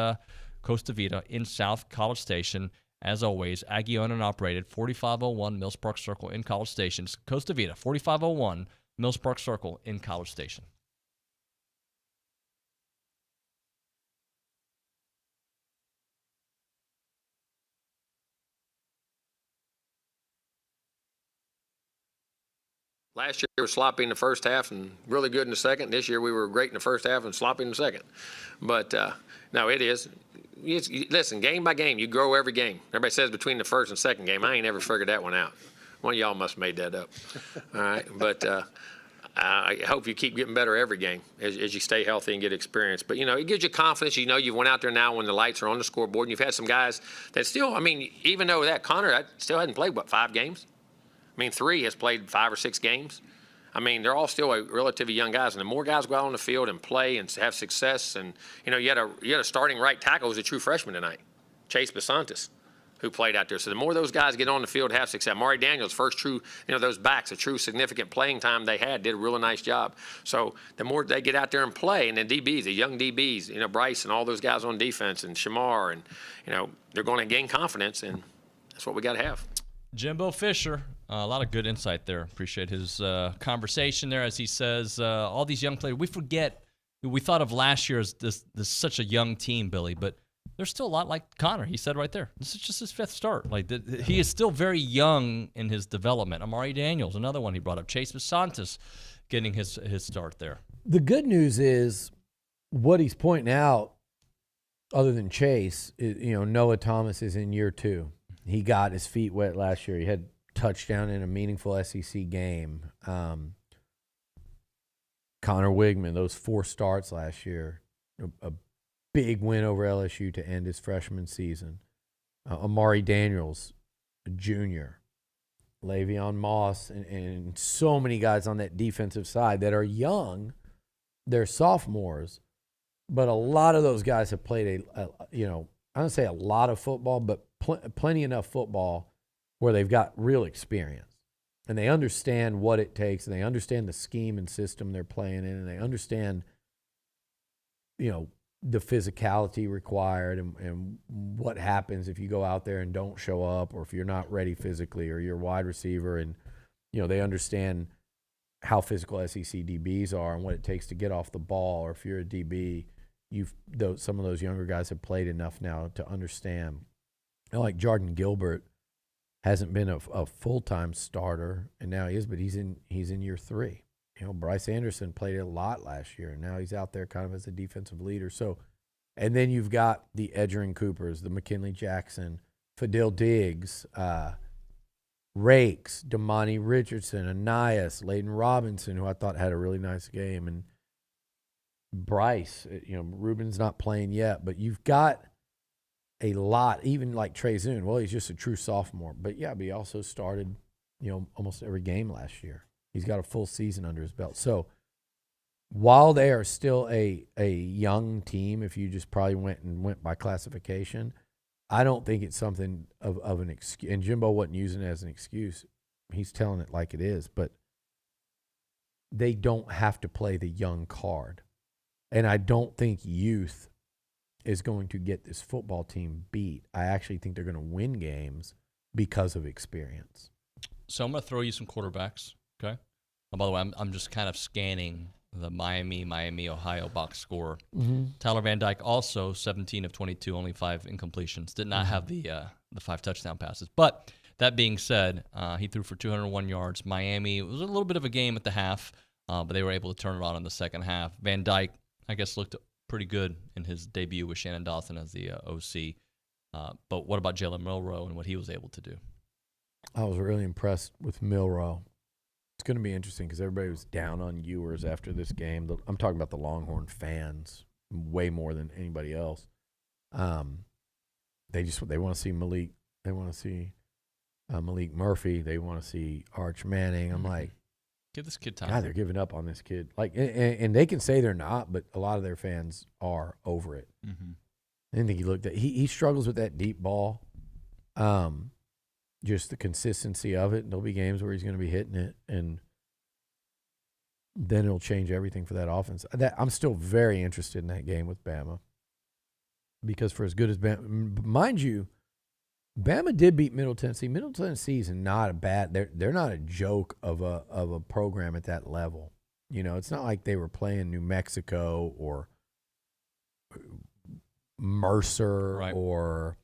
Costa Vida in South College Station as always, Aggie owned and operated, 4501 Mills Park Circle in College Station. It's Costa Vida, 4501 Mills Park Circle in College Station. Last year we were sloppy in the first half and really good in the second. This year we were great in the first half and sloppy in the second. But no, it is. Listen, game by game, you grow every game. Everybody says between the first and second game. I ain't ever figured that one out. One of y'all must have made that up. All right, but I hope you keep getting better every game as you stay healthy and get experience. But, it gives you confidence. You went out there now when the lights are on the scoreboard, and you've had some guys that still, even though that Connor still hadn't played, 5 games? 3 has played 5 or 6 games. They're all still relatively young guys. And the more guys go out on the field and play and have success, and, you had a starting right tackle who's a true freshman tonight, Chase Basantis, who played out there. So the more those guys get on the field, have success. Mari Daniels, first true, those backs, a true significant playing time they had, did a really nice job. So the more they get out there and play, and the DBs, the young DBs, Bryce and all those guys on defense, and Shamar, and, they're going to gain confidence, and that's what we got to have. Jimbo Fisher, a lot of good insight there. Appreciate his conversation there as he says, all these young players, we thought of last year as this such a young team, Billy, but there's still a lot like Connor. He said right there, this is just his 5th start. He is still very young in his development. Amari Daniels, another one he brought up. Chase Basantis getting his start there. The good news is what he's pointing out, other than Chase, is, Noah Thomas is in year 2. He got his feet wet last year. He had touchdown in a meaningful SEC game. Connor Wigman, those 4 starts last year, a big win over LSU to end his freshman season. Amari Daniels, a junior. Le'Veon Moss, and so many guys on that defensive side that are young. They're sophomores, but a lot of those guys have played I don't say a lot of football, but plenty enough football where they've got real experience. And they understand what it takes, and they understand the scheme and system they're playing in, and they understand, the physicality required and what happens if you go out there and don't show up, or if you're not ready physically, or you're a wide receiver, and, they understand how physical SEC DBs are and what it takes to get off the ball, or if you're a DB, some of those younger guys have played enough now to understand. Like Jordan Gilbert hasn't been a full-time starter, and now he is, but he's in year 3. Bryce Anderson played a lot last year, and now he's out there kind of as a defensive leader. So, and then you've got the Edgerrin Coopers, the McKinley Jackson, Fidel Diggs, Rakes, Damani Richardson, Anais, Layden Robinson, who I thought had a really nice game, and Bryce. Ruben's not playing yet, but you've got a lot, even like Trey Zune. Well, he's just a true sophomore. But, yeah, but he also started, almost every game last year. He's got a full season under his belt. So while they are still a young team, if you just probably went by classification, I don't think it's something of an excuse. And Jimbo wasn't using it as an excuse. He's telling it like it is. But they don't have to play the young card. And I don't think youth is going to get this football team beat. I actually think they're going to win games because of experience. So I'm going to throw you some quarterbacks, okay? Oh, by the way, I'm just kind of scanning the Miami, Ohio box score. Mm-hmm. Tyler Van Dyke also 17 of 22, only 5 incompletions. Did not have the 5 touchdown passes. But that being said, he threw for 201 yards. Miami, it was a little bit of a game at the half, but they were able to turn it on in the second half. Van Dyke, I guess, looked pretty good in his debut with Shannon Dawson as the OC. But what about Jalen Milroe and what he was able to do? I was really impressed with Milroe. It's going to be interesting because everybody was down on Ewers after this game. I'm talking about the Longhorn fans way more than anybody else. They want to see Malik. They want to see Malik Murphy. They want to see Arch Manning. I'm like, give this kid time. God, they're giving up on this kid. Like, and they can say they're not, but a lot of their fans are over it. Mm-hmm. I didn't think he looked at. He struggles with that deep ball. Just the consistency of it. There'll be games where he's going to be hitting it, and then it'll change everything for that offense. I'm still very interested in that game with Bama because for as good as Bama, mind you, Bama did beat Middle Tennessee. Middle Tennessee is not a bad. They're not a joke of a program at that level. You know, it's not like they were playing New Mexico or Mercer Right. or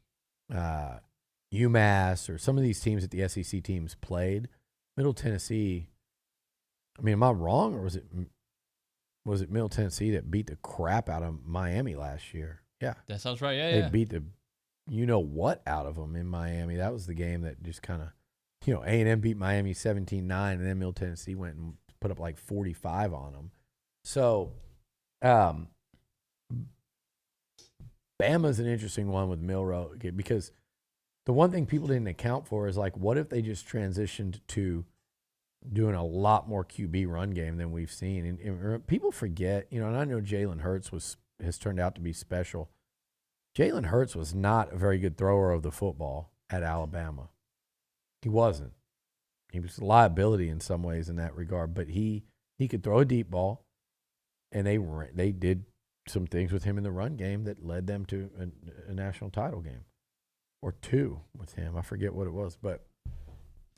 UMass or some of these teams that the SEC teams played. Middle Tennessee. I mean, am I wrong, or was it Middle Tennessee that beat the crap out of Miami last year? Yeah, That sounds right. Yeah, they yeah. beat the what out of them in Miami. That was the game that just kind of, A&M beat Miami 17-9, and then Middle Tennessee went and put up like 45 on them. So, Bama's an interesting one with Milroe because the one thing people didn't account for is, like, what if they just transitioned to doing a lot more QB run game than we've seen? And people forget, and I know Jalen Hurts has turned out to be special. Jalen Hurts was not a very good thrower of the football at Alabama. He wasn't. He was a liability in some ways in that regard, but he could throw a deep ball, and they did some things with him in the run game that led them to a national title game or two with him. I forget what it was, but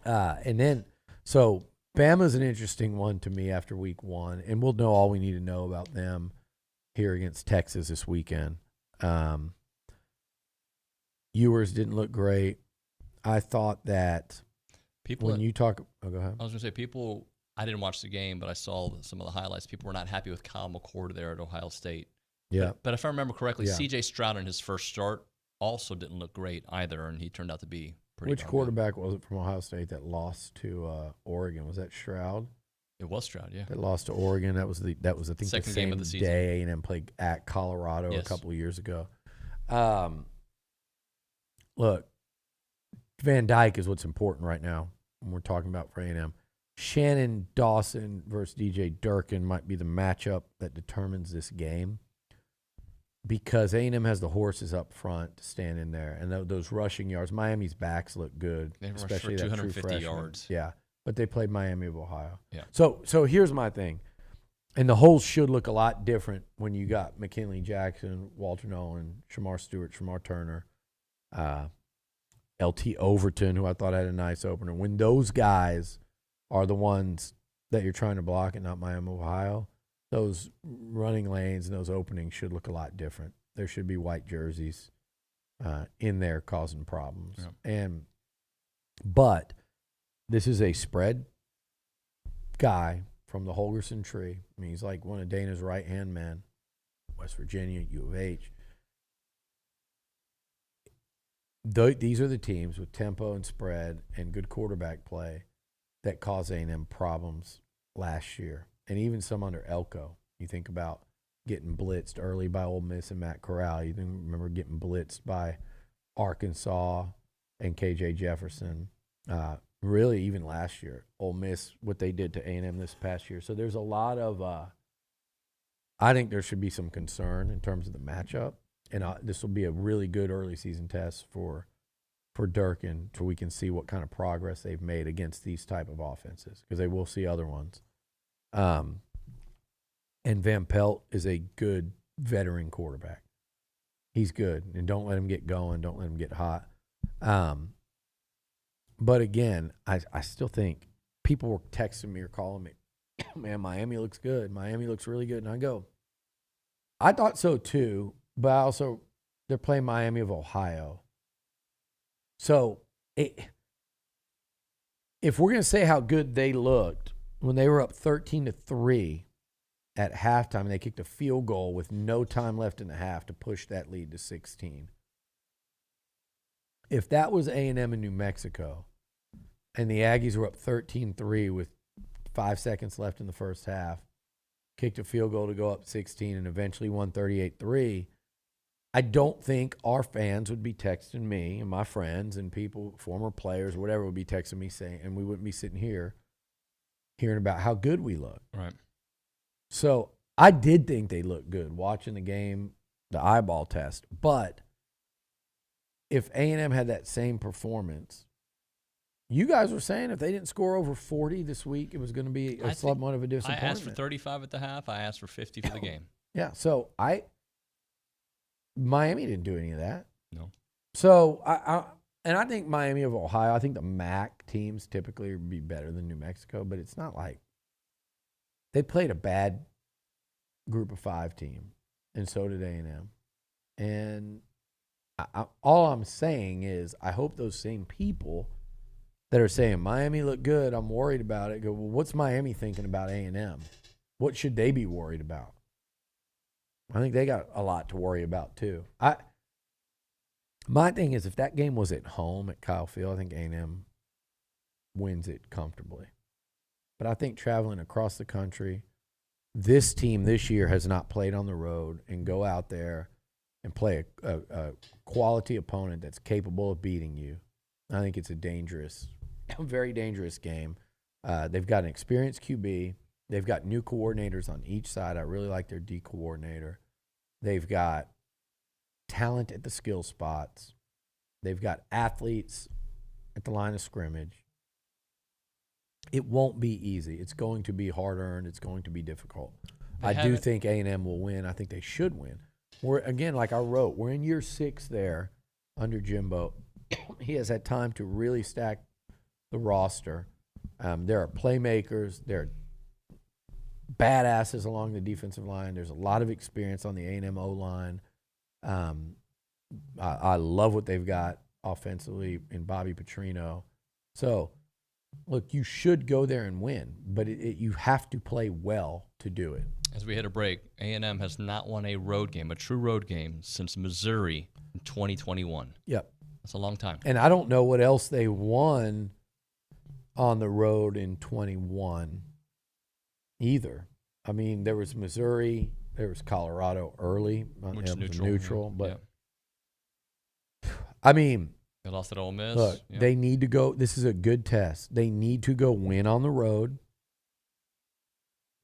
and then so Bama's an interesting one to me after week 1, and we'll know all we need to know about them here against Texas this weekend. Ewers didn't look great. I thought that go ahead. I was going to say, I didn't watch the game, but I saw some of the highlights. People were not happy with Kyle McCord there at Ohio State. Yeah. But if I remember correctly, Yeah. C.J. Stroud in his first start also didn't look great either, and he turned out to be pretty Which darn quarterback was it from Ohio State that lost to Oregon? Was that Stroud? good. It was Stroud, yeah. That lost to Oregon. That was I think Second the game same of the season. day A&M played at Colorado Yes. a couple of years ago. Look, Van Dyke is what's important right now when we're talking about for A&M. Shannon Dawson versus DJ Durkin might be the matchup that determines this game, because A&M has the horses up front to stand in there, and those rushing yards. Miami's backs look good, They rushed especially for that true 250 freshman. yards. Yeah, but they played Miami of Ohio. Yeah. So here's my thing, and the holes should look a lot different when you got McKinley Jackson, Walter Nolan, Shamar Stewart, Shamar Turner, LT Overton, who I thought had a nice opener. When those guys are the ones that you're trying to block and not Miami of Ohio, those running lanes and those openings should look a lot different. There should be white jerseys in there causing problems. Yeah. But this is a spread guy from the Holgerson tree. I mean, he's like one of Dana's right-hand men, West Virginia, U of H. These are the teams with tempo and spread and good quarterback play that caused A&M problems last year, and even some under Elko. You think about getting blitzed early by Ole Miss and Matt Corral. You remember getting blitzed by Arkansas and KJ Jefferson. Really, even last year, Ole Miss, what they did to A&M this past year. So there's a lot of I think there should be some concern in terms of the matchup, and this will be a really good early season test for Durkin, so we can see what kind of progress they've made against these type of offenses, because they will see other ones. And Van Pelt is a good veteran quarterback. He's good, and don't let him get going. Don't let him get hot. But again, I still think people were texting me or calling me, man, Miami looks good. Miami looks really good. And I go, I thought so too, but also they're playing Miami of Ohio. So if we're going to say how good they looked when they were up 13-3 at halftime, and they kicked a field goal with no time left in the half to push that lead to 16. If that was A&M in New Mexico and the Aggies were up 13-3 with 5 seconds left in the first half, kicked a field goal to go up 16 and eventually won 38-3, I don't think our fans would be texting me and my friends and people, former players, whatever, would be texting me saying, and we wouldn't be sitting here hearing about how good we look. Right. So I did think they looked good watching the game, the eyeball test. But if A&M had that same performance, you guys were saying if they didn't score over 40 this week, it was going to be somewhat of a I disappointment. asked for 35 at the half. I asked for 50 for the game. Yeah, so Miami didn't do any of that. No. So And I think Miami of Ohio, I think the MAC teams typically would be better than New Mexico, but it's not like they played a bad Group of 5 team, and so did A&M. And all I'm saying is I hope those same people that are saying Miami looked good, I'm worried about it, go, well, what's Miami thinking about A&M? What should they be worried about? I think they got a lot to worry about too. My thing is if that game was at home at Kyle Field, I think A&M wins it comfortably. But I think traveling across the country, this team this year has not played on the road, and go out there and play a quality opponent that's capable of beating you. I think it's a very dangerous game. They've got an experienced QB. They've got new coordinators on each side. I really like their D coordinator. They've got talent at the skill spots. They've got athletes at the line of scrimmage. It won't be easy. It's going to be hard-earned. It's going to be difficult. I do think A&M will win. I think they should win. We're, again, like I wrote, we're in year 6 there under Jimbo. He has had time to really stack the roster. There are playmakers. There are badasses along the defensive line. There's a lot of experience on the A&M O-line. I love what they've got offensively in Bobby Petrino. So, look, you should go there and win, but you have to play well to do it. As we hit a break, A&M has not won a road game, a true road game, since Missouri in 2021. Yep. That's a long time. And I don't know what else they won on the road in 21 either. I mean, there was Missouri, there was Colorado early. Which is neutral. But, yeah. I mean, They lost at Ole Miss. look, Yeah. they need to go. This is a good test. They need to go win on the road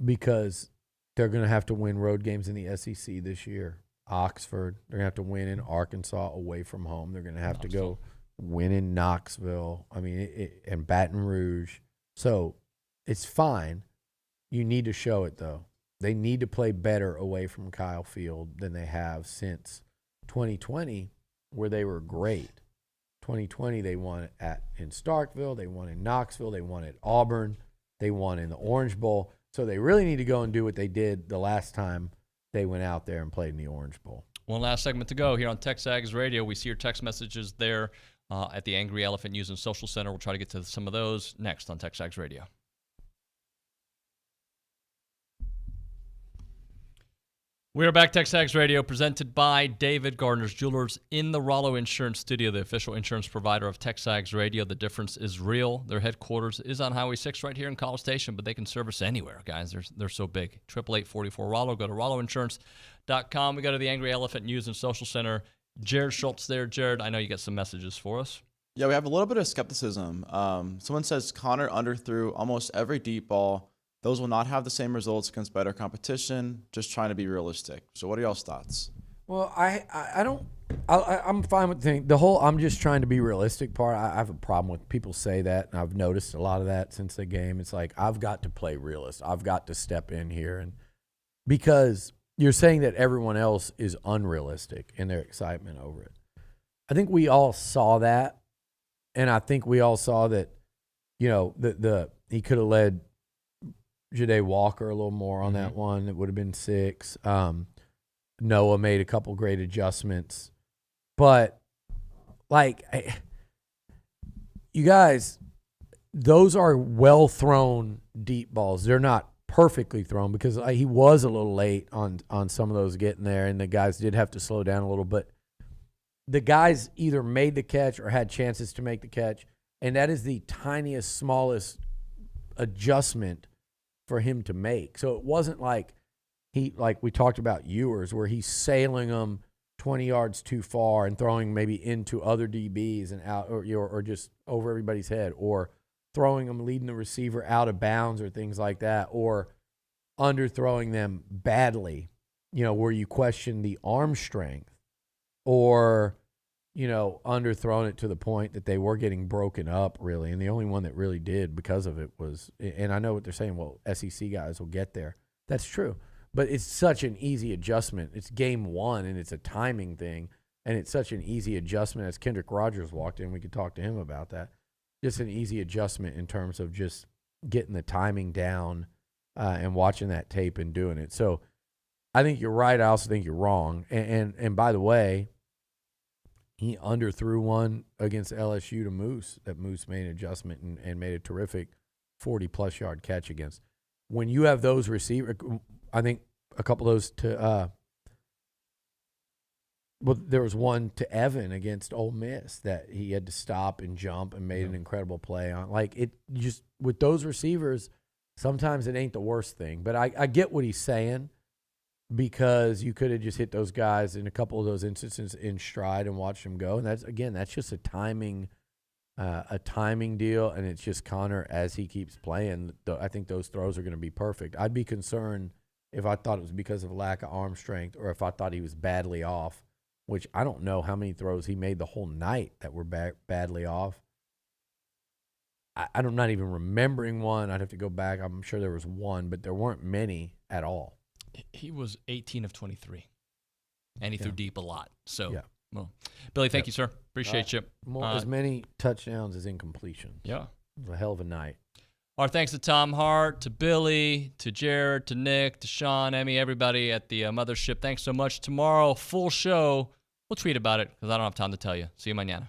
because they're going to have to win road games in the SEC this year. Oxford, they're going to have to win in Arkansas away from home. They're going to have to go win in Knoxville. I mean, and Baton Rouge. So it's fine. You need to show it, though. They need to play better away from Kyle Field than they have since 2020, where they were great. 2020, they won in Starkville. They won in Knoxville. They won at Auburn. They won in the Orange Bowl. So they really need to go and do what they did the last time they went out there and played in the Orange Bowl. One last segment to go here on TexAgs Radio. We see your text messages there at the Angry Elephant News and Social Center. We'll try to get to some of those next on TexAgs Radio. We are back, TexAgs Radio, presented by David Gardner's Jewelers in the Rollo Insurance Studio, the official insurance provider of TexAgs Radio. The difference is real. Their headquarters is on Highway 6 right here in College Station, but they can service anywhere, guys. They're so big. 888-44-ROLLO. Go to rolloinsurance.com. We go to the Angry Elephant News and Social Center. Jared Schultz there. Jared, I know you got some messages for us. Yeah, we have a little bit of skepticism. Someone says Connor underthrew almost every deep ball. Those will not have the same results against better competition. Just trying to be realistic. So what are y'all's thoughts? Well, I'm fine with the whole I'm just trying to be realistic part. I have a problem with people say that, and I've noticed a lot of that since the game. It's like I've got to play realist. I've got to step in here, and because you're saying that everyone else is unrealistic in their excitement over it. I think we all saw that, and I think we all saw that, you know, he could have led Ja'Day Walker a little more on that one. It would have been 6. Noah made a couple great adjustments. But, you guys, those are well-thrown deep balls. They're not perfectly thrown because he was a little late on some of those getting there, and the guys did have to slow down a little. But the guys either made the catch or had chances to make the catch, and that is the tiniest, smallest adjustment for him to make. So it wasn't like we talked about Ewers, where he's sailing them 20 yards too far and throwing maybe into other DBs and out, or just over everybody's head, or throwing them, leading the receiver out of bounds or things like that, or underthrowing them badly, where you question the arm strength, or, underthrown it to the point that they were getting broken up, really. And the only one that really did because of it was, and I know what they're saying, well, SEC guys will get there. That's true. But it's such an easy adjustment. It's game one, and it's a timing thing. And it's such an easy adjustment. As Kendrick Rogers walked in, we could talk to him about that. Just an easy adjustment in terms of just getting the timing down and watching that tape and doing it. So I think you're right. I also think you're wrong. And by the way, he underthrew one against LSU to Moose that Moose made an adjustment and made a terrific 40-plus yard catch against. When you have those receivers, I think a couple of those to well, there was one to Evan against Ole Miss that he had to stop and jump and made an incredible play on. Like, it just with those receivers, sometimes it ain't the worst thing. But I get what he's saying, because you could have just hit those guys in a couple of those instances in stride and watched them go. And that's just a timing deal. And it's just Connor, as he keeps playing, I think those throws are going to be perfect. I'd be concerned if I thought it was because of lack of arm strength or if I thought he was badly off, which I don't know how many throws he made the whole night that were badly off. I'm not even remembering one. I'd have to go back. I'm sure there was one, but there weren't many at all. He was 18 of 23, and he threw deep a lot. So, yeah. Well, Billy, thank you, sir. Appreciate you. As many touchdowns as incompletions. Yeah. It was a hell of a night. Our thanks to Tom Hart, to Billy, to Jared, to Nick, to Sean, Emmy, everybody at the mothership. Thanks so much. Tomorrow, full show. We'll tweet about it because I don't have time to tell you. See you mañana.